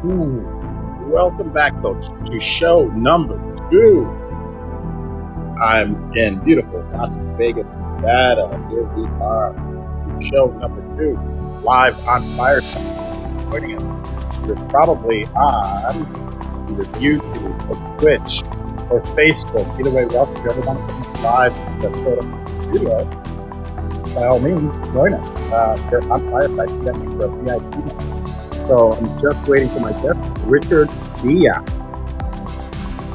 Ooh, welcome back, folks, to show number 2. I'm in beautiful Las Vegas, Nevada. Here we are, show number 2, live on Fireside. Joining us, you're probably on either YouTube or Twitch or Facebook. Either way, welcome to everyone who's live that showed up in the studio. By all means, join us. They're on Fireside, getting the VIP. So I'm just waiting for my guest, Richard Villa.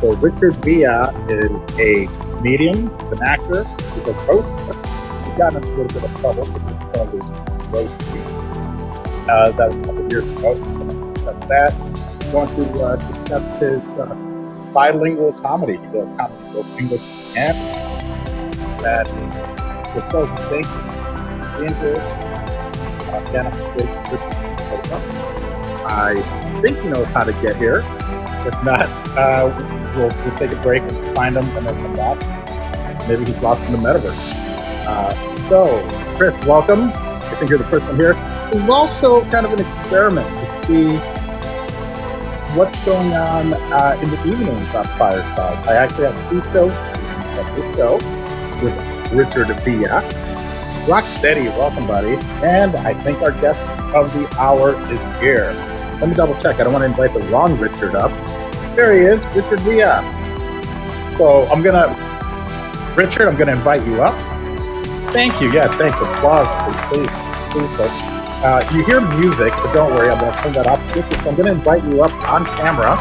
So Richard Villa is a comedian, an actor, he's a host. He got in a little bit of trouble with one of his roast tweets. That was a couple of years ago. We're going to discuss that. We're going to discuss his bilingual comedy. He does comedy both English and that is so distinct. I think he knows how to get here. If not, we'll take a break and find him and then come back. Maybe he's lost in the metaverse. So, Chris, welcome. I think you're the first one here. This is also kind of an experiment to see what's going on in the evenings on Fireside. I actually have 2 shows on this show with Richard Villa. Rocksteady, welcome, buddy. And I think our guest of the hour is here. Let me double check. I don't want to invite the wrong Richard up. There he is, Richard Villa. So Richard, I'm gonna invite you up. Thank you. Yeah, thanks. Applause, please. You hear music, but don't worry. I'm gonna turn that off. So I'm gonna invite you up on camera,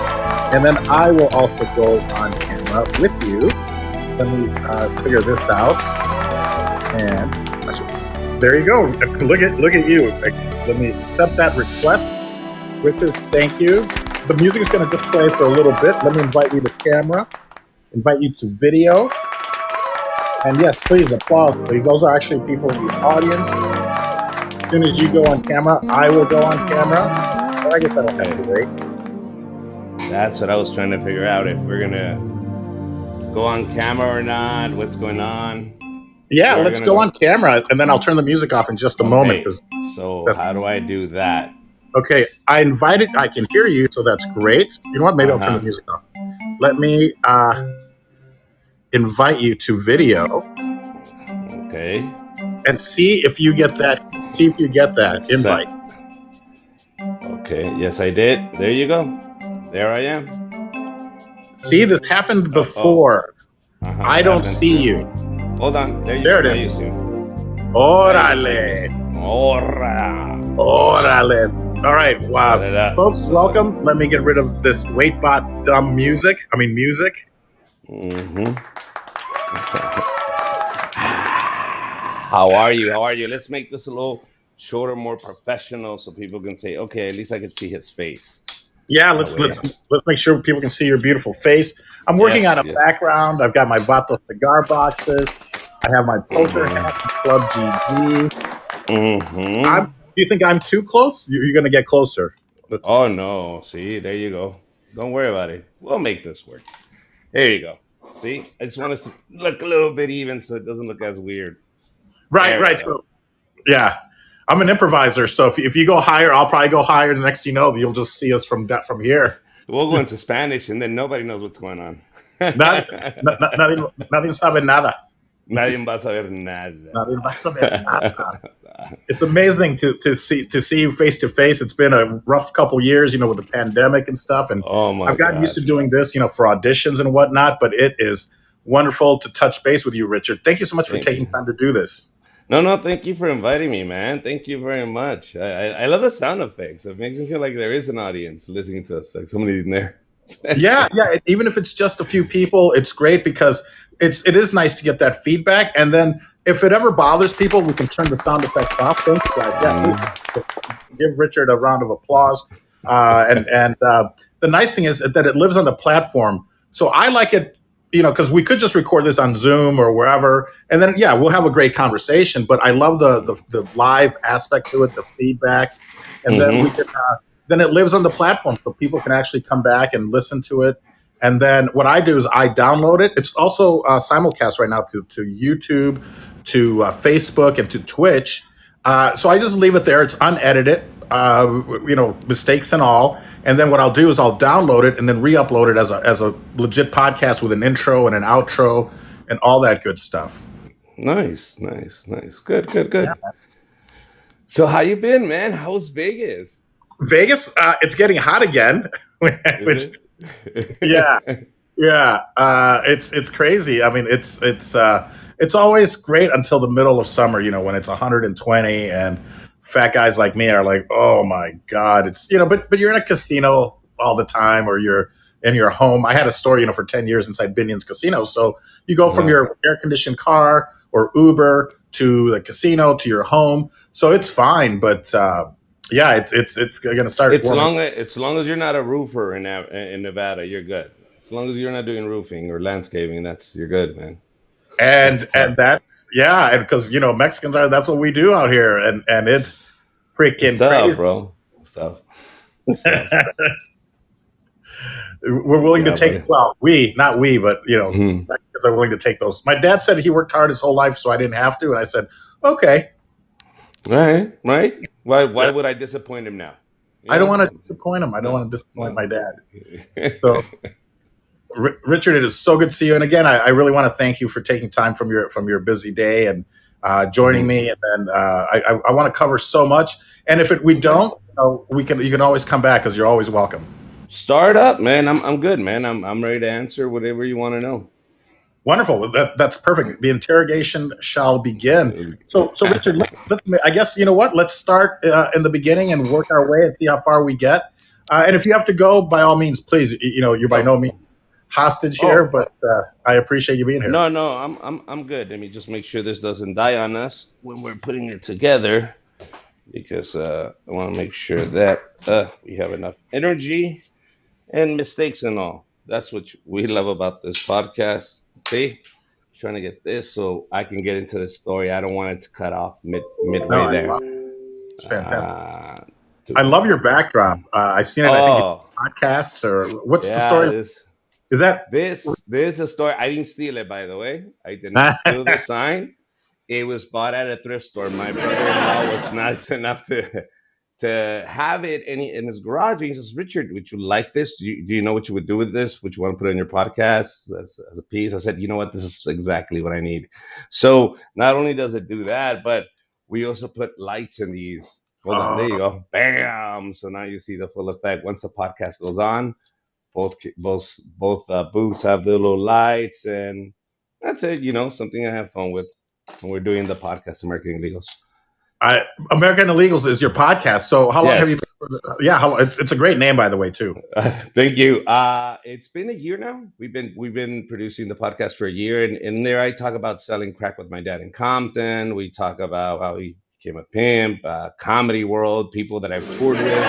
and then I will also go on camera with you. Let me figure this out. And there you go. Look at you. Let me accept that request. Richard, thank you. The music is going to just play for a little bit. Let me invite you to camera, invite you to video. And yes, please, applause, please. Those are actually people in the audience. As soon as you go on camera, I will go on camera. But I guess I don't have to wait. That's what I was trying to figure out, if we're going to go on camera or not, what's going on. Yeah, let's go on camera, and then I'll turn the music off in just a moment. So how do I do that? Okay, I can hear you, so that's great. You know what? Maybe I'll turn the music off. Let me invite you to video. Okay. And see if you get that. See if you get that invite. Okay. Yes, I did. There you go. There I am. See, this happened before. I don't see you. Hold on. There it is. Órale. Órale. All right. Wow. Folks, welcome. Let me get rid of this waitbot dumb music. Music. Mm-hmm. How are you? Let's make this a little shorter, more professional, so people can say, okay, at least I can see his face. Yeah, let's make sure people can see your beautiful face. I'm working on a background. I've got my Vato cigar boxes. I have my poker hat, Club GG. Mm-hmm. Do you think I'm too close? You're going to get closer. Oh, no. See, there you go. Don't worry about it. We'll make this work. There you go. See, I just want us to look a little bit even so it doesn't look as weird. Right. So, yeah, I'm an improviser. So if you go higher, I'll probably go higher. The next you know, you'll just see us from here. We'll go into Spanish, and then nobody knows what's going on. Nadie sabe nada. Nadie va a saber nada. Nadie va a saber nada. It's amazing to see you face to face. It's been a rough couple years, with the pandemic and stuff. And I've gotten used to doing this, for auditions and whatnot. But it is wonderful to touch base with you, Richard. Thank you so much for taking time to do this. No, thank you for inviting me, man. Thank you very much. I love the sound effects. It makes me feel like there is an audience listening to us, like somebody in there. Yeah. Even if it's just a few people, it's great because it is nice to get that feedback. And then if it ever bothers people, we can turn the sound effects off. Thank you, guys. Yeah, give Richard a round of applause. And the nice thing is that it lives on the platform. So I like it, because we could just record this on Zoom or wherever, and then we'll have a great conversation. But I love the live aspect to it, the feedback, and then we can. Then it lives on the platform, so people can actually come back and listen to it. And then what I do is I download it. It's also simulcast right now to YouTube, to Facebook, and to Twitch. So I just leave it there. It's unedited. mistakes and all. And then what I'll do is I'll download it and then re-upload it as a legit podcast with an intro and an outro and all that good stuff. Nice, nice, nice. Good, good, Yeah. good. So how you been, man? How's Vegas? Vegas, it's getting hot again, Is which yeah, it? yeah, it's crazy. I mean, it's always great until the middle of summer. When it's 120 and fat guys like me are like, oh my god, But you're in a casino all the time, or you're in your home. I had a store, for 10 years inside Binion's Casino. So you go from Uh-huh. your air conditioned car or Uber to the casino to your home. So it's fine, but yeah, it's going to start warming. It's long as you're not a roofer in Nevada, you're good. As long as you're not doing roofing or landscaping, you're good, man. and That's tough. and that's yeah, and because Mexicans that's what we do out here, and it's It's freaking tough, crazy. bro. It's tough. It's tough. We're willing to Yeah, take, buddy. well, we not we, but Mhm. Mexicans are willing to take those. My dad said he worked hard his whole life, so I didn't have to, and I said, okay. Right, right. Why Yeah. would I disappoint him now? You I don't know? want to disappoint him. I don't No, want to disappoint no. my dad. So Richard, it is so good to see you. And again, I really want to thank you for taking time from your busy day and joining Mhm. me. And then I want to cover so much. And if we Okay. don't, you can always come back because you're always welcome. Start up, man. I'm good, man. I'm ready to answer whatever you want to know. Wonderful. Well, that's perfect. The interrogation shall begin. So Richard, I guess you know what? Let's start in the beginning and work our way and see how far we get. And if you have to go, by all means, please. You're by Oh, no means hostage here, oh, but I appreciate you being here. no, no. I'm good. Let me just make sure this doesn't die on us when we're putting it together, because I want to make sure that we have enough energy and mistakes and all. That's what we love about this podcast. See, trying to get this so I can get into the story. I don't want it to cut off No, midway there. it's fantastic. Uh, I love your to, backdrop. I've seen it. I think in oh, podcasts or what's the yeah, story? Is that? this is a story. I didn't steal it, by the way. I did not steal the sign. It was bought at a thrift store. My brother-in-law was nice enough to have it in his garage. And he says, Richard, would you like this? Do you know what you would do with this? Would you want to put it in your podcast as a piece? I said, you know what? This is exactly what I need. So not only does it do that, but we also put lights in these. Hold on, there uh, you go. Bam! So now you see the full effect. Once the podcast goes on, both booths have the little lights, and that's it. Something I have fun with when we're doing the podcast, American Illegals. I, American Illegals is your podcast. So how long have you Yes. been? Yeah, it's a great name, by the way, too. Thank you. It's been a year now. We've been producing the podcast for a year, and in there I talk about selling crack with my dad in Compton. We talk about how he became a pimp, comedy world, people that I've toured with.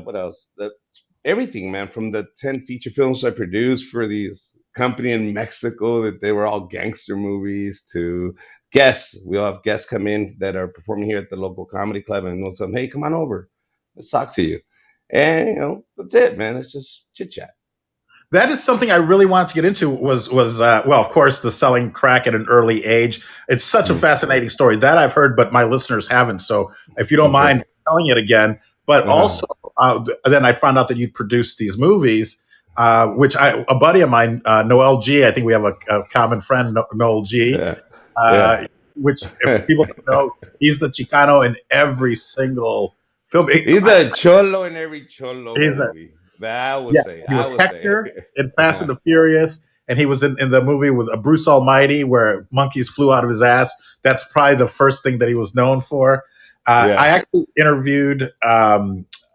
What else? Everything, man. From the 10 feature films I produced for these company in Mexico that they were all gangster movies, to guests. We all have guests come in that are performing here at the local comedy club, and we'll say, hey, come on over. Let's talk to you. And that's it, man. It's just chit chat. That is something I really wanted to get into. Was well, of course, the selling crack at an early age. It's such a Mm. fascinating story that I've heard, but my listeners haven't. So if you don't Okay. mind telling it again, but Uh-huh. also then I found out that you produced these movies, which a buddy of mine, Noel G. I think we have a common friend, Noel G. Yeah. Yeah. Uh, which, if people don't know, he's the Chicano in every single film. He's a cholo in every cholo He's a movie. That I would Yes, say. he I was would say. Hector in Fast and Uh-huh. the Furious, and he was in the movie with Bruce Almighty where monkeys flew out of his ass. That's probably the first thing that he was known for. I Yeah. actually interviewed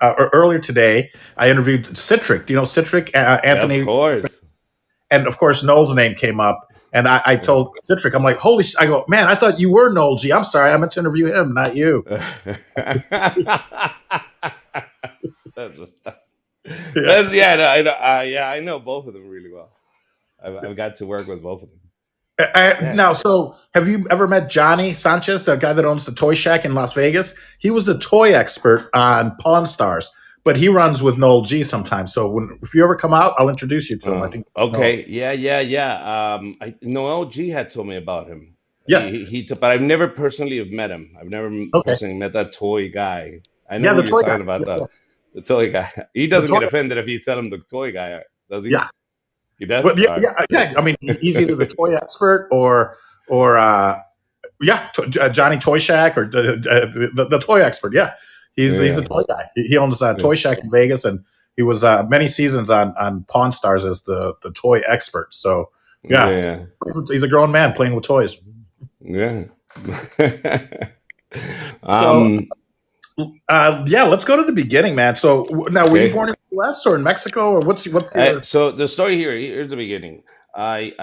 earlier today. I interviewed Citric. Do you know Citric? Yeah, of Anthony, course. and of course Noel's name came up. And I told Citric, I'm like, holy! I go, man, I thought you were Noel G. I'm sorry, I meant to interview him, not you. That's just, Yeah. yeah, no, yeah, I know both of them really well. I've got to work with both of them. Yeah. Now, so have you ever met Johnny Sanchez, the guy that owns the Toy Shack in Las Vegas? He was the toy expert on Pawn Stars, but he runs with Noel G sometimes. So if you ever come out, I'll introduce you to him. I think Noel. Okay. Yeah, yeah, yeah. Noel G had told me about him. Yes. But I've never personally have met him. I've never Okay. personally met that toy guy. I know Yeah, who the you're toy guy. talking about, Yeah, yeah. the toy guy. He The doesn't toy get offended if you tell him the toy guy, does he? Yeah. He does. But yeah, All right. yeah, yeah. I mean, he's either the toy expert or yeah, Johnny Toy Shack or the toy expert. Yeah, he's the Yeah, toy guy. He owns a yeah, toy shack in Vegas, and he was many seasons on Pawn Stars as the toy expert. So yeah, yeah, he's a grown man playing with toys. yeah. So um. yeah, let's go to the beginning, man. So now, were you Okay. born in the U.S. or in Mexico, or what's your So the story here, here's the beginning. I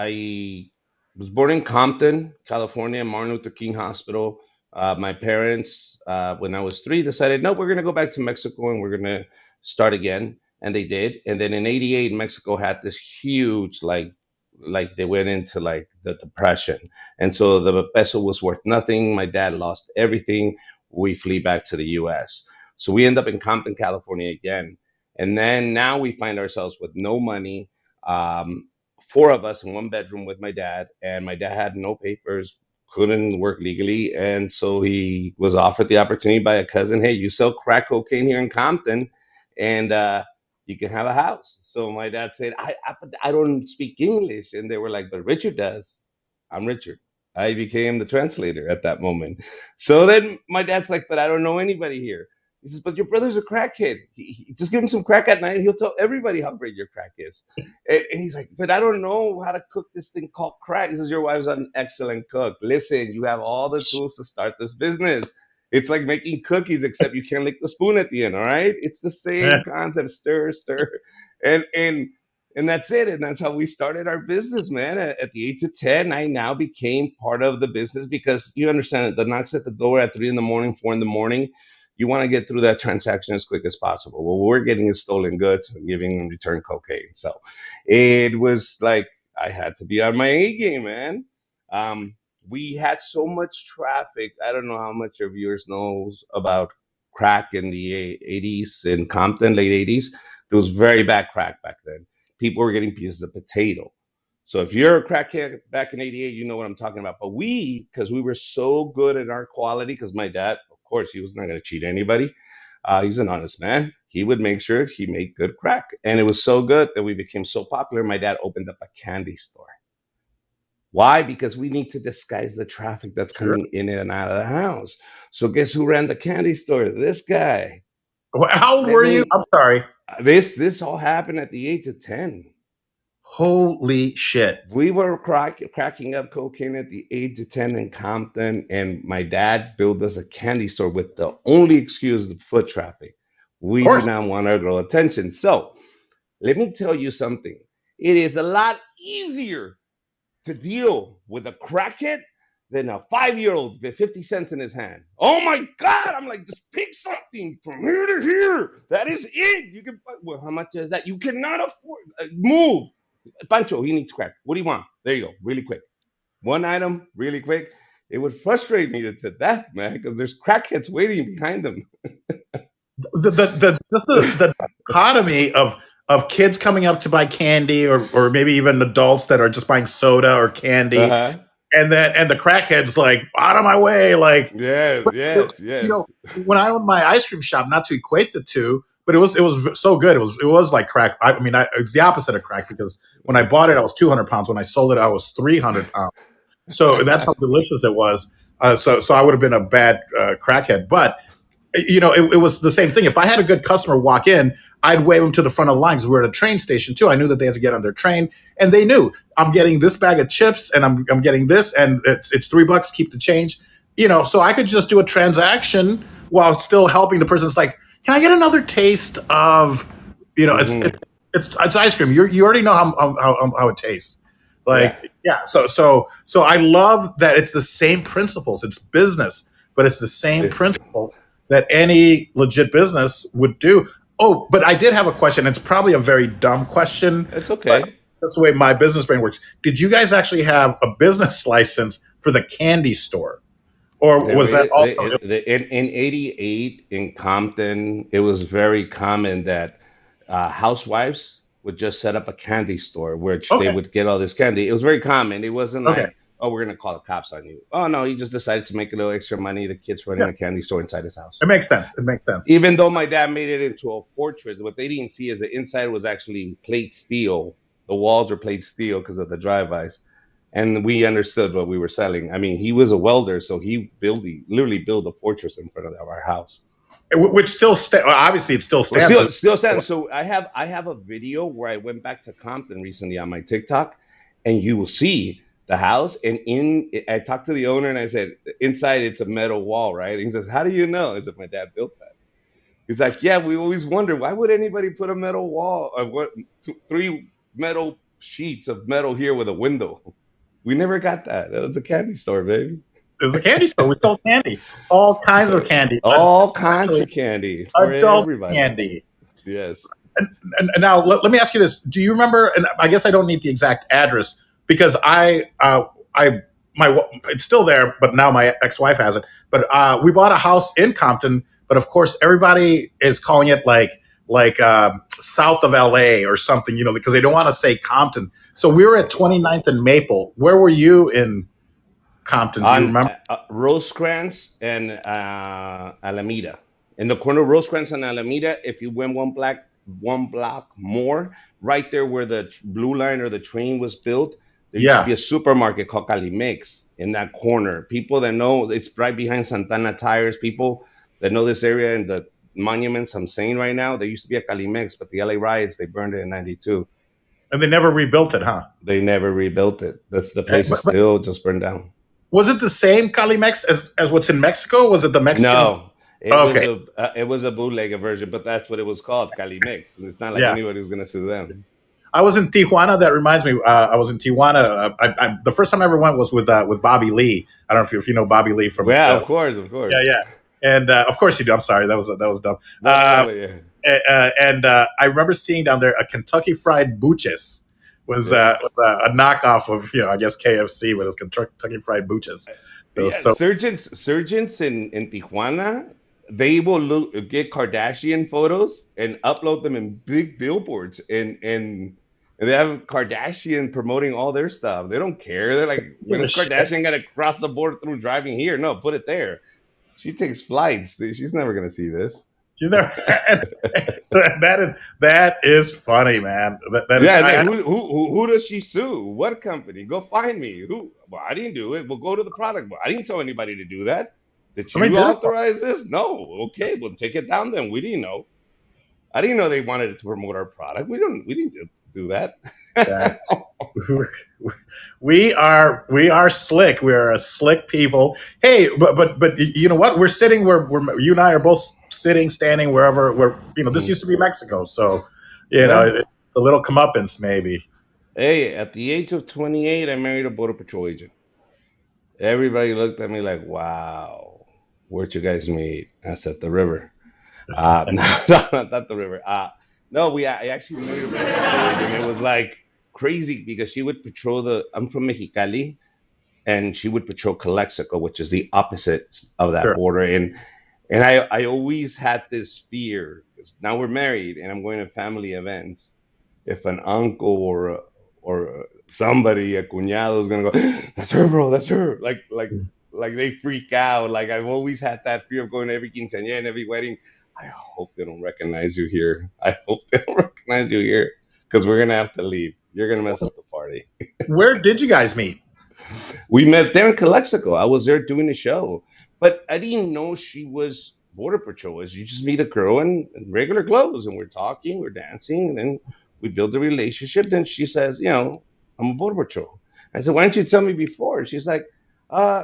was born in Compton, California, Martin Luther King Hospital. My parents, when I was 3, decided, no, we're going to go back to Mexico and we're going to start again. And they did. And then in '88, Mexico had this huge, like they went into like the depression. And so the peso was worth nothing. My dad lost everything. We flee back to the US. So we end up in Compton, California again. And then now we find ourselves with no money, um, 4 of us in one bedroom with my dad, and my dad had no papers, couldn't work legally, and so he was offered the opportunity by a cousin. Hey, you sell crack cocaine here in Compton, and you can have a house. So my dad said, I don't speak English, and they were like, but Richard does. I'm Richard. I became the translator at that moment. So then my dad's like, but I don't know anybody here. He says, but your brother's a crackhead. Just give him some crack at night. And he'll tell everybody how great your crack is. And he's like, but I don't know how to cook this thing called crack. He says, your wife's an excellent cook. Listen, you have all the tools to start this business. It's like making cookies, except you can't lick the spoon at the end. All right, it's the same concept. Stir, stir, and and that's it. And that's how we started our business, man. At the age of 10, I now became part of the business because you understand that the knocks at the door at 3 in the morning, 4 in the morning, you want to get through that transaction as quick as possible. Well, we're getting is stolen goods and giving in return cocaine. So it was like I had to be on my A game, man. Um, we had so much traffic. I don't know how much your viewers knows about crack in the 80s in Compton, late 80s. There was very bad crack back then. People were getting pieces of potato. So if you're a crackhead back in '88, you know what I'm talking about. But because we were so good at our quality, because my dad, of course, he was not going to cheat anybody. He's an honest man. He would make sure he made good crack. And it was so good that we became so popular. My dad opened up a candy store. Why? Because we need to disguise the traffic that's Sure. coming in and out of the house. So guess who ran the candy store? This guy. How old Let were you? me. I'm sorry. This all happened at the age of 10. Holy shit! We were cracking up cocaine at the age of 10 in Compton, and my dad built us a candy store with the only excuse of foot traffic. Of We did course. not want to grow attention. So let me tell you something. It is a lot easier to deal with a crackhead than a 5-year-old with 50 cents in his hand. Oh my God. I'm like, just pick something from here to here. That is it. You can, well, how much is that? You cannot afford, move. Pancho, he needs crack. What do you want? There you go, really quick. One item, really quick. It would frustrate me to death, man, because there's crackheads waiting behind them. The just the dichotomy of kids coming up to buy candy or maybe even adults that are just buying soda or Uh candy huh. and the crackheads like out of my way like Yes, yes, you yes. know when I owned my ice cream shop, not to equate the two, but it was so good. It was like crack. I mean, it's the opposite of crack because when I bought it I was 200 pounds. When I sold it I was 300 pounds. So that's how delicious it was. So I would have been a bad crackhead, but it was the same thing. If I had a good customer walk in, I'd wave them to the front of the line because we were at a train station too. I knew that they had to get on their train, and they knew I'm getting this bag of chips, and I'm getting this, and it's $3. Keep the change. So I could just do a transaction while still helping the person. It's like, can I get another taste of, it's Hmm. it's it's ice cream. You already know how it tastes. Yeah. Like, yeah. So I love that it's the same principles. It's business, but it's the same It's principle that any legit business would do. Oh, but I did have a question. It's probably a very dumb question, it's but okay. that's the way my business brain works. Did you guys actually have a business license for the candy store, or There was that is also in '88 in Compton. It was very common that housewives would just set up a candy store, which they okay? would get all this candy. It was very common. It wasn't Okay, like, Oh, we're gonna call the cops on you. Oh no, he just decided to make a little extra money. The kid's running Yeah, a candy store inside his house. it makes sense. It makes sense. Even though my dad made it into a fortress, what they didn't see is the inside was actually plate steel. The walls were plate steel because of the drive-bys, and we understood what we were selling. I mean, he was a welder, so he literally built a fortress in front of our house. Which still obviously it still Well, stands. still standing. So I have a video where I went back to Compton recently on my TikTok, and you will see the house. And I talked to the owner and I said, inside it's a metal wall, right? And he says, "How do you know?" I said, "My dad built that." He's like, "Yeah, we always wonder why would anybody put a metal wall of what three metal sheets of metal here with a window? We never got that. That was a candy store, baby. It was a candy store. We sold candy, all kinds of candy, All kinds actually of candy for adult everybody." candy. Yes. And now let me ask you this: do you remember? And I guess I don't need the exact address because I my it's still there, but now my ex-wife has it. But we bought a house in Compton, but of course everybody is calling it like south of LA or something, because they don't want to say Compton. So we were at 29th and Maple. Where were you in Compton? Do you On remember? Rosecrans and Alameda. In the corner of Rosecrans and Alameda, if you went one block more, right there where the blue line or the train was built, there used to Yeah. be a supermarket called Calimix in that corner. People that know it's right behind Santana Tires, people that know this area and the monuments I'm saying right now, there used to be a Calimix, but the LA riots, they burned it in 92. And they never rebuilt it, huh? They never rebuilt it. That's the place is But still just burned down. was it the same Calimex as what's in Mexico? Was it the Mexican? No, Okay. it was a bootlegger version, but that's what it was called, Cali Mix. And it's not like Yeah. anybody was gonna sue them. I was in Tijuana. That reminds me. I was in Tijuana. The first time I ever went was with Bobby Lee. I don't know if you know Bobby Lee from. Well, yeah, of course, of Yeah, course. yeah. And of course you do. I'm sorry. That was dumb. No, no, no, but yeah, And I remember seeing down there a Kentucky Fried Buches yeah, was a knockoff of I guess KFC, but it was Kentucky Fried Buches. So yeah. so Surgeons in Tijuana, they will get Kardashian photos and upload them in big billboards, and they have Kardashian promoting all their stuff. They don't care. They're like, give when a is shit. Kardashian gonna cross the border through driving here? No, put it there. She takes flights. She's never gonna see this. You know, that is funny, man. That is Yeah, I, who does she sue? What company? Go find me. Who? Well, I didn't do it. We'll go to the product. Well, I didn't tell anybody to do that. Did somebody you did it for authorize this? No. Okay, well take it down then. We didn't know. I didn't know they wanted to promote our product. We didn't do that. that. We are slick. We are a slick people. Hey, but you know what? We're you and I are both sitting, standing wherever. This Mhm. used to be Mexico, so Yeah. it's a little comeuppance maybe. Hey, at the age of 28, I married a border patrol agent. Everybody looked at me like, "Wow, where'd you guys meet?" I said, "The river." No, not the river. No, I actually married a border patrol agent. It was like crazy because she would patrol I'm from Mexicali, and she would patrol Calexico, which is the opposite of that Sure. border. And I always had this fear because now we're married and I'm going to family events. If an uncle or somebody, a cuñado, is gonna go, "That's her, bro. That's her." Like they freak out. Like I've always had that fear of going to every quinceañera and every wedding. I hope they don't recognize you here. I hope they don't recognize you here because we're gonna have to leave. You're gonna mess up the party. Where did you guys meet? We met there in Calexico. I was there doing a show, but I didn't know she was border patrol. As you just meet a girl in regular clothes, and we're talking, we're dancing, and then we build a relationship. Then she says, "I'm a border patrol." I said, "Why didn't you tell me before?" She's like, "Uh,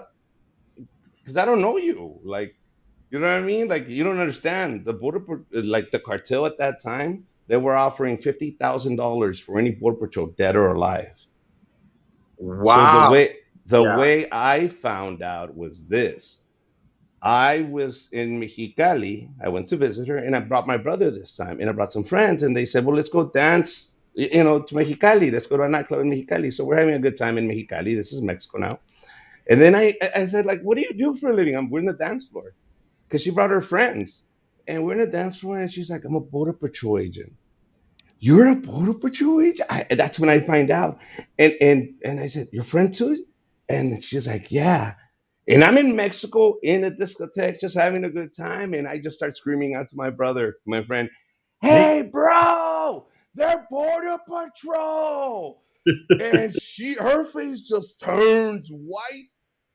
because I don't know you. Like, you know what I mean? Like, you don't understand the like the cartel at that time. They were offering $50,000 for any border patrol, dead or alive." So the Wow. way the Yeah. way I found out was this. I was in Mexicali. I went to visit her, and I brought my brother this time, and I brought some friends, and they said, "Well, let's go dance, to Mexicali. Let's go to a nightclub in Mexicali." So we're having a good time in Mexicali. This is Mexico now. And then I said, like, "What do you do for a living?" We're in the dance floor because she brought her friends, and we're in the dance floor, and she's like, "I'm a border patrol agent." "You're a border patrol agent?" That's when I find out, and I said, "Your friend too?" And she's like, yeah. And I'm in Mexico in a discotheque, just having a good time. And I just start screaming out to my brother, my friend, Neat. hey, bro, they're Border Patrol. And her face just turns white,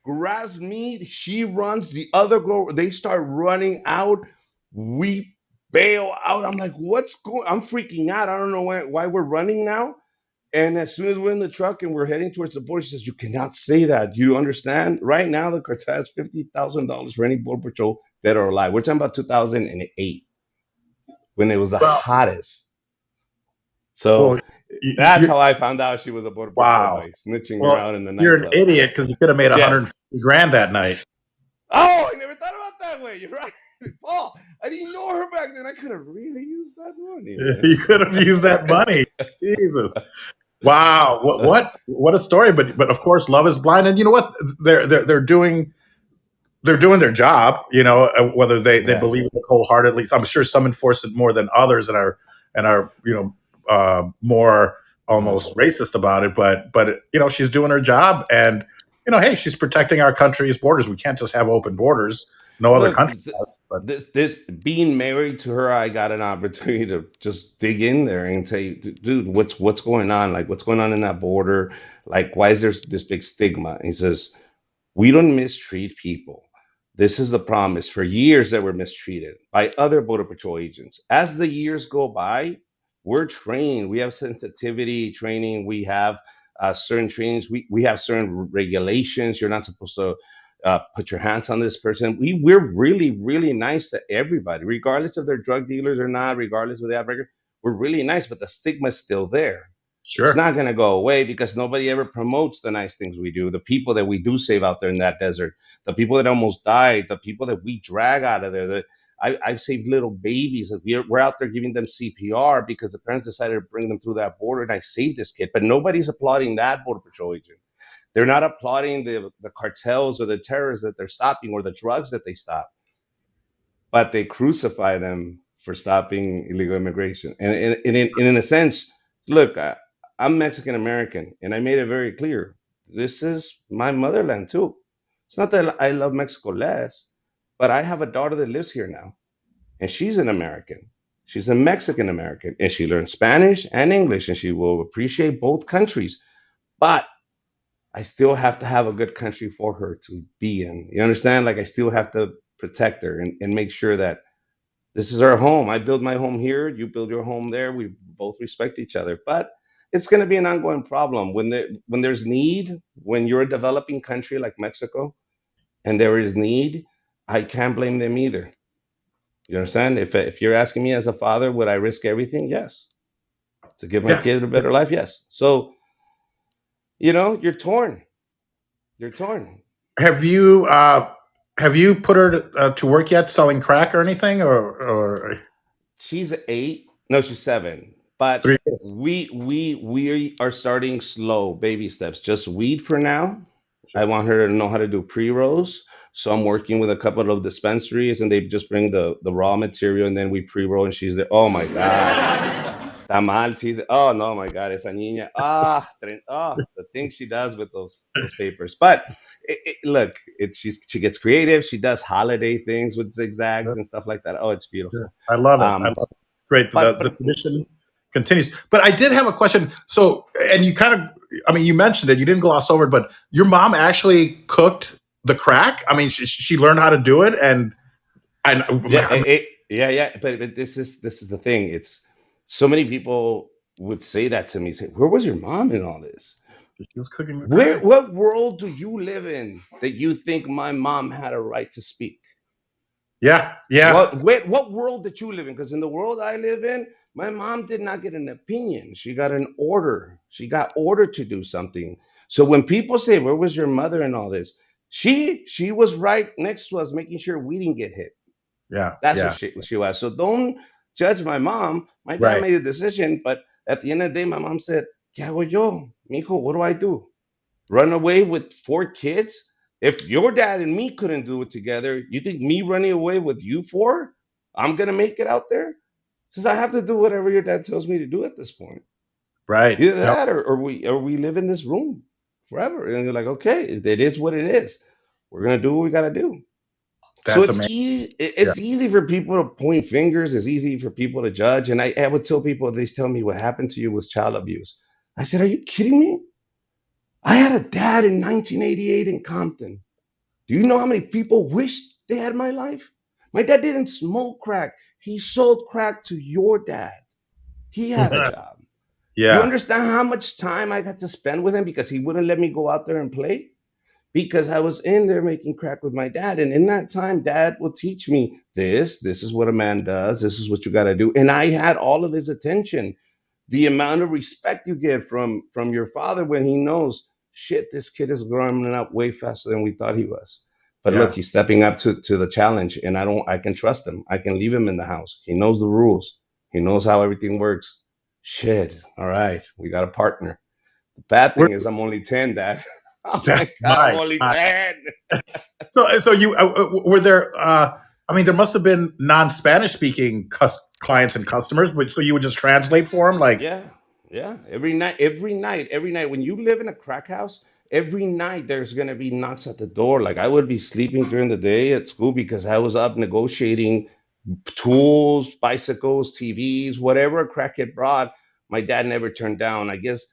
grabs me. She runs. The other girl, they start running out. We bail out. I'm like, what's going? I'm freaking out. I don't know why we're running now. And as soon as we're in the truck and we're heading towards the border, she says, "You cannot say that. You understand? Right now, the cartel has $50,000 for any border patrol dead or alive." We're talking about 2008 when it was the Well, hottest. well, So that's you how I found out she was a border patrol wow. by snitching her Well, out in the you're an nightclub. idiot because you could have made Yes. 150 grand that night. Oh, I never thought about that way. You're right, Paul. I didn't know her back then. I could have really used that money, You could have used that man. money. Jesus. Wow. What a story. But of course, love is blind. And you know what? They're doing their job. Whether they Yeah. believe it wholeheartedly. I'm sure some enforce it more than others, and are more almost racist about it. But she's doing her job, and hey, she's protecting our country's borders. We can't just have open borders. No other Look, country does. But this being married to her, I got an opportunity to just dig in there and say, dude, what's going on? Like, what's going on in that border? Like, why is there this big stigma? And he says, we don't mistreat people. This is the problem. Is for years that we're mistreated by other border patrol agents. As the years go by, we're trained. We have sensitivity training. We have certain trainings. We have certain regulations. You're not supposed to put your hands on this person. We're really really nice to everybody, regardless if they're drug dealers or not, regardless of the record. We're really nice, but the stigma's still there. It's sure, not going to go away because nobody ever promotes the nice things we do. The people that we do save out there in that desert, the people that almost died, the people that we drag out of there. I've saved little babies. We're out there giving them CPR because the parents decided to bring them through that border, and I saved this kid. But nobody's applauding that border patrol agent. They're not applauding the cartels or the terrorists that they're stopping or the drugs that they stop, but they crucify them for stopping illegal immigration. And in a sense, look, I'm Mexican American, and I made it very clear. This is my motherland too. It's not that I love Mexico less, but I have a daughter that lives here now, and she's an American. She's a Mexican American, and she learns Spanish and English, and she will appreciate both countries. But I still have to have a good country for her to be in. You understand? Like I still have to protect her and make sure that this is our home. I build my home here. You build your home there. We both respect each other. But it's going to be an ongoing problem when there's need. When you're a developing country like Mexico, and there is need, I can't blame them either. You understand? If you're asking me as a father, would I risk everything? Yes. To give my yeah. kid a better life? Yes. So you're torn. You're torn. Have you put her to work yet, selling crack or anything, or She's 8. No, she's 7. But 3 kids? we are starting slow, baby steps. Just weed for now. I Sure. want her to know how to do pre-rolls. So I'm working with a couple of dispensaries, and they just bring the raw material, and then we pre-roll. And she's there. Oh my God, tamal. She's oh no, my God, esa niña. The things she does with those papers. But look, she gets creative. She does holiday things with zigzags Sure, and stuff like that. Oh, it's sure. beautiful. I love it. I Um, love it. Great. The but tradition continues. But I did have a question. So, and you kind of, I mean, you mentioned it. You didn't gloss over it, but your mom actually cooked the crack. I mean, she learned how to do it, and yeah, I yeah. But this is the thing. It's so many people would say that to me. Say, where was your mom in all this? she was cooking the Where crack. what world do you live in that you think my mom had a right to speak? Yeah, yeah, What world that you live in? Because in the world I live in, my mom did not get an opinion. She got an order. She got ordered to do something. So when people say, "Where was your mother in all this?" She was right next to us, making sure we didn't get hit. yeah, That's what yeah. she was. So don't judge my mom. My dad Right, made a decision, but at the end of the day, my mom said, "¿Qué hago yo, mijo? What do I do? Run away with 4 kids? If your dad and me couldn't do it together, you think me running away with you four, I'm gonna make it out there?" Says I have to do whatever your dad tells me to do at this point. right. Either No, that, or we live in this room. forever. And you're like, okay, it is what it is. We're gonna do what we gotta do. So That's it's amazing. easy. Yeah. It's easy for people to point fingers. It's easy for people to judge. And I would tell people, they tell me what happened to you was child abuse. I said, are you kidding me? I had a dad in 1988 in Compton. Do you know how many people wished they had my life? My dad didn't smoke crack. He sold crack to your dad. He had a job. You Yeah. understand how much time I got to spend with him because he wouldn't let me go out there and play? Because I was in there making crack with my dad. And in that time, dad would teach me this is what a man does, this is what you got to do. And I had all of his attention. The amount of respect you get from your father when he knows, shit, this kid is growing up way faster than we thought he was. But look, Yeah. he's stepping up to the challenge, and I can trust him. I can leave him in the house. He knows the rules. He knows how everything works. Shit. All right. We got a partner. The bad We're, thing is I'm only 10, Dad. Oh my God, I'm my only God. 10. So you were there? I mean, there must have been non-Spanish speaking clients and customers, but so you would just translate for them, like Yeah, yeah. Every night. When you live in a crack house, every night there's gonna be knocks at the door. Like I would be sleeping during the day at school because I was up negotiating tools, bicycles, TVs, whatever a crackhead brought. My dad never turned down. I guess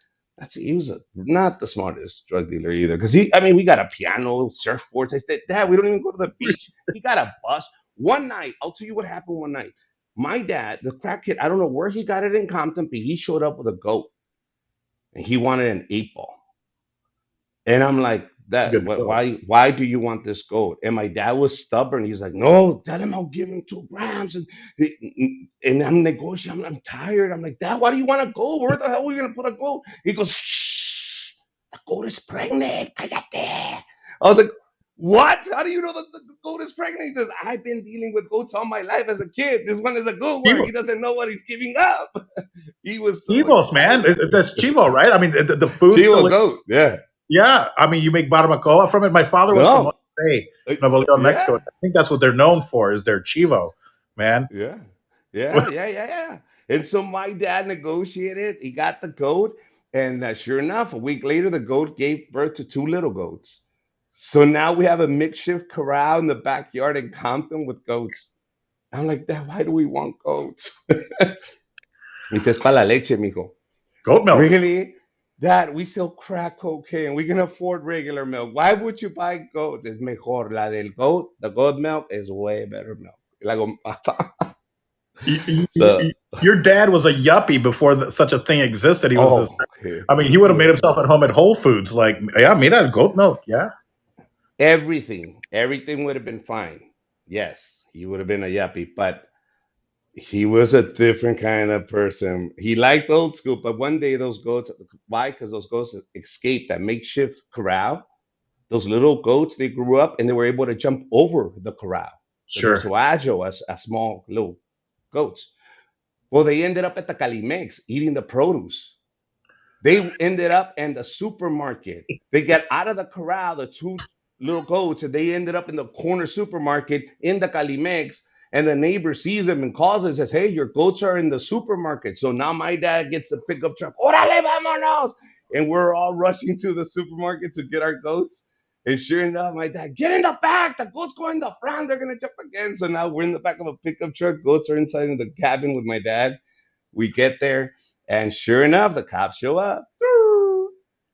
he was not the smartest drug dealer either. Because I mean, we got a piano, surfboards. I said, Dad, we don't even go to the beach. He got a bus. One night, I'll tell you what happened one night. My dad, the crack kid, I don't know where he got it in Compton, but he showed up with a goat and he wanted an 8 ball. And I'm like, it's a that good what deal. why do you want this goat? And my dad was stubborn. He's like, no, tell him I'll give him 2 grams. And I'm negotiating. I'm tired. I'm like, Dad, why do you want a goat? Where the hell are we gonna put a goat? He goes, shh, the goat is pregnant. Cállate. I was like, what? How do you know that the goat is pregnant? He says, I've been dealing with goats all my life as a kid. This one is a good one. Chivos, He doesn't know what he's giving up. He was so Chivos, man. excited. That's Chivo, right? I mean, the food's Chivo delicious. goat. Yeah. Yeah, I mean, you make barbacoa from it. My father was from No. Monterrey, Uh, Nuevo León, Mexico. yeah. I think that's what they're known for is their chivo, man. Yeah. Yeah. And so my dad negotiated. He got the goat. And sure enough, a week later, the goat gave birth to 2 little goats. So now we have a makeshift corral in the backyard in Compton with goats. I'm like, Dad, why do we want goats? He says, para la leche, mijo. Goat milk. Really? Dad, we sell crack cocaine. We can afford regular milk. Why would you buy goats? Es mejor. La del goat, the goat milk is way better milk. So, Your dad was a yuppie before such a thing existed. He was this. oh, okay. I mean, he would He have made was himself at home at Whole Foods. Like, yeah, made out of goat milk. Yeah, everything would have been fine. Yes, he would have been a yuppie, but he was a different kind of person. He liked old school, but one day those goats, why? Because those goats escaped that makeshift corral. Those little goats, they grew up and they were able to jump over the corral because they're sure. so agile as small little goats. Well, they ended up at the Calimex eating the produce. They ended up in the supermarket. They got out of the corral, the 2 little goats, and they ended up in the corner supermarket in the Calimex. And the neighbor sees them and calls and says, hey, your goats are in the supermarket. So now my dad gets the pickup truck. Orale, vámonos! And we're all rushing to the supermarket to get our goats. And sure enough, my dad, get in the back. The goats go in the front. They're going to jump again. So now we're in the back of a pickup truck. Goats are inside in the cabin with my dad. We get there, and sure enough, the cops show up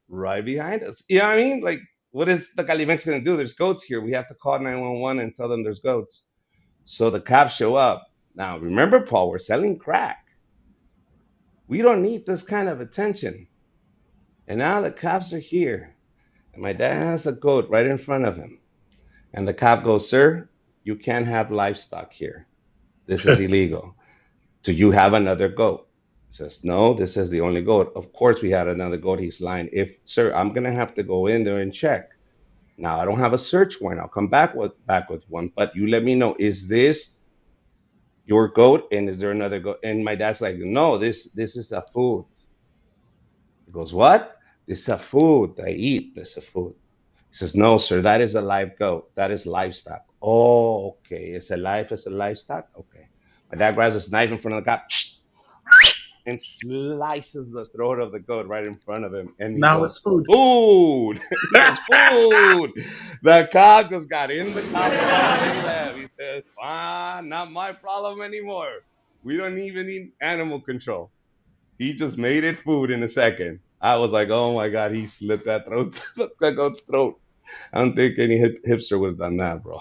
right behind us. You know what I mean? Like, what is the Calimex going to do? There's goats here. We have to call 911 and tell them there's goats. So the cops show up. Now, remember, Paul, we're selling crack. We don't need this kind of attention. And now the cops are here. And my dad has a goat right in front of him. And the cop goes, sir, you can't have livestock here. This is illegal. Do you have another goat? He says, no, this is the only goat. Of course we had another goat. He's lying. If, sir, I'm gonna have to go in there and check. Now I don't have a search warrant. I'll come back with one, but you let me know, is this your goat? And is there another goat? And my dad's like, no, this is a food. He goes, what? This is a food. I eat. This is a food. He says, no, sir, that is a live goat. That is livestock. Oh, okay. It's a livestock? Okay. My dad grabs his knife in front of the cop. and slices the throat of the goat right in front of him. And he Now it's goes, food. food. He goes, food. The cop just got in the cop's car and left. He says, not my problem anymore. We don't even need animal control. He just made it food in a second. I was like, oh my God, he slit that throat, that goat's throat. I don't think any hipster would have done that, bro.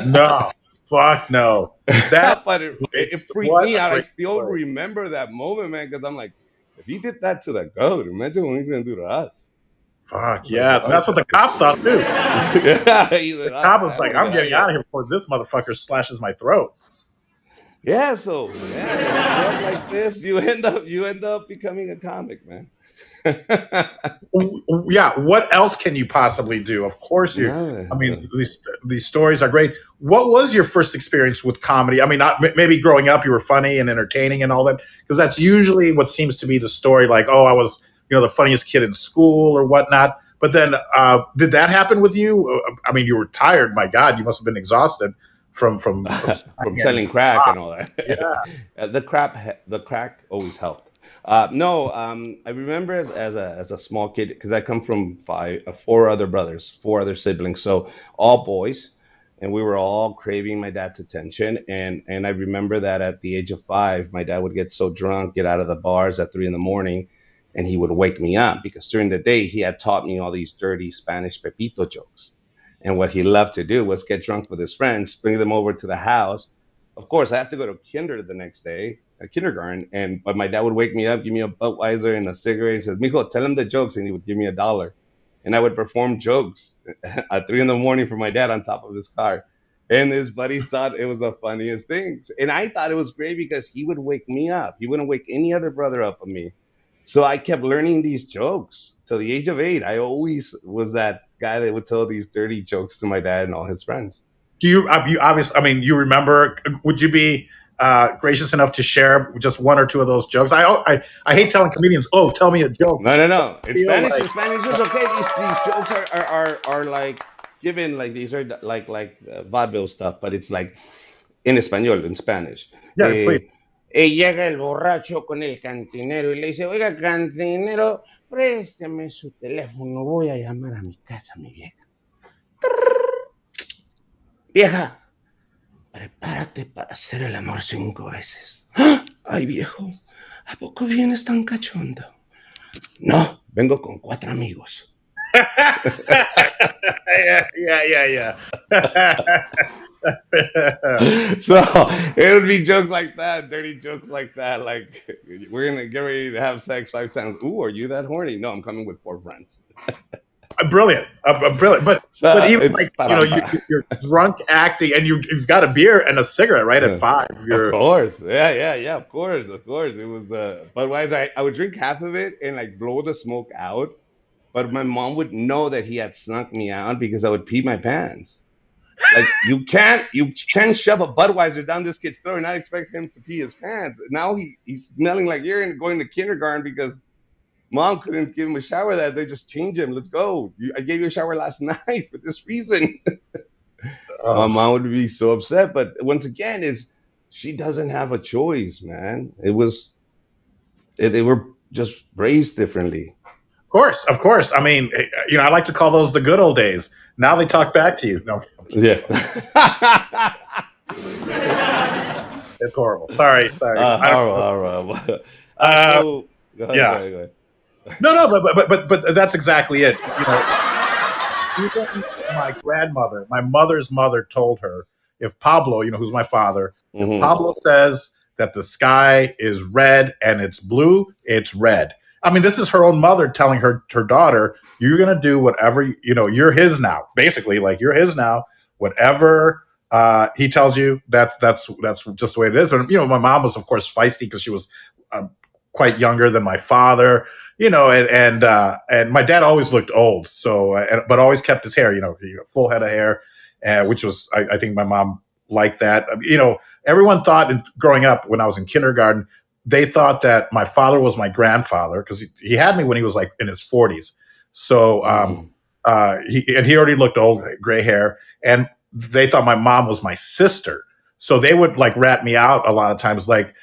No, fuck no. That But it freaked what me a out. I great still story. remember that moment, man, because I'm like, if he did that to the goat, imagine what he's gonna do to us. Fuck Like, yeah. That's what the cop thought too. yeah, he's The like, oh, cop was I like, want to I'm get out of getting out here. of here before this motherfucker slashes my throat. Yeah, so man, when you grow up like this, you end up becoming a comic, man. Yeah, what else can you possibly do? Of course you. I mean, No, these stories are great. What was your first experience with comedy? I mean, not maybe growing up you were funny and entertaining and all that, because that's usually what seems to be the story. Like, oh, I was the funniest kid in school or whatnot. But then, did that happen with you? I mean, you were tired. My God, you must have been exhausted from from and selling crack and all that. yeah. The crack always helped. No, I remember as a small kid because I come from four other brothers, four other siblings, so all boys, and we were all craving my dad's attention. And I remember that at the age of 5, my dad would get so drunk, get out of the bars at 3 in the morning, and he would wake me up because during the day he had taught me all these dirty Spanish Pepito jokes. And what he loved to do was get drunk with his friends, bring them over to the house. Of course, I have to go to kinder the next day, kindergarten, but my dad would wake me up, give me a Budweiser and a cigarette. He says, "Mijo, tell him the jokes," and he would give me $1, and I would perform jokes at 3 in the morning for my dad on top of his car. And his buddies thought it was the funniest thing, and I thought it was great because he would wake me up. He wouldn't wake any other brother up of me. So I kept learning these jokes till the age of 8. I always was that guy that would tell these dirty jokes to my dad and all his friends. Do you obviously? I mean, you remember? Would you be gracious enough to share just one or two of those jokes? I hate telling comedians, "Oh, tell me a joke." No, no, no. In Feel Spanish, like in Spanish is okay. These jokes are like given like these are like vaudeville stuff, but it's like en español, in Spanish. yeah, please. Llega el borracho con el cantinero y le dice, oiga, cantinero, présteme su teléfono, voy a llamar a mi casa, mi vieja. Vieja, prepárate para hacer el amor 5 veces. ¡Ah! Ay, viejo, ¿a poco vienes tan cachondo? No, vengo con 4 amigos. Yeah. So it would be jokes like that, dirty jokes like that. Like, we're going to get ready to have sex 5 times. Ooh, are you that horny? No, I'm coming with 4 friends. Brilliant, brilliant. But So even it's like you're drunk acting, and you've got a beer and a cigarette right at 5. Of You're course. Yeah. Of course. It was the Budweiser. I would drink half of it and like blow the smoke out. But my mom would know that he had snuck me out because I would pee my pants. Like you can't shove a Budweiser down this kid's throat and not expect him to pee his pants. Now he's smelling like urine going to kindergarten because mom couldn't give him a shower that they just changed him. Let's go. I gave you a shower last night for this reason. My oh, mom would be so upset. But once again, is she doesn't have a choice, man. They were just raised differently. of course. I mean, I like to call those the good old days. Now they talk back to you. No, Yeah. it's horrible. Sorry. Horrible. Uh, So go ahead, yeah. go ahead. No, but that's exactly it. Even my grandmother, my mother's mother, told her, if Pablo, who's my father, if Hmm. Pablo says that the sky is red and it's blue, it's red. I mean, this is her own mother telling her daughter, "You're going to do whatever you're his now." Basically, like, you're his now. Whatever he tells you, that's just the way it is. And my mom was, of course, feisty because she was quite younger than my father. And my dad always looked old, but always kept his hair, full head of hair, which was, I think my mom liked that. Everyone thought, growing up when I was in kindergarten, they thought that my father was my grandfather because he had me when he was like in his 40s. So Mm. he already looked old, gray hair, and they thought my mom was my sister. So they would like rat me out a lot of times, like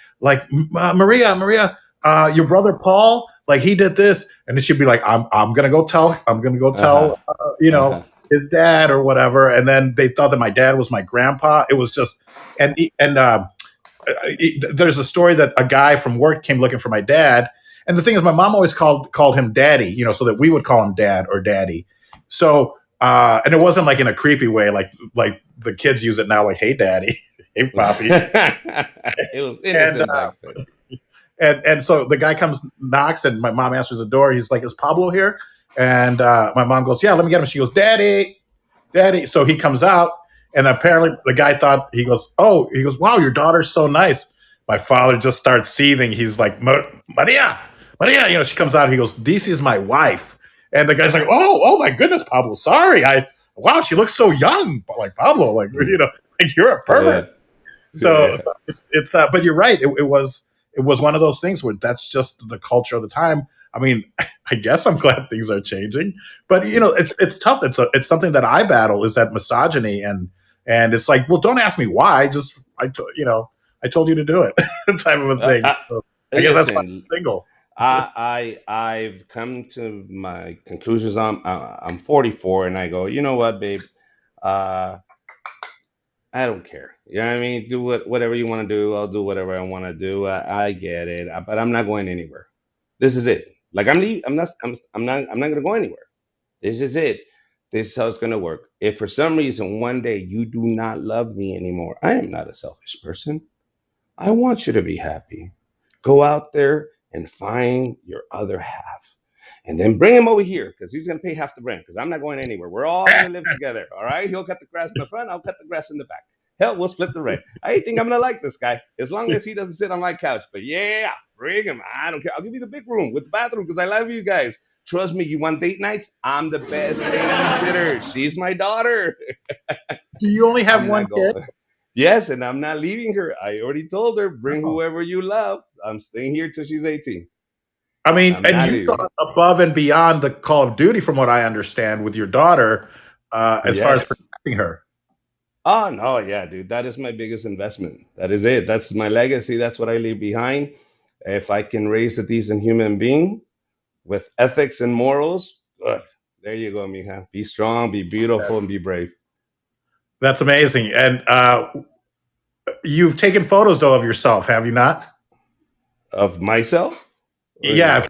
Maria, your brother Paul, like he did this, and then she'd be like, I'm gonna go tell, Uh-huh. Uh-huh. his dad or whatever, and then they thought that my dad was my grandpa. It was just, and there's a story that a guy from work came looking for my dad, and the thing is, my mom always called him daddy, so that we would call him dad or daddy. So, and it wasn't like in a creepy way, like the kids use it now, like hey daddy, hey poppy, It was and innocent back then. and so the guy comes, knocks, and my mom answers the door. He's like, "Is Pablo here?" And my mom goes, "Yeah, let me get him." She goes, "Daddy, daddy." So he comes out, and apparently the guy thought, he goes, "Oh," he goes, "Wow, your daughter's so nice." My father just starts seething. He's like, "Maria, Maria," she comes out. He goes, "This is my wife." And the guy's like, "Oh my goodness, Pablo. Sorry, wow, she looks so young." Like Pablo, like like you're a Yeah. pervert. So Yeah. it's but you're right. It was one of those things where that's just the culture of the time. I mean, I guess I'm glad things are changing, but it's tough. It's something that I battle, is that misogyny, and it's like, well, don't ask me why. Just I told you to do it, type of a Uh, thing. uh, So I guess that's why Listen, I'm single. I've come to my conclusions. I'm 44, and I go, you know what, babe? Uh, I don't care. You know what I mean? Do whatever you want to do. I'll do whatever I want to do. I get it, but I'm not going anywhere. This is it. Like I'm leaving. I'm not gonna go anywhere. This is it. This is how it's gonna work. If for some reason one day you do not love me anymore, I am not a selfish person. I want you to be happy. Go out there and find your other half. And then bring him over here because he's going to pay half the rent because I'm not going anywhere. We're all going to live together. All right. He'll cut the grass in the front. I'll cut the grass in the back. Hell, we'll split the rent. I think I'm going to like this guy as long as he doesn't sit on my couch. But yeah, bring him. I don't care. I'll give you the big room with the bathroom because I love you guys. Trust me, you want date nights? I'm the best babysitter. She's my daughter. Do you only have I'm one not kid? going. Yes, and I'm not leaving her. I already told her, bring Oh. whoever you love. I'm staying here till she's 18. I mean, I'm and not you've leaving. gone above and beyond the Call of Duty, from what I understand, with your daughter, as far as Yes. protecting her. Oh no, yeah, dude. That is my biggest investment. That is it. That's my legacy. That's what I leave behind. If I can raise a decent human being with ethics and morals, good. There you go, mija. Be strong, be beautiful, and be brave. That's amazing. And you've taken photos though of yourself, have you not? Of myself? What do you mean? Yeah,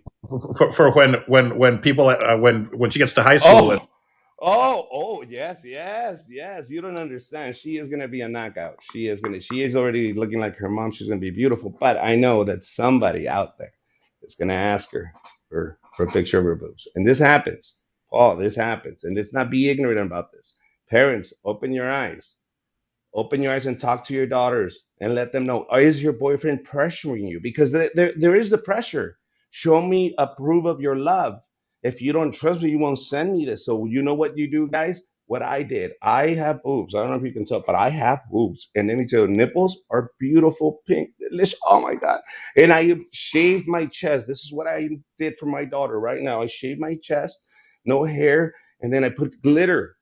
for when people when she gets to high school. And Oh, yes, yes, yes. You don't understand. She is gonna be a knockout. She is already looking like her mom. She's gonna be beautiful. But I know that somebody out there is gonna ask her for a picture of her boobs. And this happens. Oh, this happens. And let's not be ignorant about this. Parents, open your eyes. Open your eyes and talk to your daughters and let them know, is your boyfriend pressuring you? Because there is the pressure. Show me, approve of your love. If you don't trust me, you won't send me this. So you know what you do, guys? What I did, I have boobs. I don't know if you can tell, but I have boobs. And let me tell you, nipples are beautiful, pink, delicious. Oh my God. And I shaved my chest. This is what I did for my daughter right now. I shaved my chest, no hair, and then I put glitter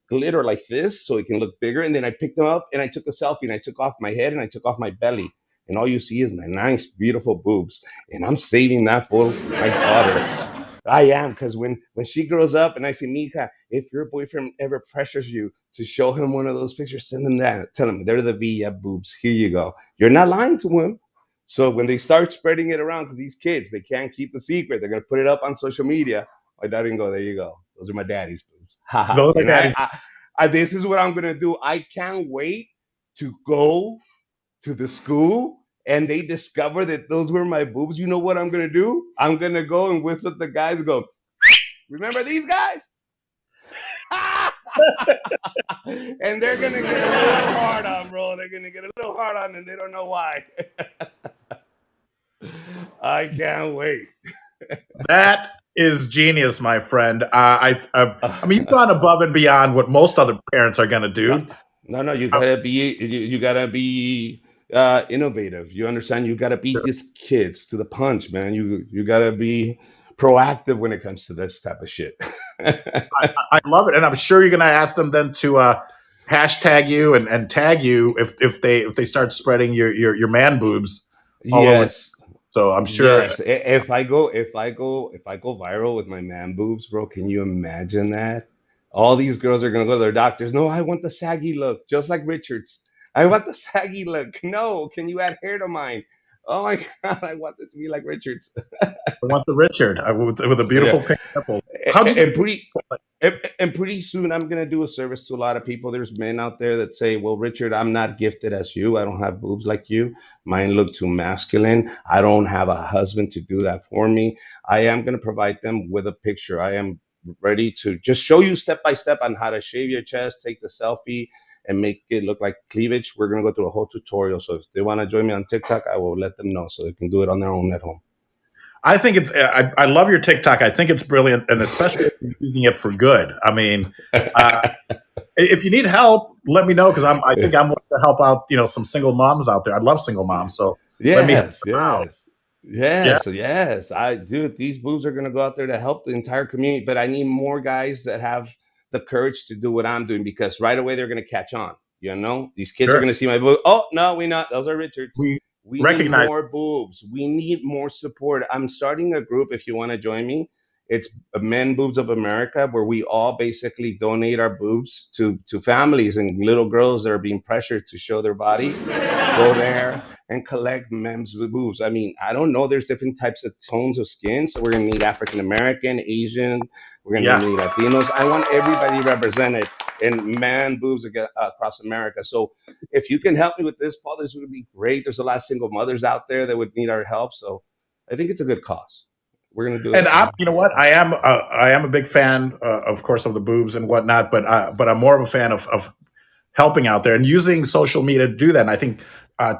like this so it can look bigger. And then I picked them up and I took a selfie and I took off my head and I took off my belly. And all you see is my nice, beautiful boobs. And I'm saving that for my daughter. I am, because when she grows up and I say, Mika, if your boyfriend ever pressures you to show him one of those pictures, send him that. Tell him they're the Villa boobs. Here you go. You're not lying to him. So when they start spreading it around, because these kids, they can't keep the secret, they're gonna put it up on social media. My daughter can go, there you go. Those are my daddy's boobs. Haha. those are And daddy's. this is what I'm gonna do. I can't wait to go to the school and they discover that those were my boobs. You know what I'm gonna do? I'm gonna go and whistle at the guys and go, remember these guys? And they're gonna get a little hard on, bro. They're gonna get a little hard on and they don't know why. I can't wait. That is genius, my friend. I mean, you've gone above and beyond what most other parents are going to No, do. no, you Uh, gotta be you gotta be innovative. You understand? You gotta beat sure. these kids to the punch, man. You gotta be proactive when it comes to this type of shit. I love it, and I'm sure you're going to ask them then to hashtag you and tag you if they start spreading your man boobs all over. Yes. So I'm sure. Yes, if I go viral with my man boobs, bro, can you imagine that? All these girls are gonna go to their doctors. No, I want the saggy look, just like Richards. I want the saggy look. No, can you add hair to mine? Oh my God, I want it to be like Richards. I want the Richard with a Yeah, beautiful pink nipple. How'd you and get? pretty and pretty soon I'm gonna do a service to a lot of people. There's men out there that say, "Well, Richard, I'm not gifted as you. I don't have boobs like you. Mine look too masculine. I don't have a husband to do that for me." I am gonna provide them with a picture. I am ready to just show you step by step on how to shave your chest, take the selfie, and make it look like cleavage. We're gonna go through a whole tutorial. So if they want to join me on TikTok, I will let them know so they can do it on their own at home. I think it's. I love your TikTok. I think it's brilliant, and especially if you're using it for good. I mean, uh, if you need help, let me know because I think I'm willing to help out. Some single moms out there. I love single moms, so let me help Yes, them out. yes, Yeah, yes, yes. I do. These boobs are gonna go out there to help the entire community, but I need more guys that have the courage to do what I'm doing because right away they're gonna catch on. These kids are sure. gonna see my boob. Oh no, we not. Those are Richards. We We need recognize. more boobs. We need more support. I'm starting a group if you want to join me. It's Men Boobs of America, where we all basically donate our boobs to families and little girls that are being pressured to show their body. Go there and collect men's boobs. I mean, I don't know. There's different types of tones of skin. So we're going to need African American, Asian. We're going to Yeah, need Latinos. I want everybody represented in man boobs across America. So if you can help me with this, Paul, this would be great. There's a lot of single mothers out there that would need our help. So I think it's a good cause. We're going to do and it. you know what? I am a big fan, of course, of the boobs and whatnot. But I'm more of a fan of helping out there and using social media to do that. And I think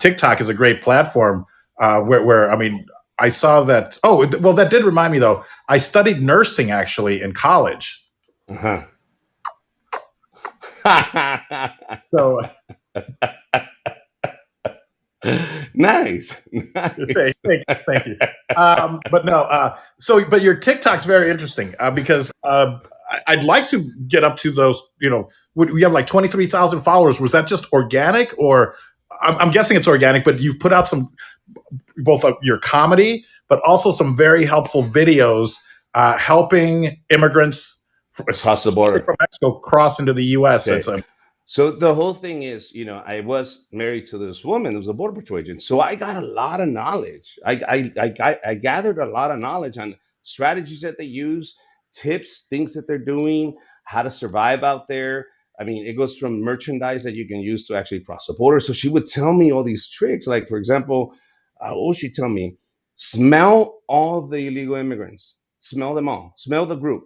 TikTok is a great platform where I mean, I saw that. Oh, well, that did remind me though. I studied nursing actually in college. Uh-huh. So Nice. thank, Nice. thank you. But no, but your TikTok's very interesting because I'd like to get up to those. We have like 23,000 followers. Was that just organic, or I'm guessing it's organic? But you've put out some both of your comedy, but also some very helpful videos helping immigrants Across the especially border. from Mexico cross into the U.S. It's Okay. So the whole thing is, I was married to this woman who was a border patrol agent. So I got a lot of knowledge. I gathered a lot of knowledge on strategies that they use, tips, things that they're doing, how to survive out there. I mean, it goes from merchandise that you can use to actually cross the border. So she would tell me all these tricks. Like, for example, what would she tell me? Smell all the illegal immigrants. Smell them all. Smell the group.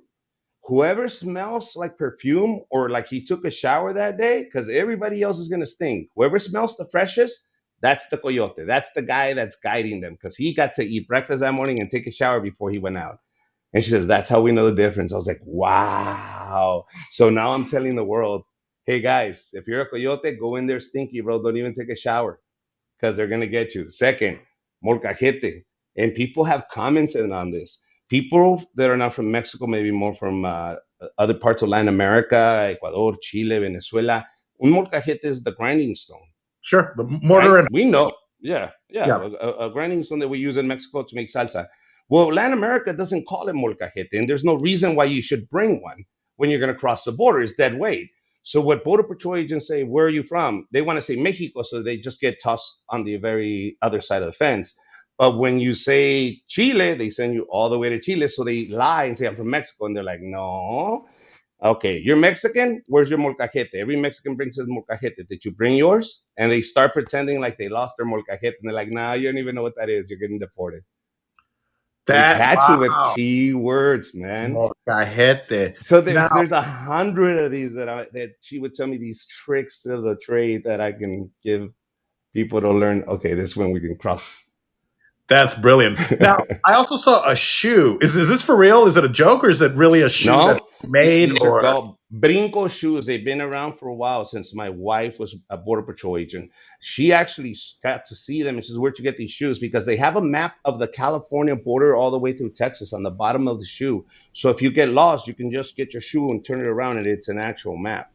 Whoever smells like perfume or like he took a shower that day, because everybody else is gonna stink. Whoever smells the freshest, that's the coyote. That's the guy that's guiding them because he got to eat breakfast that morning and take a shower before he went out. And she says, that's how we know the difference. I was like, wow. So now I'm telling the world, hey guys, if you're a coyote, go in there stinky, bro. Don't even take a shower because they're going to get you. Second, molcajete. And people have commented on this. People that are not from Mexico, maybe more from other parts of Latin America, Ecuador, Chile, Venezuela. Un molcajete is the grinding stone, sure the right? mortar and We know. Yeah, yeah. yeah. A grinding stone that we use in Mexico to make salsa. Well, Latin America doesn't call it molcajete, and there's no reason why you should bring one when you're going to cross the border. It's dead weight. So what border patrol agents say, where are you from? They want to say Mexico, so they just get tossed on the very other side of the fence. But when you say Chile, they send you all the way to Chile. So they lie and say, I'm from Mexico. And they're like, no. Okay, you're Mexican? Where's your molcajete? Every Mexican brings his molcajete. Did you bring yours? And they start pretending like they lost their molcajete. And they're like, nah, you don't even know what that is. You're getting deported. They That catch you with wow, keywords, man. molcajete. So there's Now there's 100 of these that she would tell me these tricks of the trade that I can give people to learn. Okay, this one we can cross. that's brilliant. Now, I also saw a shoe. Is this for real? Is it a joke or is it really a shoe that No, you made these are or called Brinco shoes. They've been around for a while since my wife was a border patrol agent. She actually got to see them and says, "Where'd you get these shoes?" Because they have a map of the California border all the way through Texas on the bottom of the shoe. So if you get lost, you can just get your shoe and turn it around, and it's an actual map.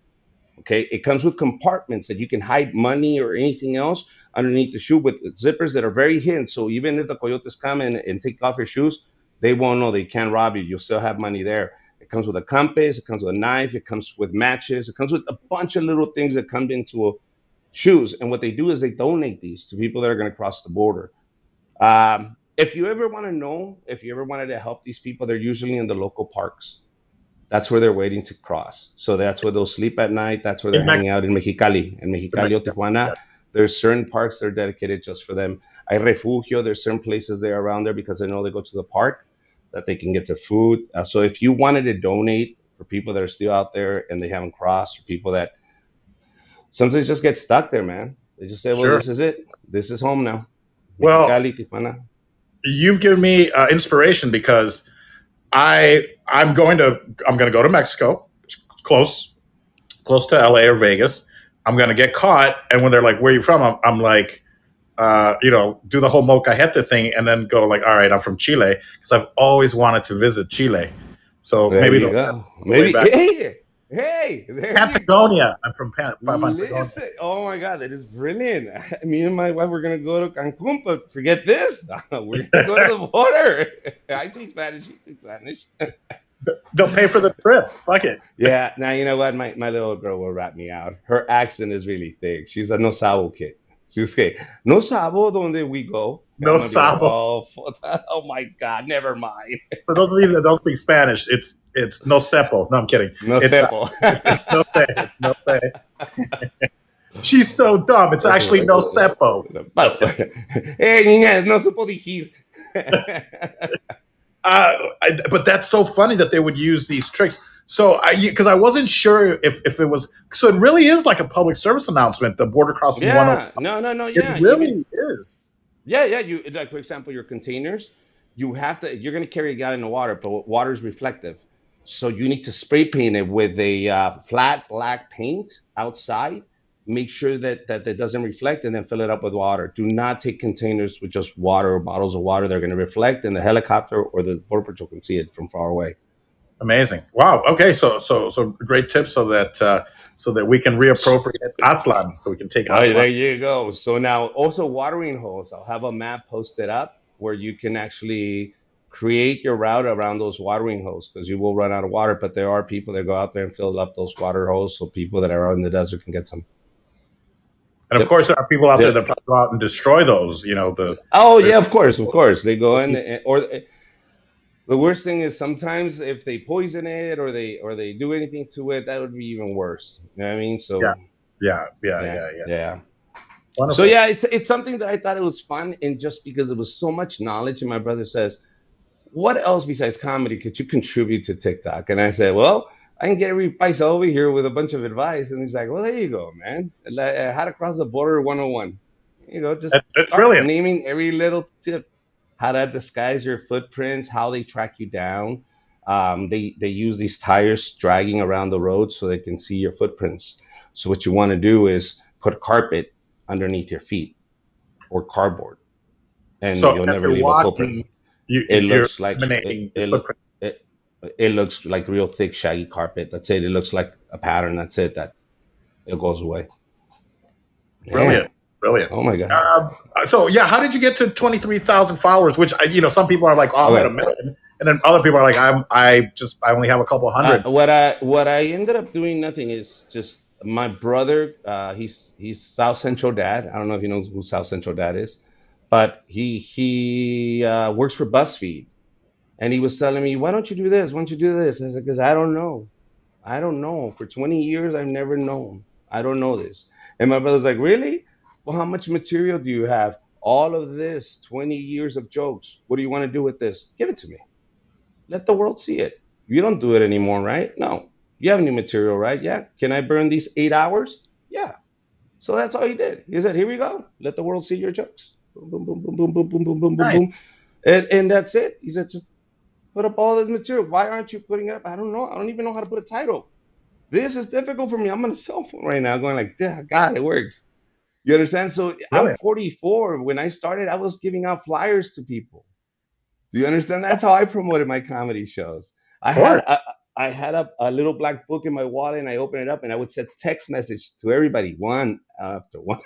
Okay, it comes with compartments that you can hide money or anything else underneath the shoe with zippers that are very hidden. So even if the coyotes come and take off your shoes, they won't know. They can't rob you. You'll still have money there. It comes with a compass. It comes with a knife. It comes with matches. It comes with a bunch of little things that come into shoes. And what they do is they donate these to people that are going to cross the border. If you ever want to know, if you ever wanted to help these people, they're usually in the local parks. That's where they're waiting to cross. So that's where they'll sleep at night. That's where they're In hanging Mexico. out in Mexicali, In or Mexico. Tijuana. Yeah. There's certain parks that are dedicated just for them. Hay refugio. There's certain places there around there because I know they go to the park that they can get some food. So if you wanted to donate for people that are still out there and they haven't crossed, or people that sometimes just get stuck there, man. They just say, "Well, Sure. this is it. This is home now." Well, Mexicali, Tijuana. you've given me inspiration because I'm going to go to Mexico, close close to LA or Vegas. I'm going to get caught, and when they're like, "Where are you from?" I'm like, do the whole molcajete thing, and then go like, "All right, I'm from Chile," because I've always wanted to visit Chile. So There maybe you they'll send go. me all the way Maybe. back. Hey, there you go. Patagonia. I'm from Patagonia. Listen, oh my God, that is brilliant. Me and my wife were gonna go to Cancun, but forget this. We're gonna go to the border. I speak Spanish. You speak Spanish. They'll pay for the trip. Fuck it. Yeah. Now you know what? My little girl will rat me out. Her accent is really thick. She's a no sabo kid. She's like, no sabo donde we go. And I'm No gonna be like, sabo. oh, oh my God, never mind. For those of you that don't speak Spanish, it's no cepo. No, I'm kidding. No It's sepo. it's no say. It's no say. She's so dumb. It's actually no cepo. No, I'm kidding. Niña, no supo dirigir. But that's so funny that they would use these tricks. So, because I wasn't sure if it was, so it really is like a public service announcement. The border crossing 101. Yeah, no, It yeah. You can, really is yeah. You like, for example, your containers. You have to. You're gonna carry a gallon of water, but water is reflective, so you need to spray paint it with a flat black paint outside. Make sure that doesn't reflect, and then fill it up with water. Do not take containers with just water or bottles of water. They're gonna reflect, and the helicopter or the border patrol can see it from far away. amazing. Wow. Okay. So great tips so that we can reappropriate Aslan, so we can take Oh, Aslan. there you go. So now also watering holes. I'll have a map posted up where you can actually create your route around those watering holes because you will run out of water. But there are people that go out there and fill up those water holes so people that are out in the desert can get some. And of Yep. course, there are people out there Yep. that probably go out and destroy those. Oh The yeah, of course. They go in, or the worst thing is sometimes if they poison it or they do anything to it, that would be even worse. You know what I mean? yeah, So yeah, yeah. yeah. So Wonderful. yeah, it's something that I thought it was fun, and just because it was so much knowledge, and my brother says, "What else besides comedy could you contribute to TikTok?" And I said, "Well, I can get every paisa over here with a bunch of advice." And he's like, "Well, there you go, man. Like, how to cross the border 101. You know, just That's start brilliant. naming every little tip. How to disguise your footprints, how they track you down. They use these tires dragging around the road so they can see your footprints. So what you want to do is put carpet underneath your feet or cardboard, and So you'll as never you're leave a footprint. walking, It you're looks like eliminating your it footprint. it, it looks like real thick, shaggy carpet. That's it. It looks like a pattern. That's it. That it goes away. Brilliant, Man, brilliant. oh my god. Um, so yeah, how did you get to 23,000 followers? Which some people are like, "Oh, I'm at a Okay. million," and then other people are like, I only have a couple hundred." What I ended up doing nothing is just my brother. He's South Central Dad. I don't know if you know who South Central Dad is, but he works for BuzzFeed, and he was telling me, "Why don't you do this? Why don't you do this?" And I said, "Because I don't know. I don't know. For 20 years, I've never known. I don't know this." And my brother's like, "Really? Well, how much material do you have? All of this, 20 years of jokes. What do you want to do with this? Give it to me. Let the world see it. You don't do it anymore, right? No. You have new material, right? Yeah. Can I burn these 8 hours? Yeah." So that's all he did. He said, "Here we go. Let the world see your jokes. Boom, boom, boom, boom, boom, boom, boom, boom, boom, boom, Nice, boom." And that's it. He said, "Just put up all this material. Why aren't you putting it up? I don't know. I don't even know how to put a title. This is difficult for me. I'm on a cell phone right now going like, yeah, God, it works." You understand? So I'm brilliant. 44. When I started, I was giving out flyers to people. Do you understand? That's how I promoted my comedy shows. I Of course, had I had a little black book in my wallet, and I opened it up, and I would send text message to everybody, one after one.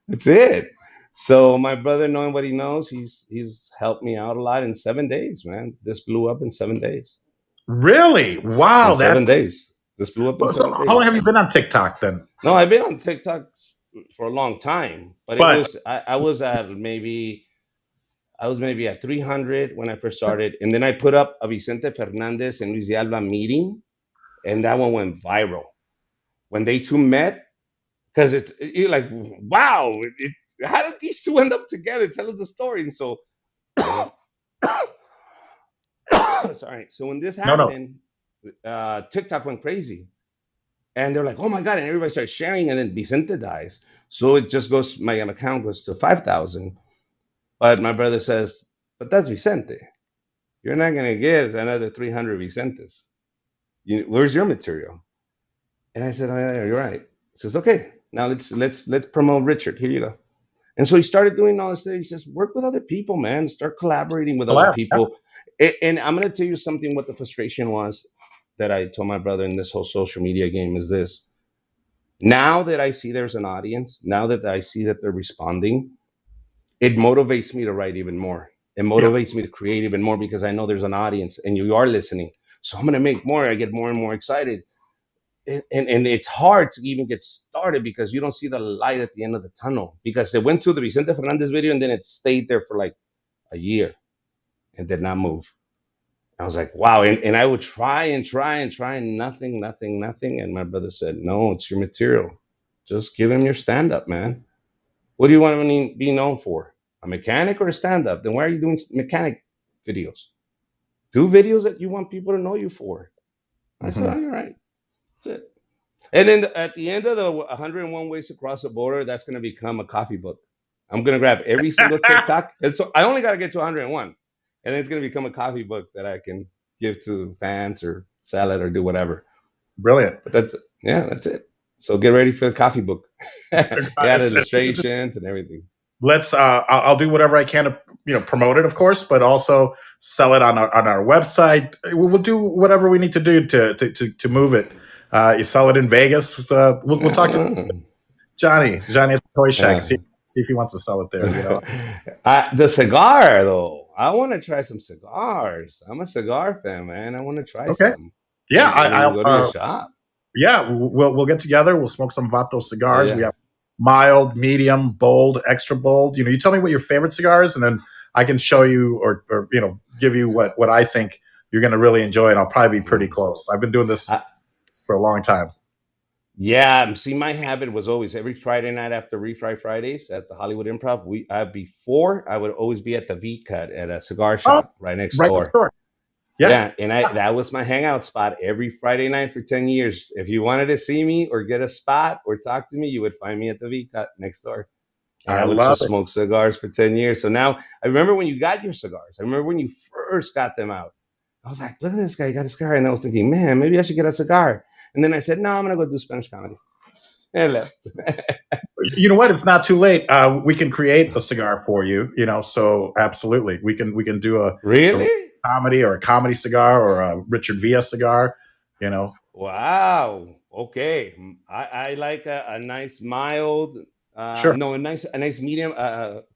That's it. So my brother, knowing what he knows, he's helped me out a lot in 7 days, man. This blew up in 7 days. Really? In Wow, that's 7 days. This blew up in so. seven How long days. have you been on TikTok then? No, I've been on TikTok for a long time, but it But was I was at maybe at 300 when I first started, and then I put up a Vicente Fernandez and Luis de Alba meeting, and that one went viral when they two met, because you're like, wow, how did these two end up together? Tell us the story. And so, sorry. So when this no, no. happened, TikTok went crazy, and they're like, oh my god, and everybody starts sharing, and then Vicente dies, so it just goes. My account goes to 5,000, but my brother says, but that's Vicente. You're not gonna get another 300 Vicentes. Where's your material? And I said, oh, yeah, you're right. He says, okay, now let's promote Richard. Here you go. And so he started doing all this thing. He says, work with other people, man. Start collaborating with other Collab. Yeah. people. And I'm gonna tell you something. What the frustration was that I told my brother in this whole social media game is this. Now that I see there's an audience, now that I see that they're responding, it motivates me to write even more. It Yeah. motivates me to create even more because I know there's an audience and you are listening. So I'm gonna make more. I get more and more excited. And it's hard to even get started because you don't see the light at the end of the tunnel, because it went to the Vicente Fernandez video and then it stayed there for like a year and did not move. I was like, wow. And I would try and try and try, and nothing, nothing, nothing. And my brother said, no, it's your material. Just give him your stand up, man. What do you want to be known for? A mechanic or a stand up? Then why are you doing mechanic videos? Do videos that you want people to know you for. I said, Mhm. oh, you're right. That's it. And then at the end of the 101 ways to cross the border, that's going to become a coffee book. I'm going to grab every single TikTok. And so I only got to get to 101. And then it's going to become a coffee book that I can give to fans or sell it or do whatever. Brilliant. But that's it. So get ready for the coffee book. It had It's illustrations and everything. let's I'll do whatever I can to promote it, of course, but also sell it on our website. We'll do whatever we need to do to move it. You sell it in Vegas. We'll talk to Johnny at the Toy Shack. Yeah. See if he wants to sell it there. The cigar, though. I want to try some cigars. I'm a cigar fan, man. I want to try Okay. some. Yeah, I need to go to your shop. yeah, we'll get together. We'll smoke some Vato Oh, cigars. We yeah. have mild, medium, bold, extra bold. You tell me what your favorite cigar is, and then I can show you or give you what I think you're going to really enjoy, and I'll probably be pretty close. I've been doing this I, for a long time. yeah. See, my habit was always every Friday night after Refry Fridays at the Hollywood Improv. Before I would always be at the V Cut at a cigar Oh, shop right next right next door. door. Yeah. Yeah, and that was my hangout spot every Friday night for 10 years. If you wanted to see me or get a spot or talk to me, you would find me at the V Cut next door. And I I would love just it. smoke cigars for 10 years. So now I remember when you got your cigars. I remember when you first got them out. I was like, look at this guy, he got a cigar. And I was thinking, man, maybe I should get a cigar. And then I said, no, I'm going to go do Spanish comedy. And I left. You know what? It's not too late. We can create a cigar for you. So absolutely, we can do a Really? comedy or a comedy cigar or a Richard Villa cigar. You know, Wow. Okay. I like a nice mild, sure. no, a nice medium,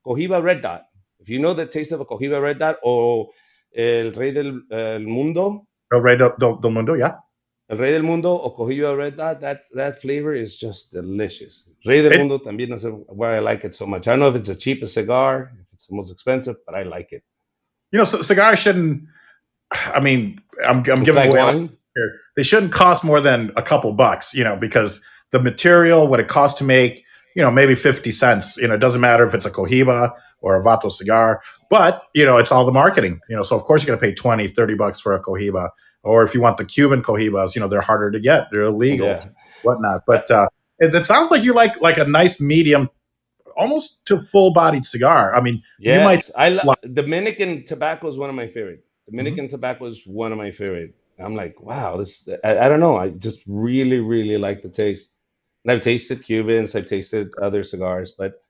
Cohiba Red Dot. If you know the taste of a Cohiba Red Dot or El Rey del Mundo, El Rey del Mundo. Yeah. El Rey del Mundo o Cohiba Red Dot, that flavor is just delicious. Rey del It, Mundo también, no sé why I like it so much. I don't know if it's the cheapest cigar, if it's the most expensive, but I like it. cigars shouldn't. I mean, I'm It's giving like away a lot wine. here. They shouldn't cost more than a couple bucks. Because the material, what it costs to make, maybe 50 cents. It doesn't matter if it's a Cohiba or a Vato cigar, but it's all the marketing. So of course you're going to pay 20, 30 bucks for a Cohiba. Or if you want the Cuban Cohibas, they're harder to get. They're illegal, Yeah. whatnot. Uh, But it sounds like you like a nice medium, almost to full bodied cigar. I mean, you might. Yes, Dominican tobacco is one of my favorite. Mhm. Dominican tobacco is one of my favorite. I'm like, wow, I don't know. I just really, really like the taste. And I've tasted Cubans, I've tasted other cigars, but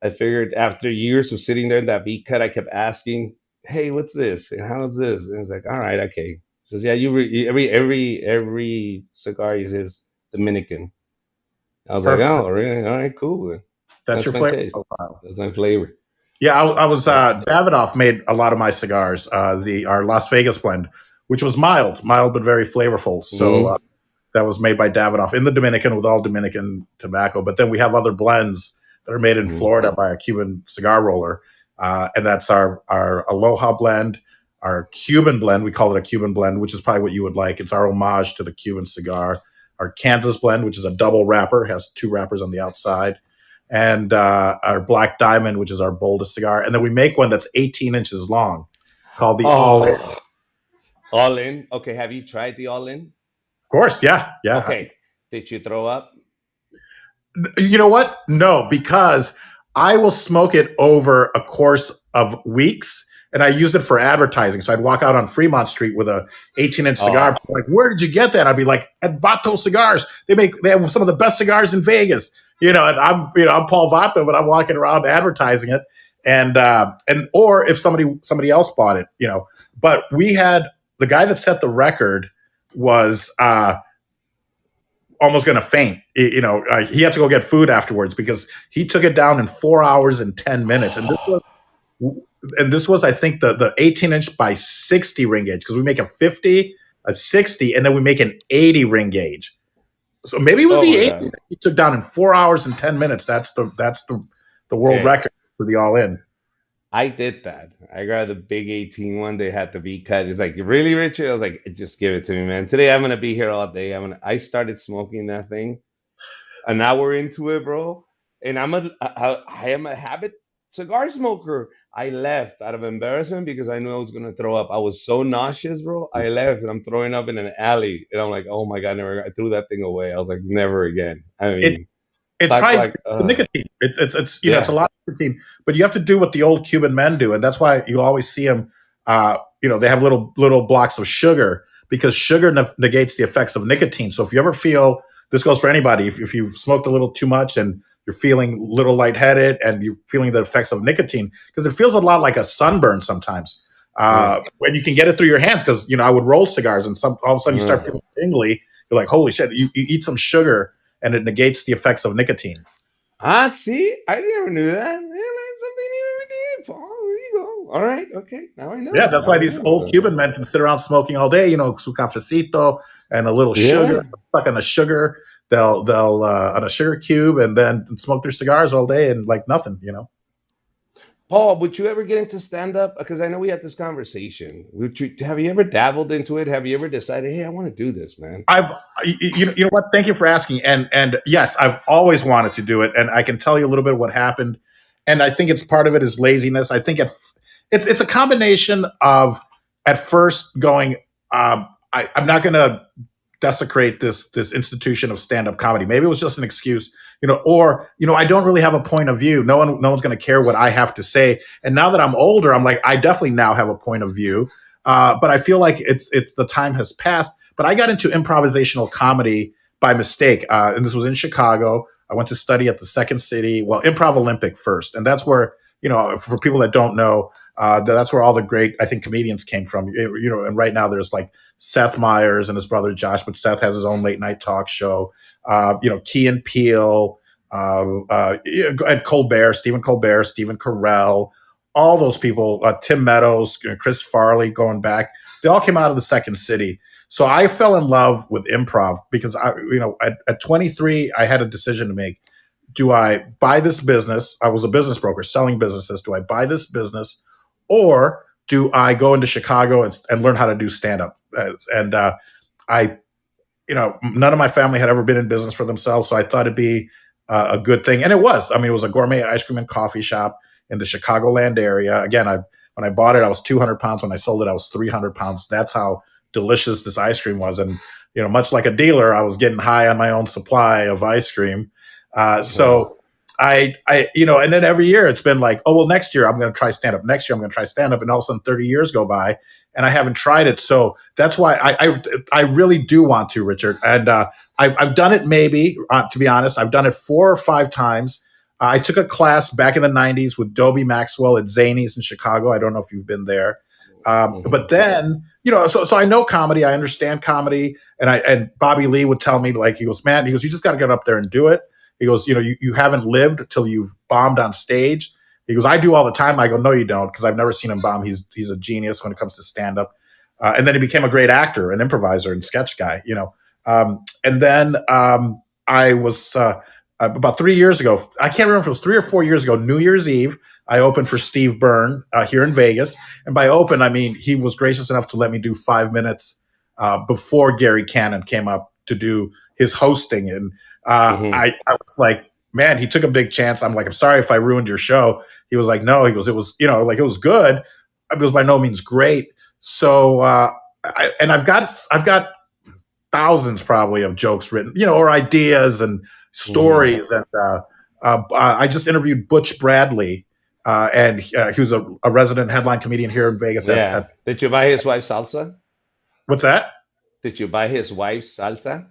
I figured after years of sitting there in that V cut, I kept asking, hey, what's this? And how's this? And it's like, all right, okay. says, yeah, every cigar is Dominican. I was like, Perfect. oh, really? All right, cool. That's That's your my flavor taste. profile. That's my flavor. Yeah, I was Yeah. Davidoff made a lot of my cigars. Our Las Vegas blend, which was mild but very flavorful. So Mm-hmm. that was made by Davidoff in the Dominican with all Dominican tobacco. But then we have other blends that are made in Mm-hmm. Florida by a Cuban cigar roller, and that's our Aloha blend, our Cuban blend. We call it a Cuban blend, which is probably what you would like. It's our homage to the Cuban cigar. Our Kansas blend, which is a double wrapper, has two wrappers on the outside, and our Black Diamond, which is our boldest cigar. And then we make one that's 18 inches long, called the All In. Oh, all in. Okay, have you tried the all in? Of course, yeah. Okay, did you throw up? You know what? No, because I will smoke it over a course of weeks, and I used it for advertising. So I'd walk out on Fremont Street with a 18-inch cigar. Oh, Like, where did you get that? I'd be like, at Vato Cigars. They have some of the best cigars in Vegas. And I'm Paul Vato, but I'm walking around advertising it, and or if somebody else bought it. But we had the guy that set the record was almost going to faint. He had to go get food afterwards because he took it down in 4 hours and 10 minutes. And this was I think the 18-inch by 60 ring gauge, because we make a 50, a 60, and then we make an 80 ring gauge. So maybe it was oh the my 80 god. that he took down in 4 hours and 10 minutes. That's the world Okay, record for the all in. I did that. I grabbed the big 18 one. They had to be cut. It's like, really, Richard? I was like, just give it to me, man. Today I'm gonna be here all day. I started smoking that thing an hour into it, bro. And I am a habit cigar smoker. I left out of embarrassment because I knew I was gonna throw up. I was so nauseous, bro. I left and I'm throwing up in an alley. And I'm like, oh my god, never. I threw that thing away. I was like, never again. I It mean, It's talk probably like, it's the nicotine. It's a yeah. lot of nicotine, but you have to do what the old Cuban men do, and that's why you always see them. They have little blocks of sugar, because sugar negates the effects of nicotine. So if you ever feel, this goes for anybody, if you've smoked a little too much and you're feeling a little lightheaded and you're feeling the effects of nicotine, because it feels a lot like a sunburn sometimes. Yeah. When you can get it through your hands, because I would roll cigars and all of a sudden you start Uh, feeling tingly. You're like, holy shit! You eat some sugar and it negates the effects of nicotine. see, I never knew that. I learned something new every day, Paul. There you go. All right, okay. Now I Yeah, know. that's why Now I these old know. Cuban men can sit around smoking all day. Su cafecito and a little sugar, Yeah. stuck on a sugar. They'll on a sugar cube, and then smoke their cigars all day and like nothing. Paul, would you ever get into stand up? Because I know we had this conversation. Have you ever dabbled into it? Have you ever decided, hey, I want to do this, man? I've you know what? Thank you for asking. And yes, I've always wanted to do it, and I can tell you a little bit of what happened. And I think it's part of it is laziness. I think it's a combination of at first going, I'm not going to desecrate this institution of stand up comedy. Maybe it was just an excuse, or I don't really have a point of view. No one's going to care what I have to say. And now that I'm older, I'm like, I definitely now have a point of view. But I feel like it's the time has passed. But I got into improvisational comedy by mistake, and this was in Chicago. I went to study at the Second City, Improv Olympic first, and that's where for people that don't know, that's where all the great, I think, comedians came from. And right now there's like Seth Meyers and his brother Josh, but Seth has his own late night talk show. Key and Peele, and Colbert, Stephen Colbert, Stephen Carell, all those people, Tim Meadows, Chris Farley, going back, they all came out of the Second City. So I fell in love with improv because at 23, I had a decision to make. Do I buy this business? I was a business broker selling businesses. Do I buy this business, or do I go into Chicago and learn how to do stand up? And I, none of my family had ever been in business for themselves, so I thought it'd be a good thing, and it was. I mean, it was a gourmet ice cream and coffee shop in the Chicagoland area. Again, when I bought it, I was 200 pounds. When I sold it, I was 300 pounds. That's how delicious this ice cream was. And much like a dealer, I was getting high on my own supply of ice cream. So and then every year it's been like, oh, well, next year I'm going to try stand up. Next year I'm going to try stand up. And all of a sudden 30 years go by and I haven't tried it. So that's why I really do want to, Richard. And I've done it maybe, to be honest, I've done it 4 or 5 times. I took a class back in the 90s with Dobie Maxwell at Zanies in Chicago. I don't know if you've been there. But then so I know comedy, I understand comedy, and Bobby Lee would tell me, like, he goes, man, he goes, you just got to get up there and do it. He goes, you haven't lived till you've bombed on stage. He goes, I do all the time. I go, no, you don't, because I've never seen him bomb. He's a genius when it comes to stand up. And then he became a great actor, an improviser, and sketch guy. And then I was about 3 years ago. I can't remember if it was 3 or 4 years ago. New Year's Eve, I opened for Steve Byrne here in Vegas, and by open I mean he was gracious enough to let me do 5 minutes before Gary Cannon came up to do his hosting, and I was like, man, he took a big chance. I'm like, I'm sorry if I ruined your show. He was like, no. He goes, it was, like, it was good. It was by no means great. So, I've got thousands probably of jokes written, or ideas and stories. And I just interviewed Butch Bradley, and he was a resident headline comedian here in Vegas. Yeah. Did you buy his wife's salsa? What's that? Did you buy his wife's salsa?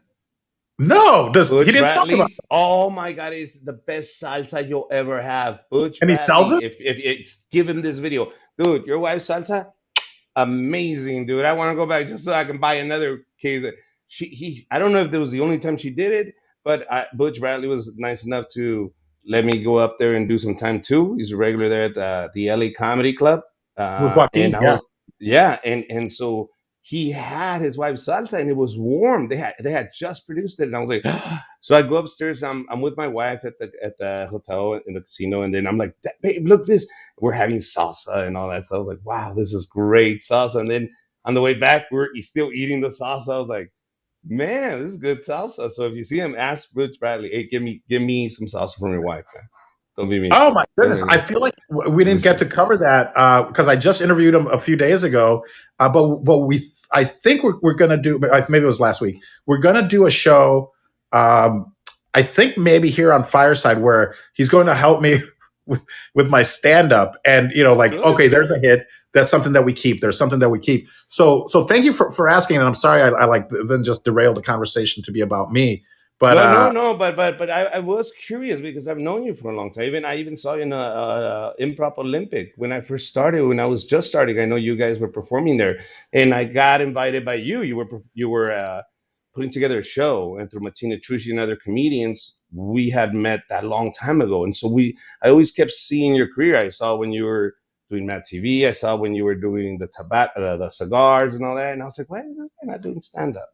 No, Butch he didn't talk about Bradley's. Oh my God, it's the best salsa you'll ever have. Butch And he sells Bradley. it? If it's given this video, dude, your wife's salsa, amazing, dude. I want to go back just so I can buy another case. I don't know if that was the only time she did it, but Butch Bradley was nice enough to let me go up there and do some time too. He's a regular there at the LA Comedy Club, With Joaquin, and I yeah. was and so he had his wife's salsa and it was warm. They had just produced it, and I was like, so I go upstairs. I'm with my wife at the hotel in the casino, and then I'm like, babe, look this. We're having salsa and all that. So I was like, wow, this is great salsa. And then on the way back, we're still eating the salsa. I was like, man, this is good salsa. So if you see him, ask Butch Bradley, hey, give me some salsa from your wife, man. Don't be mean. Oh my goodness! I feel like we didn't get to cover that because I just interviewed him a few days ago. But I think we're going to do. Maybe it was last week. We're going to do a show. I think maybe here on Fireside where he's going to help me with my stand up, and like, okay, there's a hit. That's something that we keep. There's something that we keep. So thank you for asking. And I'm sorry I like then just derailed the conversation to be about me. But no. But I was curious because I've known you for a long time. I even saw you in a Improv Olympic when I first started. When I was just starting, I know you guys were performing there, and I got invited by you. You were putting together a show, and through Martina Trucci and other comedians, we had met that long time ago. And so I always kept seeing your career. I saw when you were doing Mad TV. I saw when you were doing the cigars and all that, and I was like, why is this guy not doing stand up?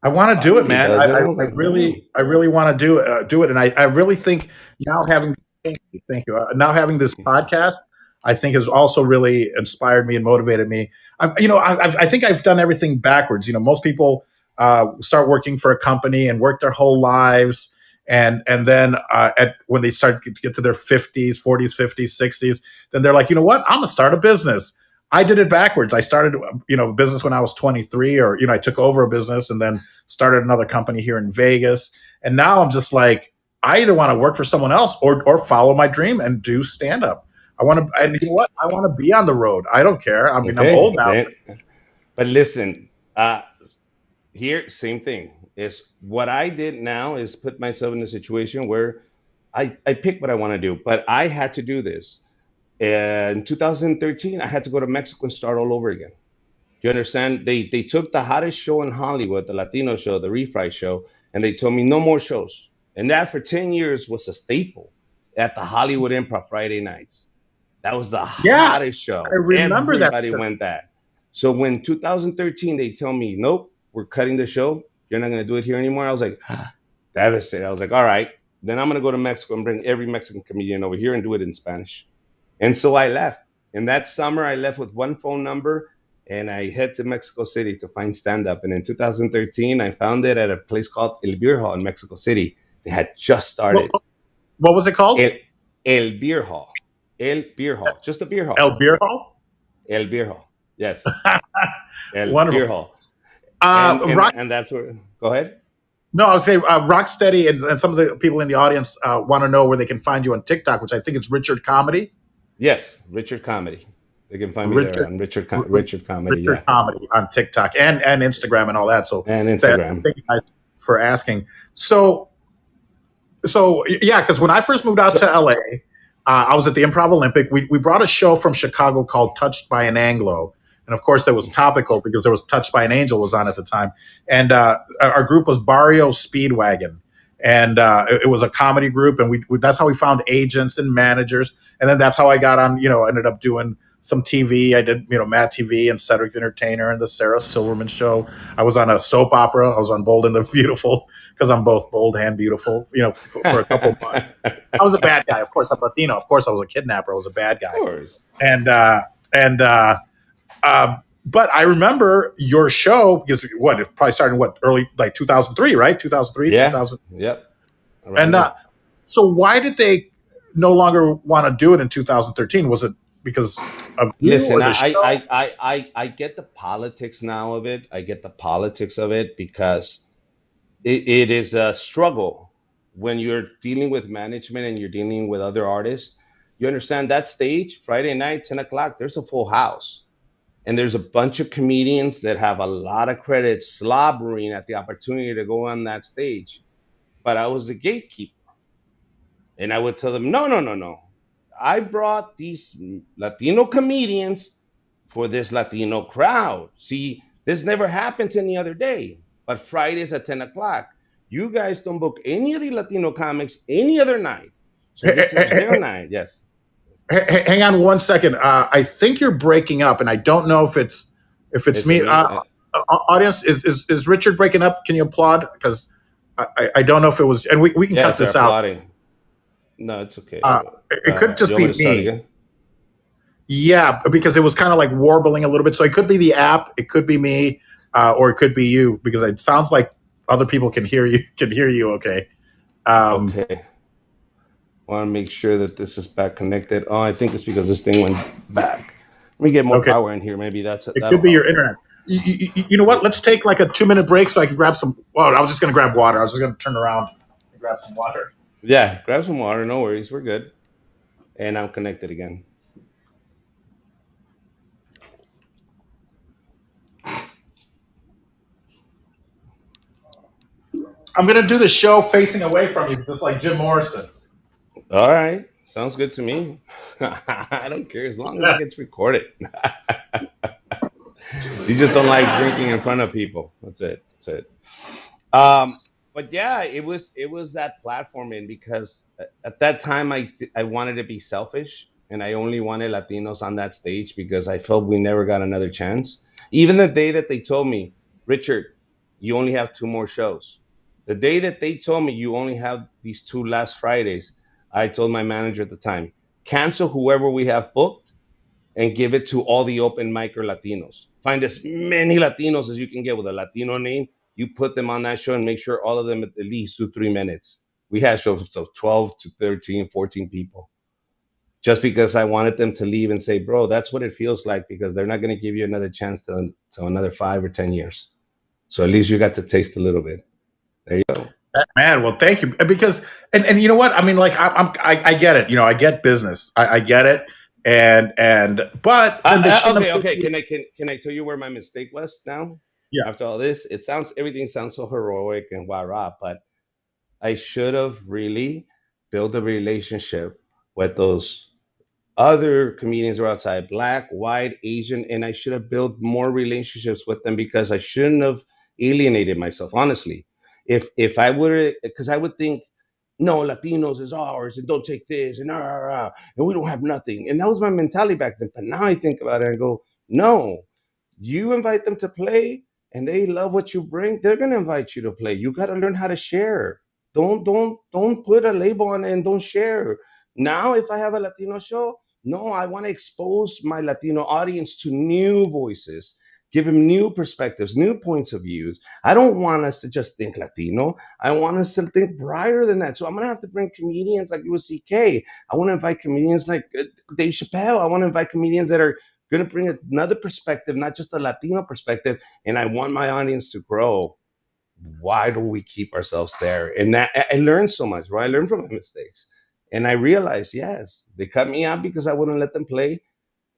I want to do it, man. I really want to do it, and I really think now having thank you now having this podcast, I think has also really inspired me and motivated me. I think I've done everything backwards. Most people start working for a company and work their whole lives, and then when they start to get to their 50s, 40s, 50s, 60s, then they're like, you know what? I'm gonna start a business. I did it backwards. I started, a business when I was 23, or, I took over a business and then started another company here in Vegas. And now I'm just like, I either want to work for someone else or follow my dream and do stand up. And you know what? I want to be on the road. I don't care. I mean, I'm old now. But listen, here, same thing. Is what I did now is put myself in a situation where I pick what I want to do, but I had to do this. In 2013, I had to go to Mexico and start all over again. You understand? They took the hottest show in Hollywood, the Latino show, the Refry show, and they told me no more shows. And that for 10 years was a staple at the Hollywood Improv Friday nights. That was the hottest show. I remember Everybody went that. So when 2013, they tell me, nope, we're cutting the show. You're not going to do it here anymore. I was like, devastated. I was like, all right, then I'm going to go to Mexico and bring every Mexican comedian over here and do it in Spanish. And so I left. And that summer, I left with one phone number, and I head to Mexico City to find stand-up. And in 2013, I found it at a place called El Beer Hall in Mexico City. They had just started. What was it called? El Beer Hall. El Beer Hall. Just a beer hall. El Beer Hall? El Beer Hall. Yes. El Wonderful. Beer Hall. And that's where. Go ahead. No, I would say Rocksteady and some of the people in the audience want to know where they can find you on TikTok, which I think it's Richard Comedy. Yes, Richard Comedy. They can find me there on Richard Comedy. Richard Comedy on TikTok and Instagram and all that. So and Instagram. Thank you guys for asking. So yeah, because when I first moved out to LA, I was at the Improv Olympic. We brought a show from Chicago called Touched by an Anglo, and of course that was topical because there was Touched by an Angel was on at the time, and our group was Barrio Speedwagon, and it was a comedy group, and that's how we found agents and managers, and then that's how I got on. Ended up doing some TV. I did, Matt TV and Cedric the Entertainer and the Sarah Silverman Show. I was on a soap opera. I was on Bold and the Beautiful because I'm both bold and beautiful. For a couple of months. I was a bad guy. Of course, I'm Latino. Of course, I was a kidnapper. I was a bad guy. Of course. But I remember your show because it probably started in early 2003, right? 2003, yeah. 2000. Yep. And so why did they no longer want to do it in 2013? Was it because of you? Listen, or the show? I get the politics now of it. I get the politics of it because it is a struggle when you're dealing with management and you're dealing with other artists. You understand that stage, Friday night, 10 o'clock, there's a full house. And there's a bunch of comedians that have a lot of credit slobbering at the opportunity to go on that stage. But I was the gatekeeper. And I would tell them, no, no, no, no. I brought these Latino comedians for this Latino crowd. See, this never happens any other day, but Fridays at 10 o'clock. You guys don't book any of the Latino comics any other night. So this is their night. Yes. Hang on one second. I think you're breaking up, and I don't know if it's me. Audience, is Richard breaking up? Can you applaud? Because I don't know if it was, and we can cut this out. Applauding. No, it's okay. It could just be me. Yeah, because it was kind of like warbling a little bit. So it could be the app, it could be me, or it could be you, because it sounds like other people can hear you. Okay. Okay. I want to make sure that this is back connected. Oh, I think it's because this thing went back. Let me get more power in here. Maybe it could be your internet. You know what? Let's take like a 2-minute break so I can grab some. Well, I was just going to grab water. I was just going to turn around and grab some water. Yeah, grab some water. No worries. We're good. And I'm connected again. I'm going to do the show facing away from you, just like Jim Morrison. All right. Sounds good to me. I don't care as long as it gets recorded. You just don't like drinking in front of people. That's it. But yeah, it was that platform, and because at that time I wanted to be selfish, and I only wanted Latinos on that stage because I felt we never got another chance. Even the day that they told me, Richard, you only have 2 more shows. The day that they told me you only have these 2 last Fridays, I told my manager at the time, cancel whoever we have booked and give it to all the open micer Latinos. Find as many Latinos as you can get with a Latino name. You put them on that show and make sure all of them at least do 3 minutes. We had shows of 12 to 13, 14 people. Just because I wanted them to leave and say, bro, that's what it feels like, because they're not going to give you another chance to another 5 or 10 years. So at least you got to taste a little bit. There you go. Man, well, thank you. Because, and you know what? I mean, like, I get it. I get business. I get it. But okay. Can I tell you where my mistake was now? Yeah. After all this, everything sounds so heroic and rah, but I should have really built a relationship with those other comedians who are outside, Black, white, Asian, and I should have built more relationships with them, because I shouldn't have alienated myself, honestly. If I would, because I would think, no, Latinos is ours, and don't take this, and we don't have nothing. And that was my mentality back then. But now I think about it and go, no, you invite them to play and they love what you bring, they're gonna invite you to play. You gotta learn how to share. Don't put a label on it and don't share. Now, if I have a Latino show, no, I want to expose my Latino audience to new voices, give them new perspectives, new points of views. I don't want us to just think Latino. I want us to think brighter than that. So I'm going to have to bring comedians like USCK. I want to invite comedians like Dave Chappelle. I want to invite comedians that are going to bring another perspective, not just a Latino perspective. And I want my audience to grow. Why do we keep ourselves there? And that, I learned so much, right? I learned from my mistakes. And I realized, yes, they cut me out because I wouldn't let them play.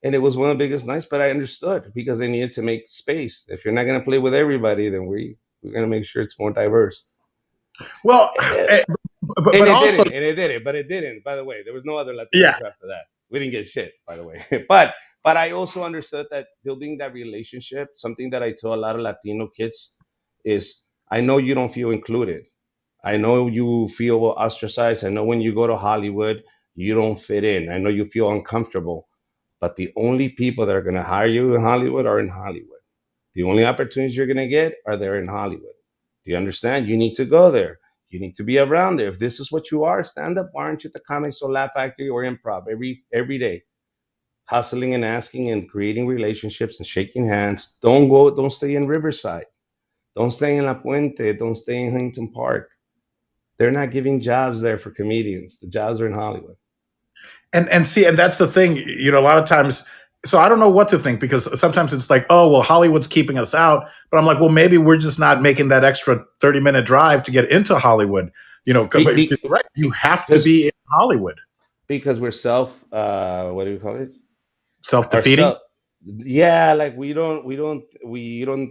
And it was one of the biggest nights, but I understood because they needed to make space. If you're not going to play with everybody, then we're going to make sure it's more diverse. Well, it didn't. By the way, there was no other Latino after that. We didn't get shit, by the way. But But I also understood that building that relationship, something that I tell a lot of Latino kids, is I know you don't feel included. I know you feel ostracized. I know when you go to Hollywood, you don't fit in. I know you feel uncomfortable. But the only people that are going to hire you in Hollywood are in Hollywood. The only opportunities you're going to get are there in Hollywood. Do you understand? You need to go there. You need to be around there. If this is what you are, stand up, aren't you, at the Comics or Laugh Factory or Improv every day, hustling and asking and creating relationships and shaking hands. Don't stay in Riverside. Don't stay in La Puente. Don't stay in Huntington Park. They're not giving jobs there for comedians. The jobs are in Hollywood. And see, and that's the thing, a lot of times. So I don't know what to think, because sometimes it's like, oh, well, Hollywood's keeping us out. But I'm like, well, maybe we're just not making that extra 30-minute drive to get into Hollywood. Right? You have to be in Hollywood. Because we're what do you call it? Self-defeating? Yeah, like we don't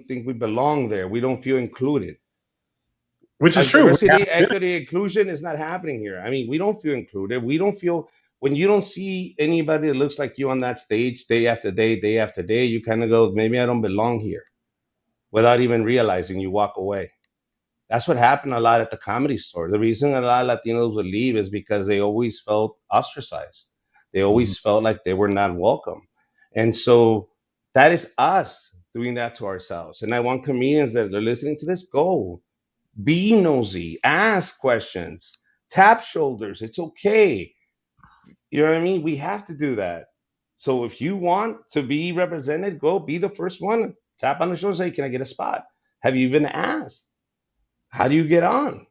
think we belong there. We don't feel included. Which is true. Diversity, equity, inclusion is not happening here. I mean, we don't feel included. We don't feel, when you don't see anybody that looks like you on that stage day after day after day, you kind of go, maybe I don't belong here. Without even realizing, you walk away. That's what happened a lot at the Comedy Store. The reason a lot of Latinos would leave is because they always felt ostracized. They always felt like they were not welcome. And so that is us doing that to ourselves. And I want comedians that are listening to this, go. Be nosy, ask questions, tap shoulders. It's okay. You know what I mean? We have to do that. So if you want to be represented, go be the first one. Tap on the shoulder, say, can I get a spot? Have you even asked? How do you get on?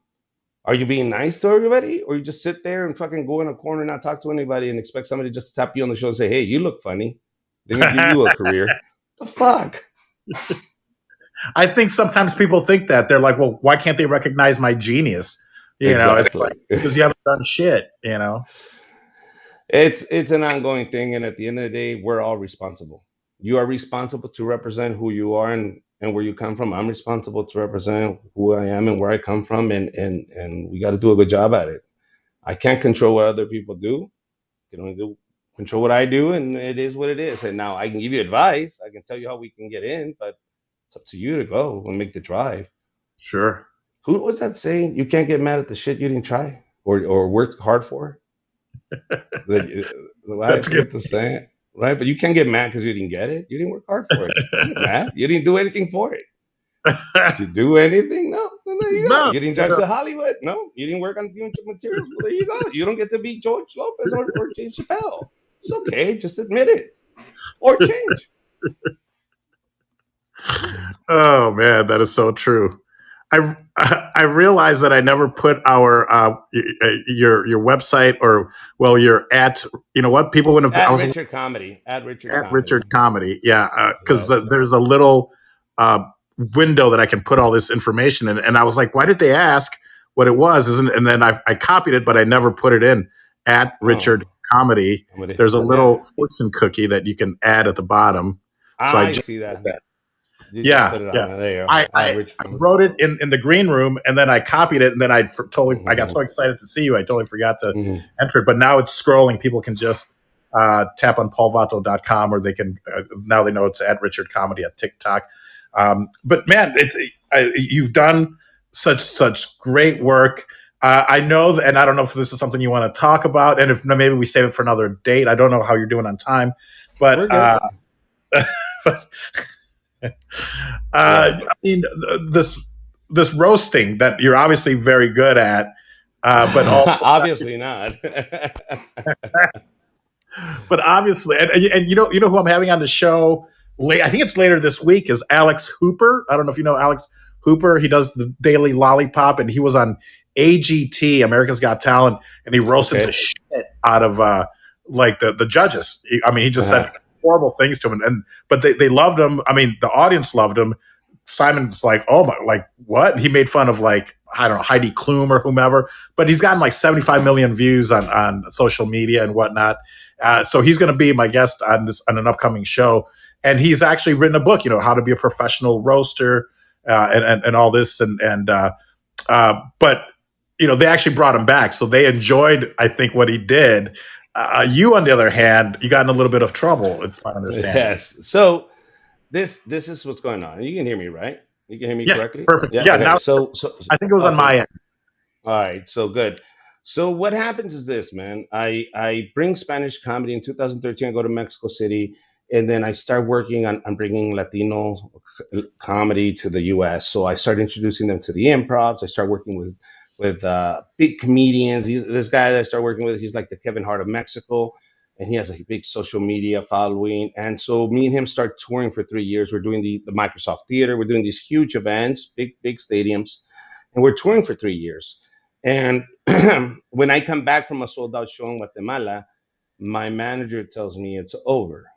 Are you being nice to everybody? Or you just sit there and fucking go in a corner and not talk to anybody and expect somebody just to tap you on the shoulder and say, hey, you look funny. Let me give you a career. The fuck? I think sometimes people think that. They're like, well, why can't they recognize my genius? Exactly. Because you haven't done shit, It's an ongoing thing, and at the end of the day, we're all responsible. You are responsible to represent who you are and where you come from. I'm responsible to represent who I am and where I come from, and we got to do a good job at it. I can't control what other people do. I can only control what I do, and it is what it is. And now I can give you advice. I can tell you how we can get in, but it's up to you to go and make the drive. Sure. Who was that saying? You can't get mad at the shit you didn't try or work hard for. That's good to say, right? But you can't get mad because you didn't get it. You didn't work hard for it. You get mad. You didn't do anything for it. Did you do anything? No. Well, there you go. No, You didn't drive to Hollywood. No. You didn't work on doing materials. Well, there you go. You don't get to be George Lopez or James Chappelle. It's okay. Just admit it or change. Oh man, that is so true. I realized that I never put our your website, or you're at, what people wouldn't have at Richard Comedy at Richard Comedy, yeah, because there's a little window that I can put all this information in, and I was like, why did they ask what it was? And then I copied it, but I never put it in at Richard Comedy. There's a little fortune cookie that you can add at the bottom. So I see that. Yeah. I wrote it in the green room, and then I copied it, and then I got so excited to see you, I totally forgot to enter it. But now it's scrolling. People can just tap on paulvato.com, or they can now they know it's at Richard Comedy at TikTok. But man, you've done such great work. I know, and I don't know if this is something you want to talk about, and if maybe we save it for another date. I don't know how you're doing on time, but I mean, this roasting that you're obviously very good at, but obviously not. But obviously, and you know who I'm having on the show. I think it's later this week. Is Alex Hooper? I don't know if you know Alex Hooper. He does the Daily Lollipop, and he was on AGT, America's Got Talent, and he roasted the shit out of the judges. He just said horrible things to him, but they loved him. I mean, the audience loved him. Simon's like, oh my, like what? He made fun of I don't know, Heidi Klum or whomever, but he's gotten 75 million views on social media and whatnot. So he's going to be my guest on an upcoming show, and he's actually written a book, how to be a professional roaster, and all this, but they actually brought him back, so they enjoyed, I think, what he did. You, on the other hand, you got in a little bit of trouble. It's my understanding. Yes. So this is what's going on. You can hear me, right? You can hear me Yes, correctly? perfect. Yeah. Yeah, Okay. now So I think it was on okay. my end. All right. So good. So what happens is this, man. I bring Spanish comedy in 2013. I go to Mexico City, and then I start working on bringing Latino comedy to the U.S. So I start introducing them to the improvs. I start working with big comedians. This guy that I start working with, he's like the Kevin Hart of Mexico, and he has a big social media following. And so me and him start touring for 3 years. We're doing the Microsoft Theater. We're doing these huge events, big stadiums, and we're touring for 3 years. And when I come back from a sold out show in Guatemala, my manager tells me it's over.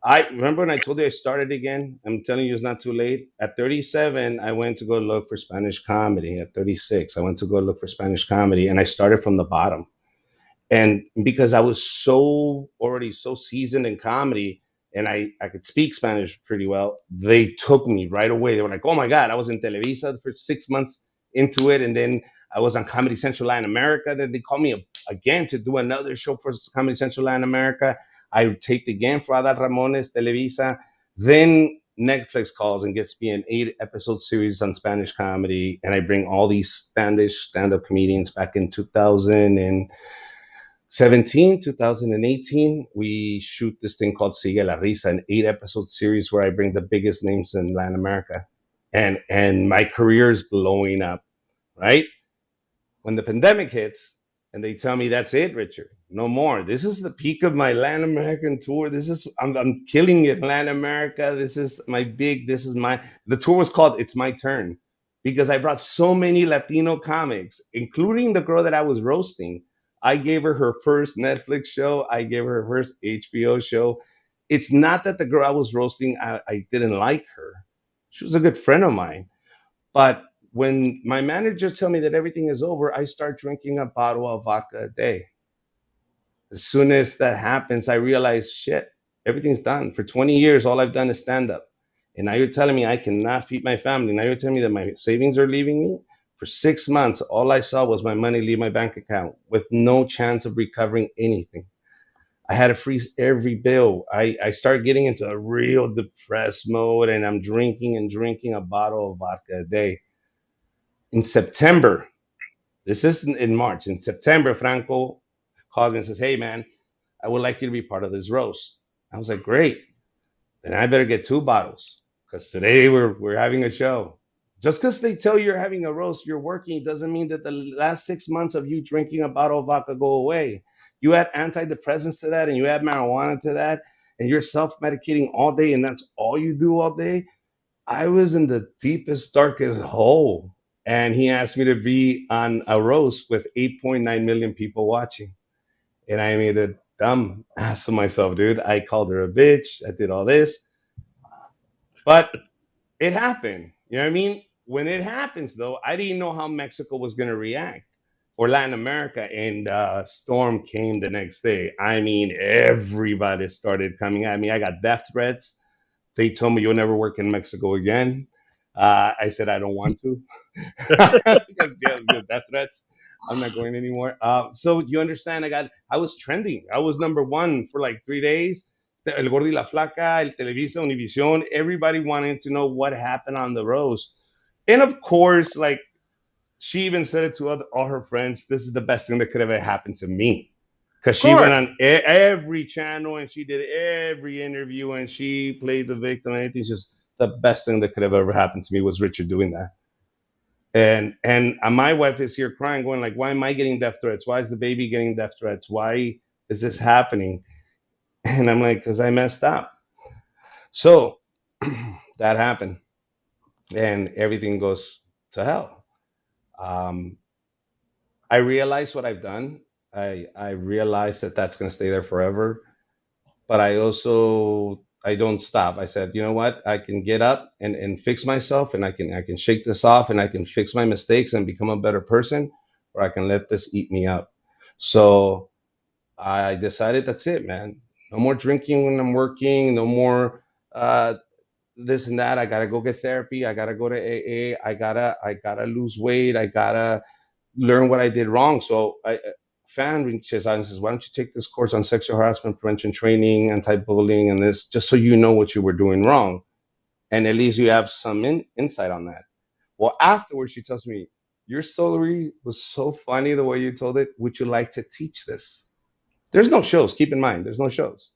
I remember when I told you I started again. I'm telling you, it's not too late. At 37, I went to go look for Spanish comedy. At 36, I went to go look for Spanish comedy, and I started from the bottom. And because I was already so seasoned in comedy, and I could speak Spanish pretty well, they took me right away. They were like, "Oh my God!" I was in Televisa for 6 months into it, and then I was on Comedy Central Latin America. Then they called me again to do another show for Comedy Central Latin America. I taped again for Adal Ramones Televisa. Then Netflix calls and gets me an 8 episode series on Spanish comedy, and I bring all these Spanish stand-up comedians back in 2018, we shoot this thing called Sigue la Risa, an 8 episode series where I bring the biggest names in Latin America. And my career is blowing up, right? When the pandemic hits and they tell me that's it, Richard, no more. This is the peak of my Latin American tour. I'm killing it in Latin America. This is my the tour was called It's My Turn because I brought so many Latino comics, including the girl that I was roasting. I gave her first Netflix show. I gave her first HBO show. It's not that the girl I was roasting, I didn't like her. She was a good friend of mine, but when my managers tell me that everything is over, I start drinking a bottle of vodka a day. As soon as that happens, I realize, shit, everything's done. For 20 years, all I've done is stand up. And now you're telling me I cannot feed my family. Now you're telling me that my savings are leaving me. For 6 months, all I saw was my money leave my bank account with no chance of recovering anything. I had to freeze every bill. I started getting into a real depressed mode, and I'm drinking and drinking a bottle of vodka a day. In September, this isn't in March. In September, Franco calls me and says, "Hey, man, I would like you to be part of this roast." I was like, "Great. Then I better get 2 bottles because today we're having a show." Just because they tell you you're having a roast, you're working, doesn't mean that the last 6 months of you drinking a bottle of vodka go away. You add antidepressants to that, and you add marijuana to that, and you're self medicating all day, and that's all you do all day. I was in the deepest, darkest hole. And he asked me to be on a roast with 8.9 million people watching. And I made a dumb ass of myself, dude. I called her a bitch. I did all this. But it happened. You know what I mean? When it happens, though, I didn't know how Mexico was going to react or Latin America. And storm came the next day. I mean, everybody started coming at me. I got death threats. They told me you'll never work in Mexico again. I said I don't want to because death threats. I'm not going anymore. So you understand? I was trending. I was number one for like 3 days. El Gordo y la Flaca, El Televisa, Univision. Everybody wanted to know what happened on the roast, and of course, like she even said it to all her friends. This is the best thing that could ever happen to me because Of she course. went on every channel and she did every interview and she played the victim and anything. Just the best thing that could have ever happened to me was Richard doing that. And my wife is here crying, going like, "Why am I getting death threats? Why is the baby getting death threats? Why is this happening?" And I'm like, "Because I messed up." So that happened, and everything goes to hell. Um, I realize what I've done. I realize that that's going to stay there forever. But I don't stop. I said, you know what? I can get up and fix myself, and I can shake this off, and I can fix my mistakes and become a better person, or I can let this eat me up. So I decided that's it, man. No more drinking when I'm working. No more uh, this and that. I gotta go get therapy. I gotta go to AA. I gotta lose weight. I gotta learn what I did wrong. So fan reaches out and says, "Why don't you take this course on sexual harassment prevention training, anti-bullying, and this, just so you know what you were doing wrong, and at least you have some insight on that." Well, afterwards, she tells me, "Your story was so funny the way you told it. Would you like to teach this?" There's no shows. Keep in mind, there's no shows.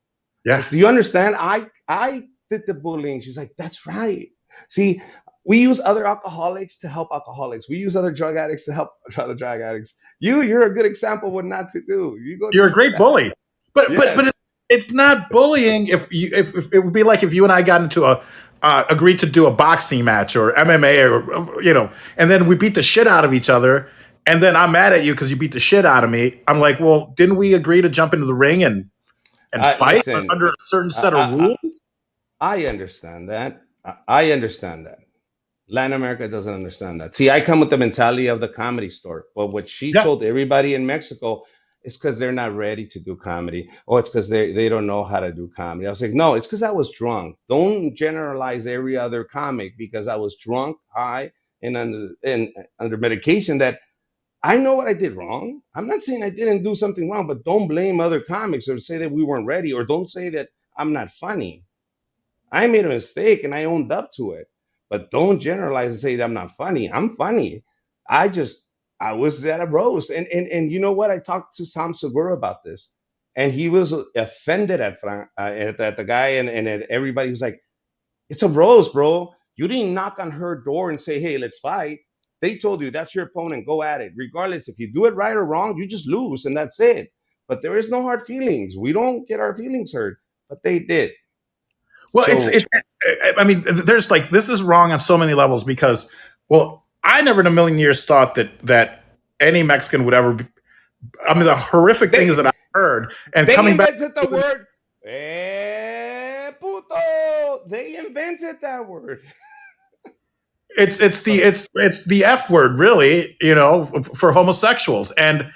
Yeah. Says, "Do you understand? I did the bullying." She's like, "That's right. See, we use other alcoholics to help alcoholics. We use other drug addicts to help other drug addicts. You're a good example of what not to do. You go You're a teach great that." bully. But Yes. it's not bullying if it would be like if you and I got into a agreed to do a boxing match or MMA or and then we beat the shit out of each other, and then I'm mad at you because you beat the shit out of me. I'm like, well, didn't we agree to jump into the ring and fight Listen, under a certain I, set of I, rules? I understand that. I understand that. Latin America doesn't understand that. See, I come with the mentality of the comedy store, but what she Yeah, told everybody in Mexico is because they're not ready to do comedy. Oh, it's because they don't know how to do comedy. I was like, no, it's because I was drunk. Don't generalize every other comic because I was drunk, high, and under medication. That I know what I did wrong. I'm not saying I didn't do something wrong, but don't blame other comics or say that we weren't ready, or don't say that I'm not funny. I made a mistake and I owned up to it. But don't generalize and say that I'm not funny. I'm funny. I just I was at a roast. And you know what? I talked to Tom Segura about this. And he was offended at the guy and at everybody who's like, "It's a roast, bro. You didn't knock on her door and say, hey, let's fight. They told you that's your opponent. Go at it. Regardless if you do it right or wrong, you just lose and that's it. But there is no hard feelings. We don't get our feelings hurt, but they did." well, So I mean, there's like this is wrong on so many levels because, well, I never in a million years thought that any Mexican would ever be. I mean, the horrific things that they I've heard and they coming back. invented the word puto. They invented that word. It's the F word, really, for homosexuals, and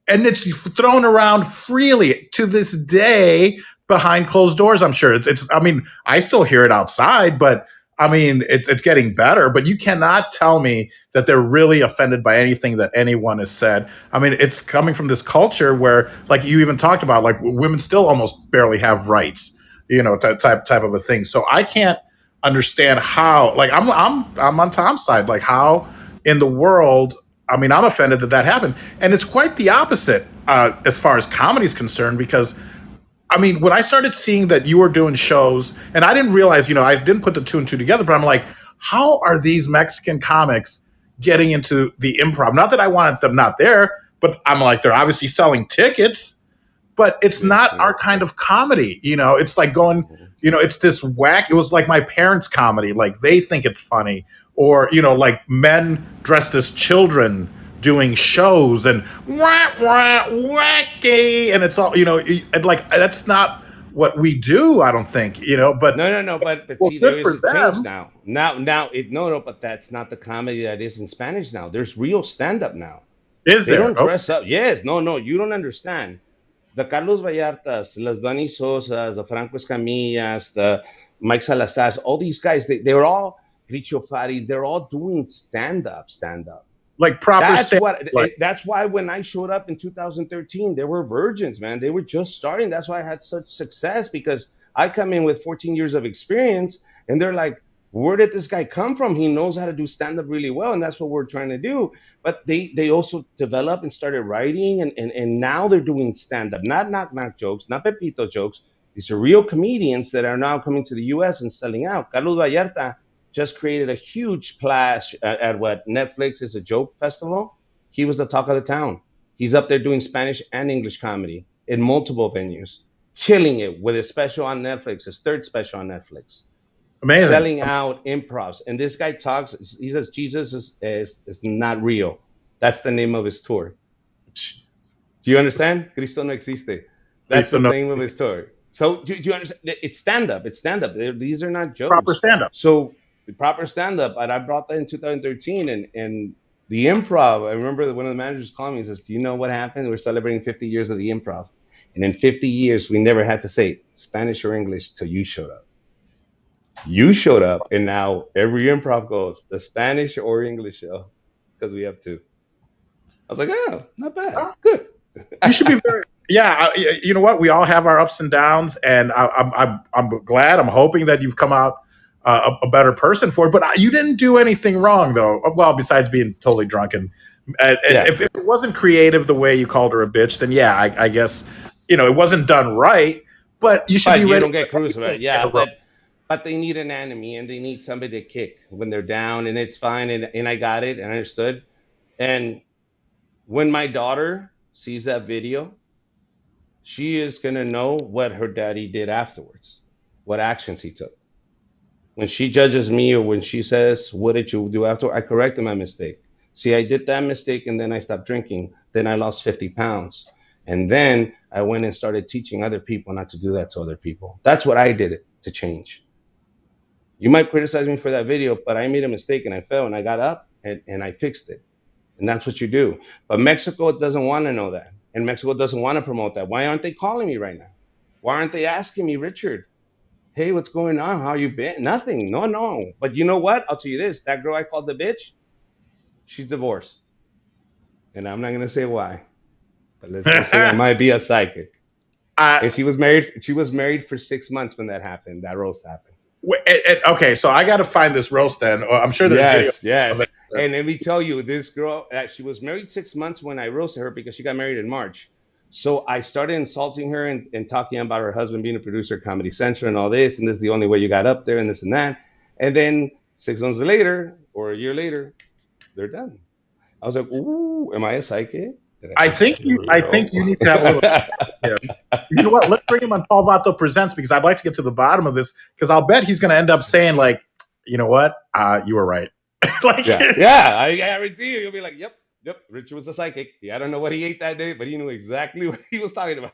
it's thrown around freely to this day behind closed doors. I'm sure it's. I mean, I still hear it outside, but I mean, it's getting better. But you cannot tell me that they're really offended by anything that anyone has said. I mean, it's coming from this culture where, like you even talked about, like women still almost barely have rights, type of a thing. So I can't understand how. Like I'm on Tom's side. Like how in the world. I mean, I'm offended that happened, and it's quite the opposite as far as comedy is concerned. Because I mean, when I started seeing that you were doing shows, and I didn't realize, I didn't put the two and two together, but I'm like, how are these Mexican comics getting into the improv? Not that I wanted them not there, but I'm like, they're obviously selling tickets, but it's not our kind of comedy. It's like going, it's this whack. It was like my parents' comedy. Like they think it's funny, or like men dressed as children doing shows and wacky, and it's all and like that's not what we do. I don't think but No. But well, see, good there is for a change them. now. No. But that's not the comedy that is in Spanish now. There's real stand up now. Is They there? don't Oh, dress up. Yes, no. You don't understand. The Carlos Vallartas, las Dani Sosas, the Franco Escamillas, the Mike Salazar, all these guys, they're all Richo Fari, they're all doing stand up. like proper That's stand. what. Like, That's why when I showed up in 2013, they were virgins, man. They were just starting. That's why I had such success because I come in with 14 years of experience, and they're like, "Where did this guy come from? He knows how to do stand up really well, and that's what we're trying to do." But they also developed and started writing, and now they're doing stand up, not knock jokes, not Pepito jokes. These are real comedians that are now coming to the U.S. and selling out. Carlos Vallarta just created a huge splash at what Netflix is a joke festival. He was the talk of the town. He's up there doing Spanish and English comedy in multiple venues, killing it with his special on Netflix, his third special on Netflix, amazing. selling out improvs. And this guy talks, he says Jesus is not real. That's the name of his tour. Do you understand? Cristo no existe. That's Please the don't know name of his story. So do you understand? It's stand up. It's stand up. These are not proper jokes. stand up. So the proper stand up, and I brought that in 2013, and the improv. I remember that one of the managers called me and says, "Do you know what happened? We're celebrating 50 years of the improv, and in 50 years, we never had to say Spanish or English till you showed up. You showed up, and now every improv goes the Spanish or English show because we have two." I was like, "Oh, not bad, good." You should be very. Yeah, you know what? We all have our ups and downs, and I'm glad. I'm hoping that you've come out a better person for it. But you didn't do anything wrong, though. Well, besides being totally drunken. And Yeah. if it wasn't creative the way you called her a bitch, then yeah, I guess it wasn't done right. But you should But be you ready don't get for crucified. anything in Yeah, the road. but they need an enemy and they need somebody to kick when they're down, and it's fine. And I got it and I understood. And when my daughter sees that video, she is gonna know what her daddy did afterwards, what actions he took. When she judges me or when she says, "What did you do after?" I corrected my mistake. See, I did that mistake and then I stopped drinking. Then I lost 50 pounds. And then I went and started teaching other people not to do that to other people. That's what I did to change. You might criticize me for that video, but I made a mistake and I fell and I got up and I fixed it. And that's what you do. But Mexico doesn't want to know that. And Mexico doesn't want to promote that. Why aren't they calling me right now? Why aren't they asking me, Richard, hey, what's going on? How you been? Nothing. No, no. But you know what? I'll tell you this. That girl I called the bitch, she's divorced. And I'm not going to say why. But let's just say I might be a psychic. And she was married for 6 months when that happened. That roast happened. Okay, so I got to find this roast then. I'm sure there's Yes, video. yes. And let me tell you, this girl, she was married 6 months when I roasted her because she got married in March. So I started insulting her and talking about her husband being a producer at Comedy Central and all this, and this is the only way you got up there and this and that. And then 6 months later, or a year later, they're done. I was like, ooh, am I a psychic? I think you need to have a little. You know what? Let's bring him on Paul Vato Presents because I'd like to get to the bottom of this because I'll bet he's going to end up saying like, you know what? You were right. Like, yeah, I guarantee you, you'll be like, yep, Richard was a psychic. Yeah, I don't know what he ate that day, but he knew exactly what he was talking about.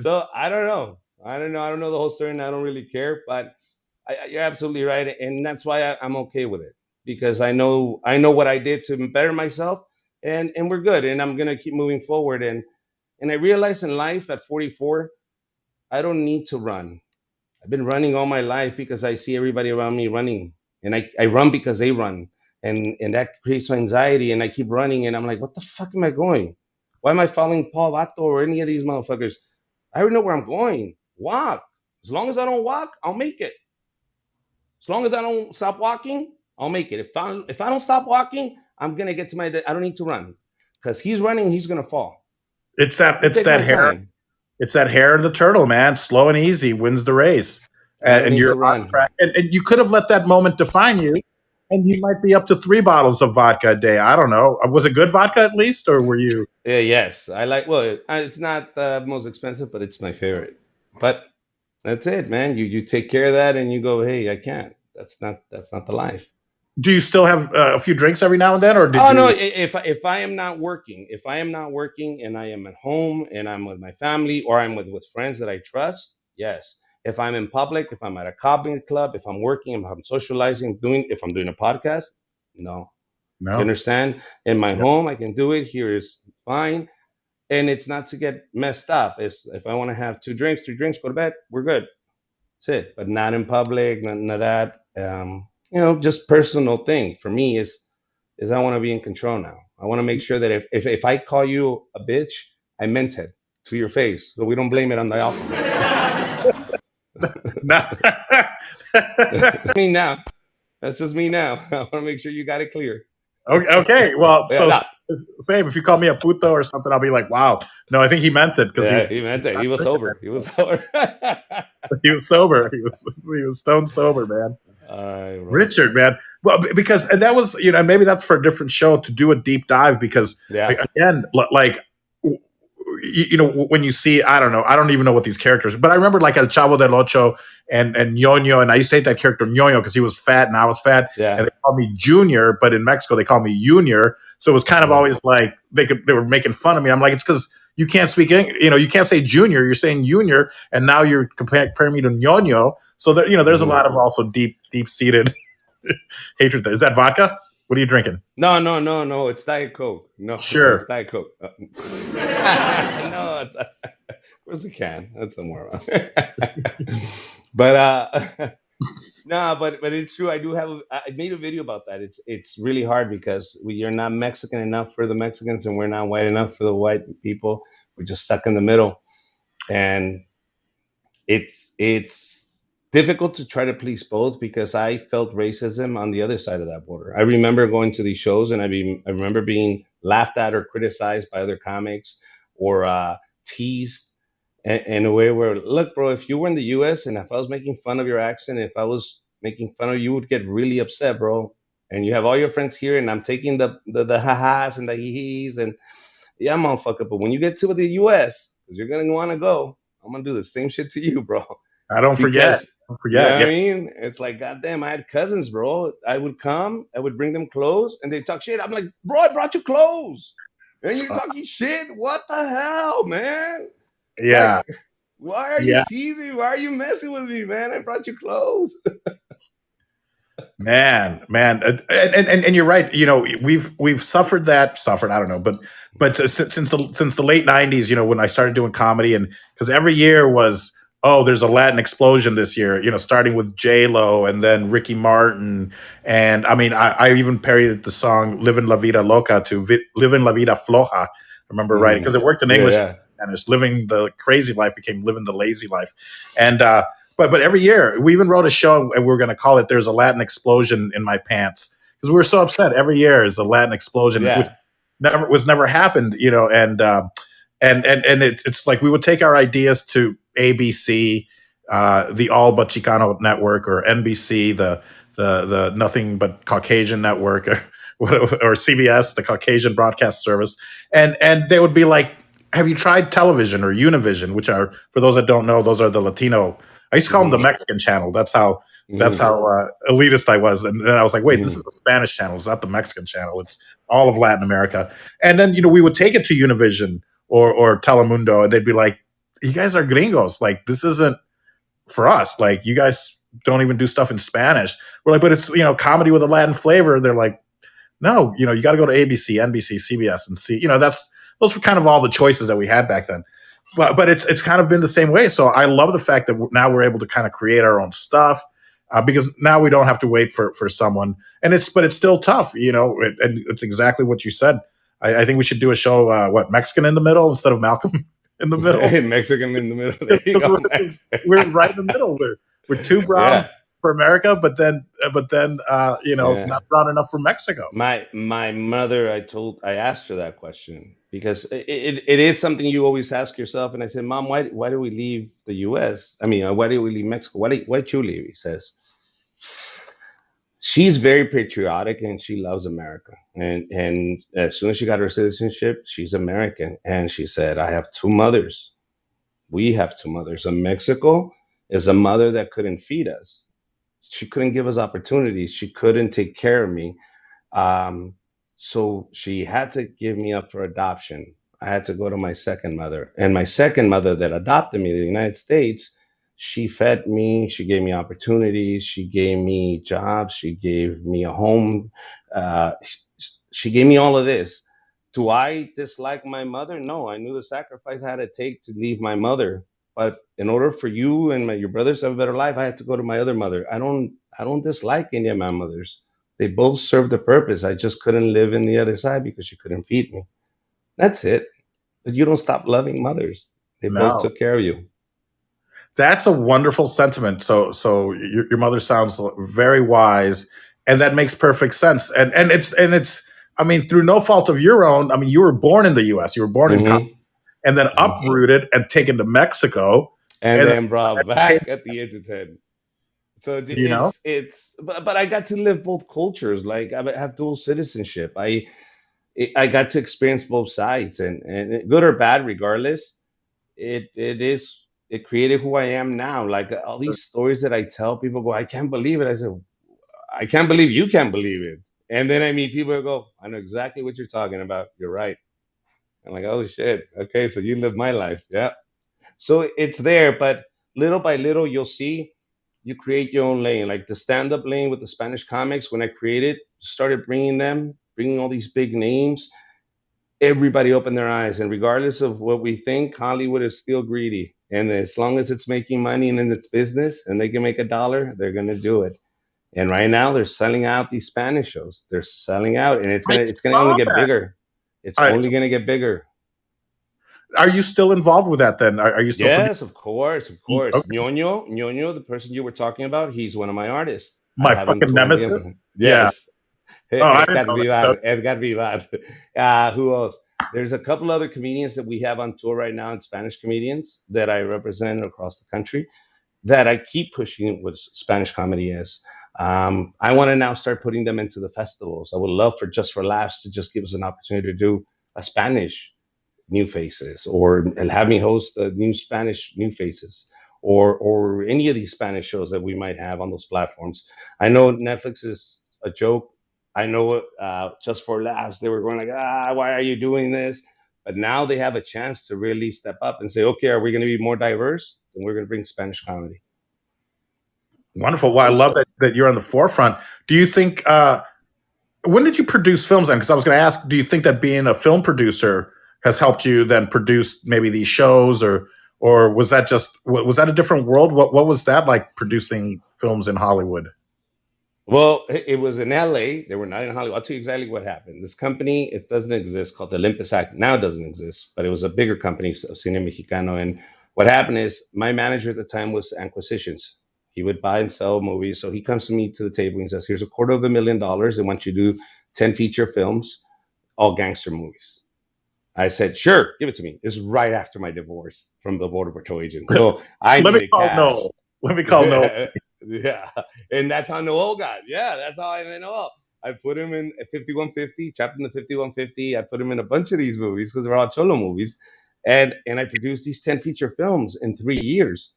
So I don't know. I don't know the whole story, and I don't really care. But you're absolutely right, and that's why I'm okay with it because I know what I did to better myself, and we're good, and I'm gonna keep moving forward. And I realized in life at 44, I don't need to run. I've been running all my life because I see everybody around me running, and I run because they run, and that creates my anxiety, and I keep running, and I'm like, what the fuck am I going? Why am I following Paul Vato or any of these motherfuckers? I already know where I'm going. Walk. As long as I don't walk, I'll make it. As long as I don't stop walking, I'll make it. If I don't stop walking, I'm gonna get to my. I don't need to run because he's running. He's gonna fall. It's that hair. Time. It's that hair of the turtle, man. Slow and easy wins the race. And you're on track. And you could have let that moment define you, and you might be up to 3 bottles of vodka a day. I don't know. Was it good vodka at least, or were you? Yes, I like. Well, it's not the most expensive, but it's my favorite. But that's it, man. You take care of that, and you go, hey, I can't. That's not the life. Do you still have a few drinks every now and then, or did you? No, if I am not working, and I am at home and I'm with my family or I'm with friends that I trust, yes. If I'm in public, if I'm at a comedy club, if I'm working, if I'm socializing, if I'm doing a podcast, no. You understand? In my home, I can do it. Here is fine, and it's not to get messed up. It's if I want to have 2 drinks, 3 drinks, go to bed, we're good. That's it. But not in public, none of that. Just personal thing for me is I want to be in control now. I want to make sure that if I call you a bitch, I meant it to your face, so we don't blame it on the alcohol. That's me now. That's just me now. I want to make sure you got it clear. Okay. Well, same. If you call me a puto or something, I'll be like, wow. No, I think he meant it because he meant it. He was sober. He was sober. He was sober. He was stone sober, man. Richard, man. Well, because and that was maybe that's for a different show to do a deep dive because again, like when you see, I don't even know what these characters, but I remember like El Chavo del Ocho and Ñoño, and I used to hate that character Ñoño because he was fat and I was fat, and they called me Junior, but in Mexico they call me Junior, so it was kind of always like they were making fun of me. I'm like, it's because you can't speak English, you can't say Junior, you're saying Junior, and now you're comparing me to Ñoño, so that there's a lot of also deep seated hatred there. Is that vodka? What are you drinking? No. It's Diet Coke. No, sure. It's Diet Coke. No, where's the can? That's somewhere around. But No, but it's true. I do have. I made a video about that. It's really hard because you're not Mexican enough for the Mexicans, and we're not white enough for the white people. We're just stuck in the middle, and it's difficult to try to please both because I felt racism on the other side of that border. I remember going to these shows and I remember being laughed at or criticized by other comics or teased in a way where, look, bro, if you were in the U.S. and if I was making fun of your accent, if I was making fun of you, would get really upset, bro. And you have all your friends here, and I'm taking the ha-has and the hee-hees and yeah, motherfucker. But when you get to the U.S., because you're gonna want to go, I'm gonna do the same shit to you, bro. I don't forget. Because Don't you know forget. what I Yeah. mean? It's like, goddamn, I had cousins, bro. I would come, I would bring them clothes, and they talk shit. I'm like, bro, I brought you clothes, and you're talking shit. What the hell, man? Like, Yeah. why are you Yeah. teasing? Why are you messing with me, man? I brought you clothes. Man, and you're right. You know, we've suffered that. Suffered. I don't know, but since the late '90s, you know, when I started doing comedy, and because every year was, oh, there's a Latin explosion this year. You know, starting with J Lo and then Ricky Martin, and I mean, I even parodied the song "Living La Vida Loca" to "Living La Vida Floja." I remember writing because it worked in Yeah, English, yeah. and it's living the crazy life became living the lazy life, and but every year we even wrote a show and we were going to call it "There's a Latin Explosion in My Pants" because we were so upset. Every year is a Latin explosion, which Yeah. never happened, you know. And it's like we would take our ideas to ABC, the All But Chicano network, or NBC, the Nothing But Caucasian network, or CBS, the Caucasian broadcast service, and they would be like, "Have you tried television or Univision?" Which are, for those that don't know, those are the Latino. I used to call them the Hmm. Mexican channel. That's Hmm. how elitist I was. And then I was like, wait, this Hmm. is the Spanish channel. It's not the Mexican channel. It's all of Latin America. And then, you know, we would take it to Univision or Telemundo, and they'd be like, you guys are gringos. Like, this isn't for us. Like, you guys don't even do stuff in Spanish. We're like, but it's, you know, comedy with a Latin flavor. They're like, no, you know, you got to go to ABC, NBC, CBS, and see. You know, those were kind of all the choices that we had back then. But it's kind of been the same way. So I love the fact that now we're able to kind of create our own stuff, because now we don't have to wait for someone. And it's still tough, you know. And it's exactly what you said. I think we should do a show, what, Mexican in the middle instead of Malcolm in the middle, Mexican in the middle. There you because go. we're right in the middle. We're too brown Yeah. for America, but then you know, Yeah. not brown enough for Mexico. My mother, I asked her that question because it is something you always ask yourself. And I said, Mom, why do we leave the U.S.? I mean, why do we leave Mexico? Why did you leave? He says she's very patriotic and she loves America. And as soon as she got her citizenship, she's American. And she said, I have two mothers. We have two mothers. In Mexico is a mother that couldn't feed us. She couldn't give us opportunities. She couldn't take care of me. Um, so she had to give me up for adoption. I had to go to my second mother. And my second mother that adopted me in the United States, she fed me, she gave me opportunities, she gave me jobs, she gave me a home. Uh, she gave me all of this. Do I dislike my mother? No, I knew the sacrifice I had to take to leave my mother. But in order for you and your brothers to have a better life, I had to go to my other mother. I don't dislike any of my mothers. They both served the purpose. I just couldn't live in the other side because she couldn't feed me. That's it. But you don't stop loving mothers. They both No, took care of you. that's a wonderful sentiment. So your mother sounds very wise, and that makes perfect sense. And it's I mean, through no fault of your own. I mean, you were born in the U.S. You were born in Hmm. and then Hmm. uprooted and taken to Mexico, And and then brought then, back at the age of 10. So you know, but I got to live both cultures. Like I have dual citizenship. I got to experience both sides, and good or bad, regardless. It created who I am now. Like all these stories that I tell, people go, I can't believe it. I said, I can't believe you can't believe it. And then I meet people who go, I know exactly what you're talking about. You're right. I'm like, oh shit. Okay, so you live my life. Yeah. So it's there, but little by little, you'll see you create your own lane. Like the stand up lane with the Spanish comics, when I created, started bringing all these big names, everybody opened their eyes. And regardless of what we think, Hollywood is still greedy. And as long as it's making money and in its business and they can make $1, they're going to do it. And right now they're selling out these Spanish shows. They're selling out, and I it's gonna only saw get that. bigger. It's All right. only gonna get bigger. Are you still involved with that then? Are you still producing? Yes, of course, of course. Okay. Ñoño, the person you were talking about, he's one of my artists. I My have him fucking touring nemesis? again. Yeah. Yes. Oh, I didn't Edgar know that. Vivar. Edgar Vivar. Who else? There's a couple other comedians that we have on tour right now, and Spanish comedians that I represent across the country, that I keep pushing with Spanish comedy is. I want to now start putting them into the festivals. I would love for Just for Laughs to just give us an opportunity to do a Spanish New Faces, or and have me host a new Spanish New Faces, or any of these Spanish shows that we might have on those platforms. I know Netflix is a joke. I know Just for Laughs, they were going like, why are you doing this? But now they have a chance to really step up and say, okay, are we going to be more diverse? Then we're going to bring Spanish comedy. Wonderful. Well, I love that you're on the forefront. Do you think, when did you produce films then? Because I was going to ask, do you think that being a film producer has helped you then produce maybe these shows, or was that a different world? What was that like, producing films in Hollywood? Well, it was in LA. They were not in Hollywood. I'll tell you exactly what happened. This company, it doesn't exist, called the Olympus Act. Now it doesn't exist, but it was a bigger company of Cine Mexicano. And what happened is my manager at the time was Acquisitions. He would buy and sell movies. So he comes to me to the table and says, here's $250,000. They want you to do 10 feature films, all gangster movies. I said, sure, give it to me. This is right after my divorce from the Border Patrol agent. So I needed cash. Let me call Noel. Yeah, and that's how Noel got. Yeah, that's how I met Noel. I put him in 5150, trapped in the 5150. I put him in a bunch of these movies because they're all Cholo movies, and I produced these 10 feature films in 3 years,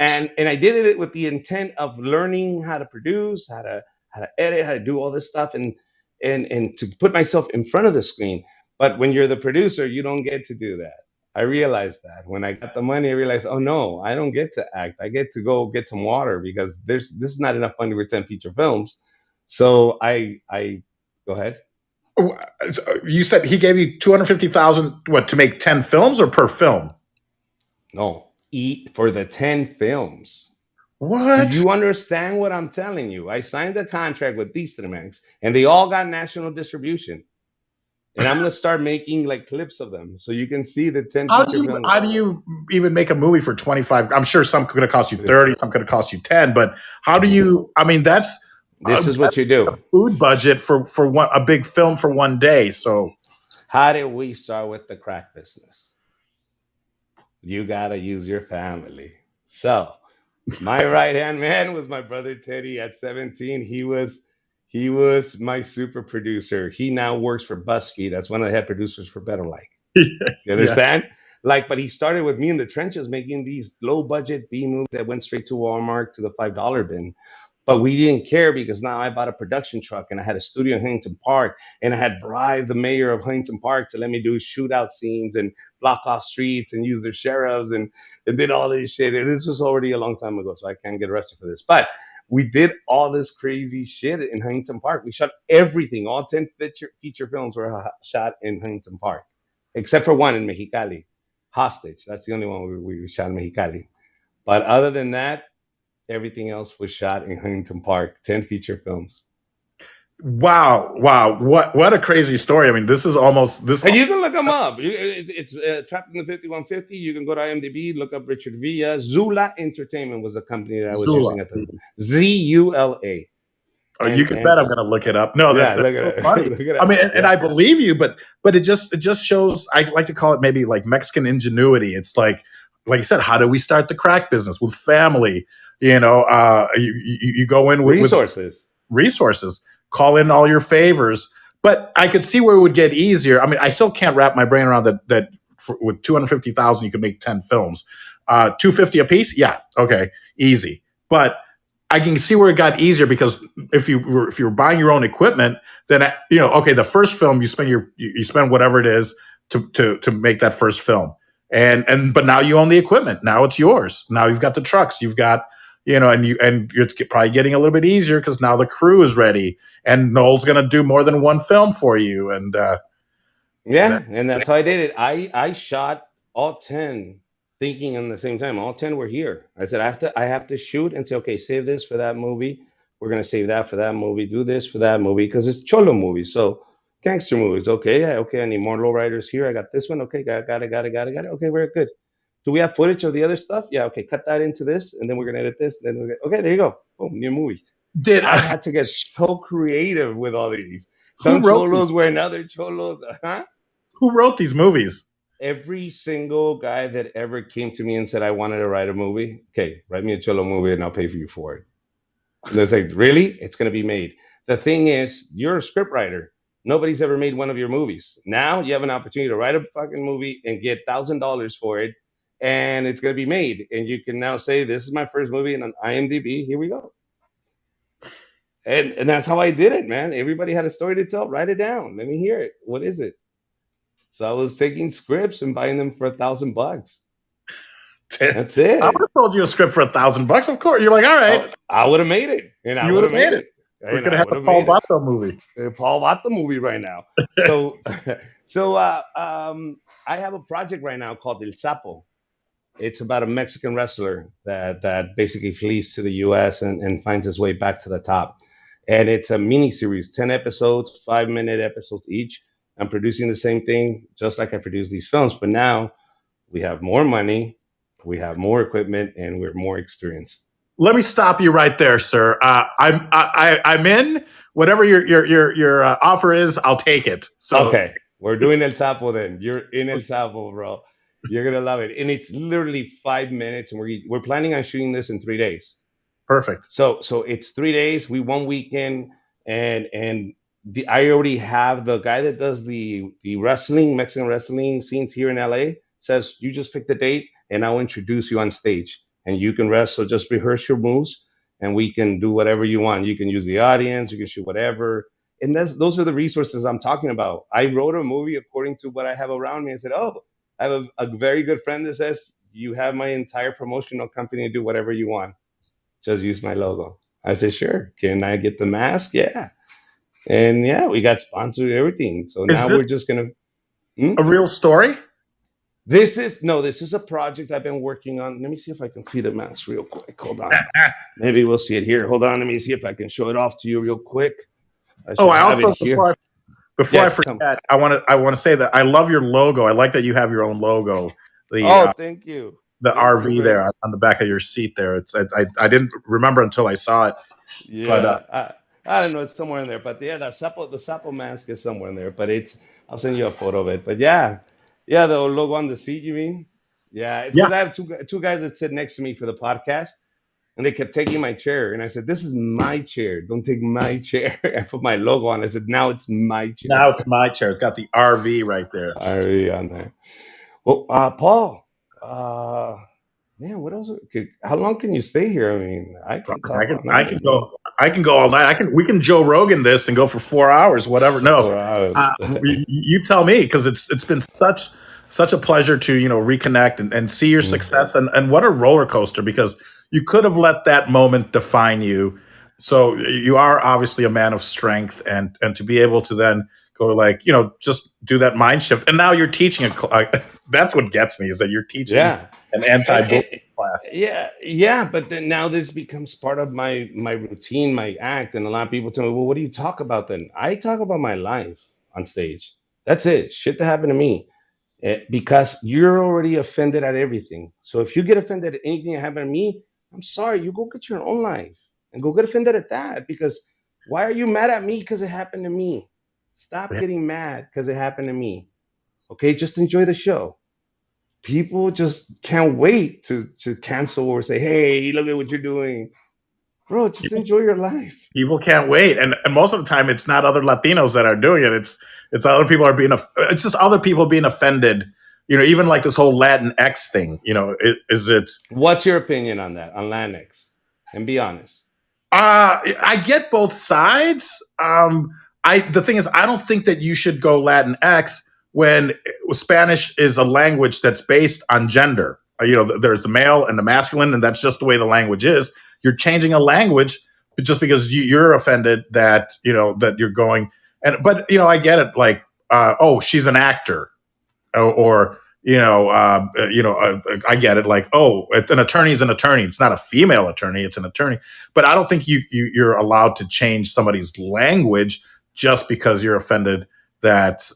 and I did it with the intent of learning how to produce, how to edit, how to do all this stuff, and to put myself in front of the screen. But when you're the producer, you don't get to do that. I realized that when I got the money, I realized, oh no, I don't get to act. I get to go get some water because this is not enough money for 10 feature films. So I go ahead. You said he gave you $250,000 to make 10 films, or per film? No, for the 10 films. What? Do you understand what I'm telling you? I signed a contract with these Cinemax, and they all got national distribution. And I'm gonna start making like clips of them so you can see the 10 feature films. How do you even make a movie for 25? I'm sure some could have cost you 30, some could have cost you 10, but how do you? I mean, this is what you do. A food budget for a big film for one day. So how did we start with the crack business? You gotta use your family. So my right hand man was my brother Teddy. At 17, he was my super producer. He now works for BuzzFeed. That's one of the head producers for Better Like. You understand? Yeah. Like, but he started with me in the trenches making these low budget B movies that went straight to Walmart to the $5 bin. But we didn't care because now I bought a production truck and I had a studio in Huntington Park, and I had bribed the mayor of Huntington Park to let me do shootout scenes and block off streets and use their sheriffs and did all this shit. And this was already a long time ago, so I can't get arrested for this. But we did all this crazy shit in Huntington Park. We shot everything. All 10 feature films were shot in Huntington Park, except for one in Mexicali, Hostage. That's the only one we shot in Mexicali. But other than that, everything else was shot in Huntington Park. 10 feature films. Wow! What a crazy story. I mean, this is almost this. And you can look them up. It's Trapped in the 5150. You can go to IMDb, look up Richard Villa. Zula Entertainment was a company that I was using at the time. Zula. Oh, you can bet I'm going to look it up. No, yeah, look at it. Funny. Look at it. I mean, and I believe you, but it just shows. I like to call it maybe like Mexican ingenuity. It's like you said, how do we start the crack business with family? You know, you go in with resources, call in all your favors. But I could see where it would get easier. I mean, I still can't wrap my brain around that with $250,000 you could make 10 films. $250 a piece, yeah, okay, easy. But I can see where it got easier because if you were buying your own equipment, then okay, the first film you spend whatever it is to make that first film, but now you own the equipment. Now it's yours. Now you've got the trucks. You've got and it's probably getting a little bit easier because now the crew is ready, and Noel's going to do more than one film for you. And and that's how I did it. I shot all 10 thinking in the same time. All 10 were here. I said, I have to shoot and say, okay, save this for that movie. We're gonna save that for that movie. Do this for that movie because it's cholo movies. So gangster movies. Okay, yeah, okay. I need more lowriders here. I got this one. Okay, got it. Okay, very good. Do we have footage of the other stuff? Yeah, okay. Cut that into this, and then we're gonna edit this. Then okay, there you go. Boom, new movie. Did I had to get so creative with all these. who Some wrote cholos were another cholos. Huh? who wrote these movies? Every single guy that ever came to me and said I wanted to write a movie, okay, write me a cholo movie and I'll pay for you for it. And they say, really? It's going to be made. The thing is, you're a script writer. Nobody's ever made one of your movies. Now you have an opportunity to write a fucking movie and get $1,000 for it, and it's going to be made. And you can now say, this is my first movie and on IMDb. Here we go. And that's how I did it, man. Everybody had a story to tell. Write it down. Let me hear it. What is it? So I was taking scripts and buying them for $1,000. That's I would it. have told you a script for $1,000. Of course, you're like, all right, I would have made it, and I you would would have have made made it. it. We're And gonna I have would a have Paul made it. Vato movie. Paul Vato movie right now. So, so I have a project right now called El Sapo. It's about a Mexican wrestler that basically flees to the U.S. and finds his way back to the top. And it's a mini series, 10 episodes, 5-minute episodes each. I'm producing the same thing, just like I produce these films, but now we have more money, we have more equipment, and we're more experienced. Let me stop you right there, sir. I'm in. Whatever your offer is, I'll take it. So Okay, we're doing El Sapo then. You're in El Sapo, bro. You're gonna love it, and it's literally 5 minutes, and we're planning on shooting this in 3 days. perfect. So it's 3 days. We one weekend, and I already have the guy that does the wrestling Mexican wrestling scenes here in LA. Says you just pick the date, and I'll introduce you on stage, and you can wrestle. Just rehearse your moves, and we can do whatever you want. You can use the audience. You can shoot whatever. And those are the resources I'm talking about. I wrote a movie according to what I have around me. I said, oh, I have a very good friend that says you have my entire promotional company to do whatever you want, just use my logo. I said, sure. Can I get the mask? Yeah. And yeah, we got sponsored everything. So Is now this we're just gonna. Hmm? a real story? This is a project I've been working on. Let me see if I can see the mask real quick. Hold on. Maybe we'll see it here. Hold on. Let me see if I can show it off to you real quick. I Oh, should I have also it here. before I Yes, come. forget, I want to say that I love your logo. I like that you have your own logo. Oh, thank you. The Thank you RV very there much. on the back of your seat there. It's I didn't remember until I saw it, but Yeah, I don't know. It's somewhere in there, but yeah, the sapo mask is somewhere in there. But it's I'll send you a photo of it. But yeah, yeah, the logo on the seat. You mean? Yeah, it's yeah. because I have two guys that sit next to me for the podcast, and they kept taking my chair, and I said, "This is my chair. Don't take my chair." I put my logo on. I said, "Now it's my Now chair." it's my chair. It's got the RV right there. Already on there. Well, Paul, uh, man, what else? How long can you stay here? I mean, I can talk all I night, can man. go all night. We can Joe Rogan this and go for 4 hours, whatever. No, 4 hours. you tell me, because it's been such a pleasure to reconnect and see your Mm. success, and what a roller coaster, because you could have let that moment define you. So you are obviously a man of strength, and to be able to then go, like, just do that mind shift, and now you're teaching that's what gets me, is that you're teaching Yeah. an And anti-bullying class. yeah, but then now this becomes part of my routine, my act, and a lot of people tell me, "Well, what do you talk about then?" I talk about my life on stage. That's it. Shit that happened to me. Because you're already offended at everything. So if you get offended at anything that happened to me, I'm sorry. You go get your own life and go get offended at that. Because why are you mad at me because it happened to me? Stop getting mad because it happened to me. Okay, just enjoy the show. People just can't wait to cancel or say, "Hey, look at what you're doing, bro." Just enjoy your life. People can't wait, and most of the time, it's not other Latinos that are doing it. It's other people are being. It's just other people being offended. Even like this whole Latin X thing. Is it? What's your opinion on that, on Latinx? And be honest. I get both sides. The thing is, I don't think that you should go Latin X when Spanish is a language that's based on gender. There's the male and the masculine, and that's just the way the language is. You're changing a language just because you're offended that that you're going. But I get it. Like, oh, she's an actor, or I get it. Like, oh, an attorney is an attorney. It's not a female attorney; it's an attorney. But I don't think you're allowed to change somebody's language just because you're offended that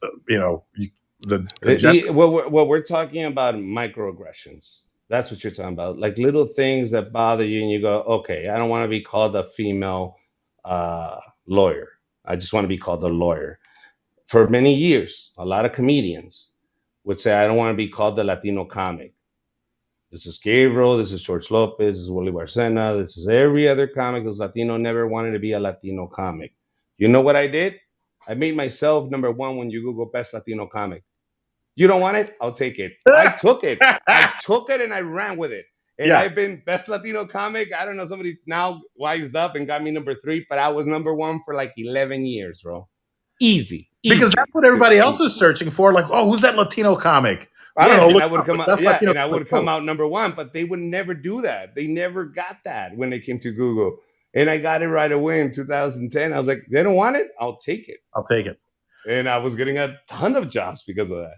what we're talking about microaggressions. That's what you're talking about, like little things that bother you, and you go, okay, I don't want to be called a female lawyer. I just want to be called a lawyer. For many years, a lot of comedians would say, I don't want to be called the Latino comic. This is Gabriel, this is George Lopez, this is Willie Barcena, this is every other comic who's Latino, never wanted to be a Latino comic. You know what I did? I made myself #1 when you Google best Latino comic. You don't want it? I'll take it. I took it. I took it and I ran with it. And I've been best Latino comic. I don't know, somebody now wised up and got me #3, but I was #1 for like 11 years, bro. Easy. Because that's what everybody else is searching for. Like, oh, who's that Latino comic? I don't know. And I would come out, and I would come out #1, but they would never do that. They never got that when it came to Google. And I got it right away in 2010. I was like, they don't want it? I'll take it. I'll take it. And I was getting a ton of jobs because of that.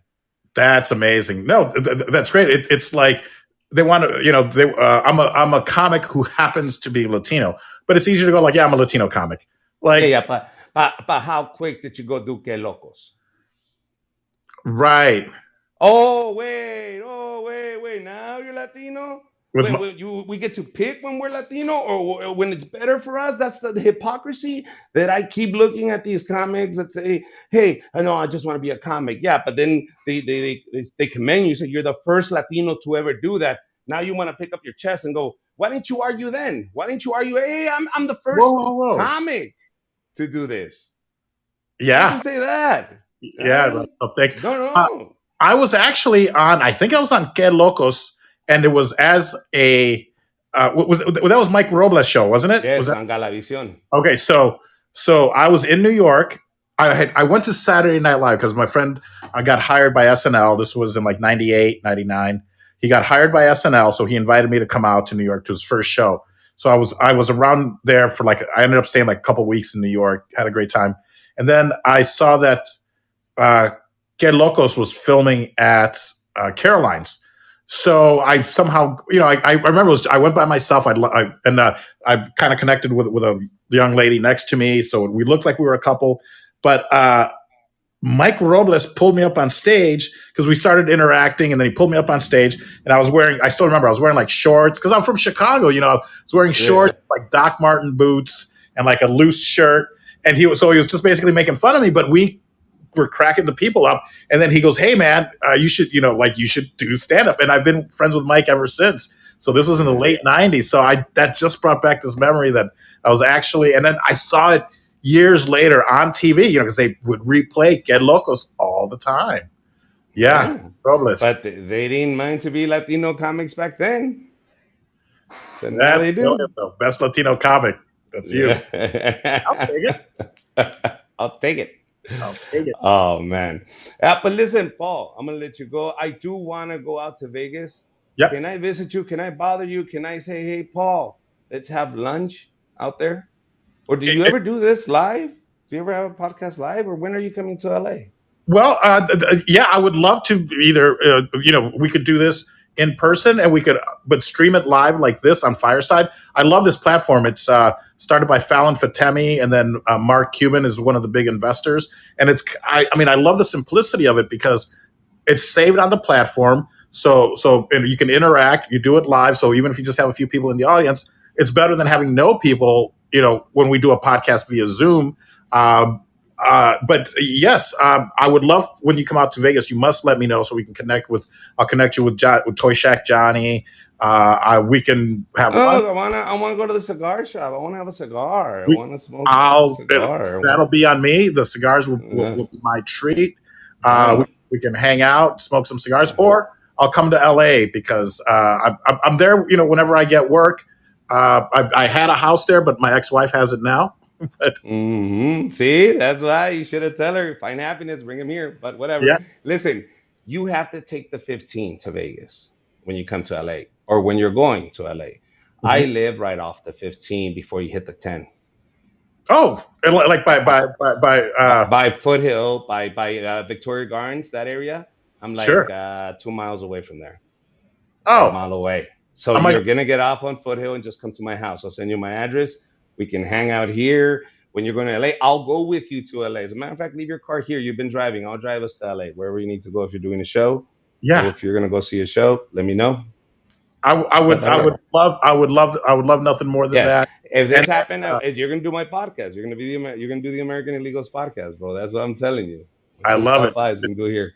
That's amazing. No, that's great. It's like they want to, I'm a comic who happens to be Latino, but it's easier to go like, yeah, I'm a Latino comic. Like, but how quick did you go do Que Locos? Right. Oh, wait. Now you're Latino? We get to pick when we're Latino or when it's better for us? That's the hypocrisy that I keep looking at these comics that say, hey, I know I just want to be a comic. Yeah, but then they commend you. Say you're the first Latino to ever do that. Now you want to pick up your chest and go, why didn't you argue then? Why didn't you argue, hey, I'm the first comic to do this? Yeah. Why did you say that? Yeah. Thank you. No. I was actually I think I was on Que Locos, and it was as a that was Mike Robles' show, wasn't it? Yes, was that on Galavision. Okay, so I was in New York. I went to Saturday Night Live because my friend got hired by SNL. This was in like 98, 99. He got hired by SNL, so he invited me to come out to New York to his first show. So I was around there for I ended up staying like a couple weeks in New York, had a great time. And then I saw that Que Locos was filming at Caroline's. So I somehow, I remember I went by myself. I kind of connected with a young lady next to me. So we looked like we were a couple. But Mike Robles pulled me up on stage because we started interacting, and then he pulled me up on stage, and I still remember I was wearing like shorts because I'm from Chicago, I was wearing shorts, like Doc Marten boots and like a loose shirt. And he was just basically making fun of me, but we were cracking the people up. And then he goes, hey man, you should do stand up. And I've been friends with Mike ever since. So this was in the late 90s. So that just brought back this memory that I was actually, and then I saw it years later on TV, because they would replay Que Locos all the time. Yeah. Robles. But they didn't mind to be Latino comics back then. So now they do. Best Latino comic. That's you. I'll take it. I'll take it. Oh man. But listen, Paul, I'm gonna let you go. I do want to go out to Vegas. Yep. Can I visit you? Can I bother you? Can I say, hey, Paul, let's have lunch out there? Or do you ever do this live? Do you ever have a podcast live? Or when are you coming to LA? Well, yeah, I would love to either, we could do this in person and but stream it live like this on Fireside. I love this platform. It's started by Fallon Fatemi, and then Mark Cuban is one of the big investors. And I love the simplicity of it because it's saved on the platform. So and you can interact, you do it live. So even if you just have a few people in the audience, it's better than having no people, when we do a podcast via Zoom. But yes, I would love when you come out to Vegas. You must let me know so we can connect with. I'll connect you with Toy Shack Johnny. We can have. I want to go to the cigar shop. I want to have a cigar. I want to smoke a cigar. That'll be on me. The cigars will be my treat. We can hang out, smoke some cigars, or I'll come to LA because I'm there. Whenever I get work. I had a house there, but my ex-wife has it now. See, that's why you should have tell her, find happiness, bring him here. But whatever. Yeah. Listen, you have to take the 15 to Vegas when you come to LA, or when you're going to LA. Mm-hmm. I live right off the 15 before you hit the 10. Oh, like by Foothill, by Victoria Gardens, that area. I'm like Sure. 2 miles away from there, about a Oh, mile away. So I might. you're gonna get off on Foothill and just come to my house. I'll send you my address. We can hang out here. When you're going to LA, I'll go with you to LA. As a matter of fact, leave your car here. You've been driving. I'll drive us to LA, wherever you need to go if you're doing a show. Or Yeah. if you're gonna go see a show, let me know. I It's not would that I hard. would love nothing more than Yes. that. If And this happened, you're gonna do my podcast. You're gonna be you're gonna do the American Illegals podcast, bro. That's what I'm telling you. I Just love it. stop by. We can do it here.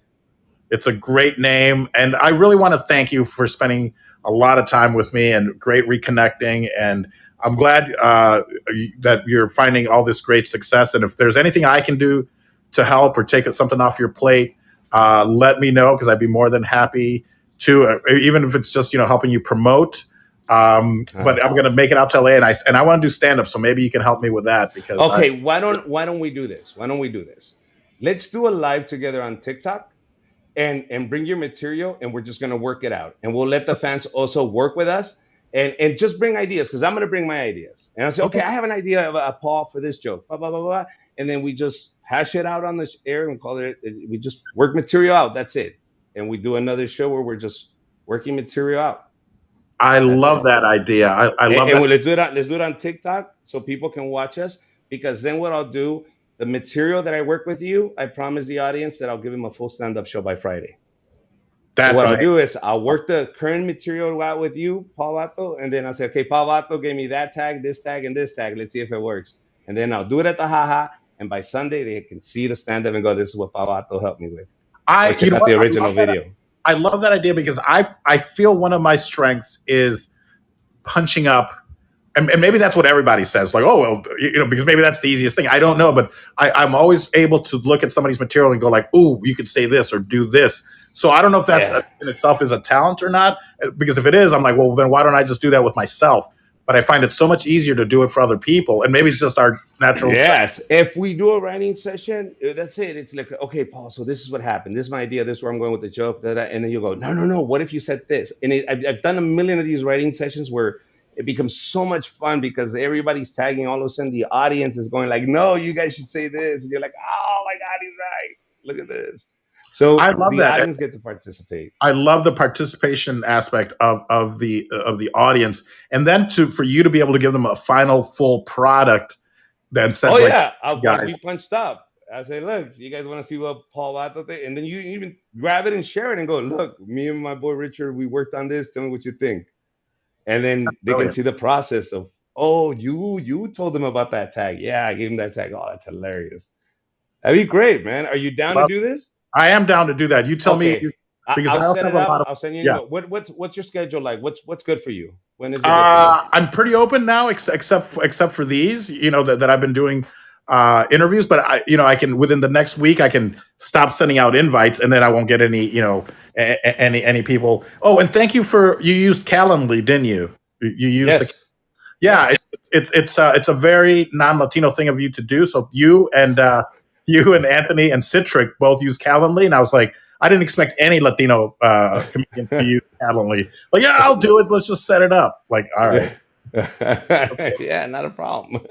It's a great name, and I really want to thank you for spending a lot of time with me and great reconnecting. And I'm glad that you're finding all this great success. And if there's anything I can do to help or take something off your plate, let me know, because I'd be more than happy to, even if it's just helping you promote. But I'm going to make it out to LA, and I want to do stand up, so maybe you can help me with that, because Okay, why don't we do this? Why don't we do this? Let's do a live together on TikTok and bring your material, and we're just gonna work it out. And we'll let the fans also work with us and just bring ideas, because I'm gonna bring my ideas. And I'll say, okay. okay, I have an idea of a Paul for this joke. Blah blah blah blah. And then we just hash it out on the air and call it, we just work material out. That's it. And we do another show where we're just working material out. I That's love it. that idea. I love And that. let's do it on TikTok so people can watch us. Because then what I'll do, the material that I work with you, I promise the audience that I'll give them a full stand-up show by Friday. So That's what I'll amazing. do is I'll work the current material out with you, Paul Vato, and then I'll say, okay, Paul Vato gave me that tag, this tag, and this tag. Let's see if it works. And then I'll do it at the haha, and by Sunday they can see the stand-up and go, this is what Paul Vato helped me with. Or You check know out what? the original video. I love that idea, because I feel one of my strengths is punching up, and maybe that's what everybody says, like, oh well, because maybe that's the easiest thing. I don't know, but I'm always able to look at somebody's material and go like, ooh, you could say this or do this. So I don't know if that's Yeah. in itself is a talent or not, because if it is, I'm like, well, then why don't I just do that with myself? But I find it so much easier to do it for other people, and maybe it's just our natural. Yes, if we do a writing session, that's it. It's like, okay, Paul, so this is what happened. This is my idea. This is where I'm going with the joke. And then you go, no, no, no. What if you said this? And I've done a million of these writing sessions where it becomes so much fun because everybody's tagging. All of a sudden, the audience is going like, no, you guys should say this. And you're like, oh my God, he's right. Look at this. So I love the that. audience get to participate. I love the participation aspect of the audience, and then for you to be able to give them a final full product that said, Oh like, yeah, I'll guys, be punched up. I say, look, you guys want to see what Paul Vato did? And then you even grab it and share it and go, look, me and my boy Richard, we worked on this. Tell me what you think. And then they can brilliant. see the process of, oh, you told them about that tag. Yeah, I gave him that tag. Oh, that's hilarious. That'd be great, man. Are you down to do this? I am down to do that. You tell me, Okay, because I I'll also set have it a up. lot of, I'll send you an yeah. email. What's your schedule like? What's good for you? When is it good for you? I'm pretty open now, except for these, that I've been doing interviews. But I can, within the next week, I can stop sending out invites, and then I won't get any, any people. Oh, and thank you you used Calendly, didn't you? You used Yes. yeah. Yes. It's a very non-Latino thing of you to do. So you and Anthony and Citric both use Calendly, and I was like, I didn't expect any Latino comedians to use Calendly. Like, yeah, I'll do it. Let's just set it up. Like, all right. Okay. Yeah, not a problem.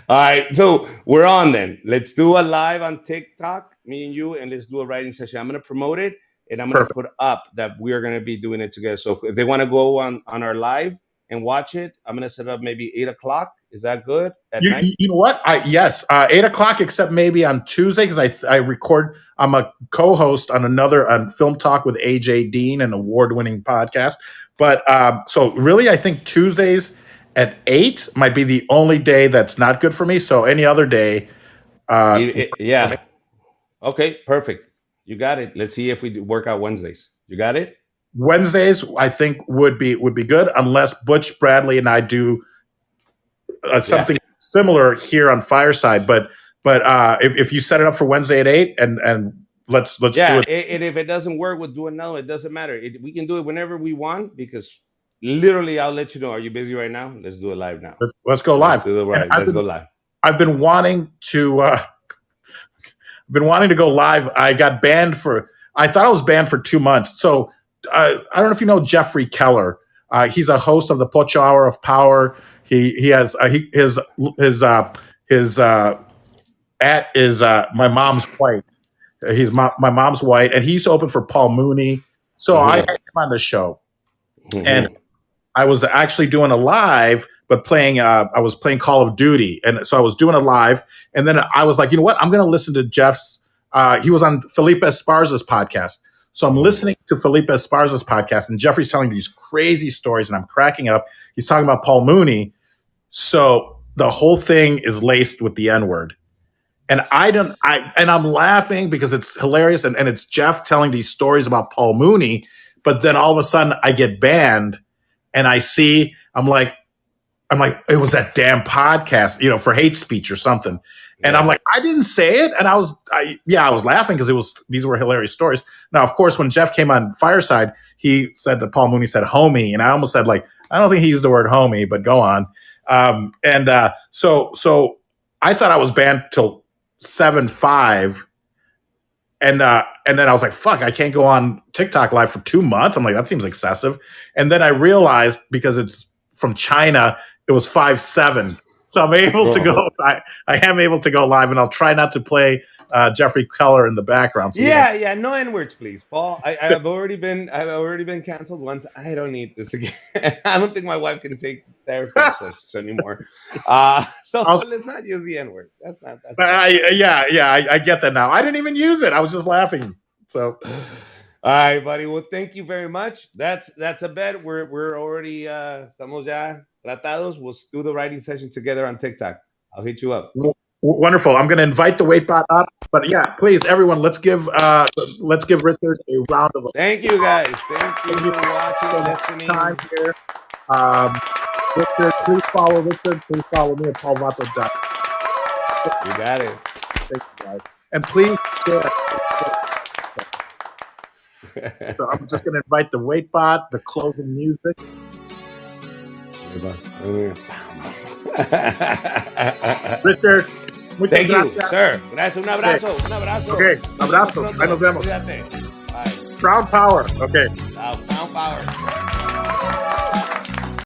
All right, so we're on then. Let's do a live on TikTok, me and you, and let's do a writing session. I'm gonna promote it, and I'm gonna Perfect. put up that we are gonna be doing it together. So if they want to go on our live and watch it, I'm gonna set up maybe 8 o'clock. Is that good at night? You know what? Yes, 8 o'clock, except maybe on Tuesday, because I record. I'm a co-host on another Film Talk with AJ Dean, an award-winning podcast. But so really, I think Tuesdays at 8 might be the only day that's not good for me. So any other day, Yeah. Okay, perfect. You got it. Let's see if we work out Wednesdays. You got it? Wednesdays, I think would be good, unless Butch Bradley and I do something similar here on Fireside. But if you set it up for Wednesday at 8, and let's do it. And if it doesn't work, we'll do another. It doesn't matter. We can do it whenever we want, because literally I'll let you know. Are you busy right now? Let's do it live now. Let's go live. Let's go live. I've been wanting to. Go live. I got banned I thought I was banned for 2 months. So I don't know if you know Jeffrey Keller. He's a host of the Pocho Hour of Power. He has his at is my mom's white. My mom's white, and he used to open for Paul Mooney. So I had him on the show, and I was actually doing a live, but I was playing Call of Duty, and so I was doing a live, and then I was like, you know what? I'm going to listen to Jeff's. He was on Felipe Esparza's podcast, so I'm listening to Felipe Esparza's podcast, and Jeffrey's telling me these crazy stories, and I'm cracking up. He's talking about Paul Mooney, so the whole thing is laced with the N-word. And I'm laughing because it's hilarious, and it's Jeff telling these stories about Paul Mooney, but then all of a sudden I get banned, and I'm like, it was that damn podcast, for hate speech or something. And I'm like, I didn't say it. And I was laughing because these were hilarious stories. Now, of course, when Jeff came on Fireside, he said that Paul Mooney said homie. And I almost said, like, I don't think he used the word homie, but go on. So I thought I was banned till 7/5. And then I was like, fuck, I can't go on TikTok live for 2 months. I'm like, that seems excessive. And then I realized, because it's from China, it was 5/7. So I'm able to go. I am able to go live, and I'll try not to play Jeffrey Keller in the background. So no N-words, please, Paul. I've already been canceled once. I don't need this again. I don't think my wife can take therapy sessions anymore. So let's not use the N-word. That's not. I get that now. I didn't even use it. I was just laughing. So. All right, buddy. Well, thank you very much. That's a bet. We're already estamos ya tratados. We'll do the writing session together on TikTok. I'll hit you up. Wonderful. I'm going to invite the waitbot up. But yeah, please, everyone, let's give Richard a round of applause. Thank you, guys. Thank you for watching, listening. Time here. Richard, please follow Richard. Please follow me at paulvato. You got it. Thank you, guys. And please share. So I'm just going to invite the waitbot, the closing music. Richard, thank you, sir. Gracias, un abrazo, un abrazo. Okay, abrazo. Ahí nos vemos. Cuídate. Bye. Crown power. Okay. Crown power.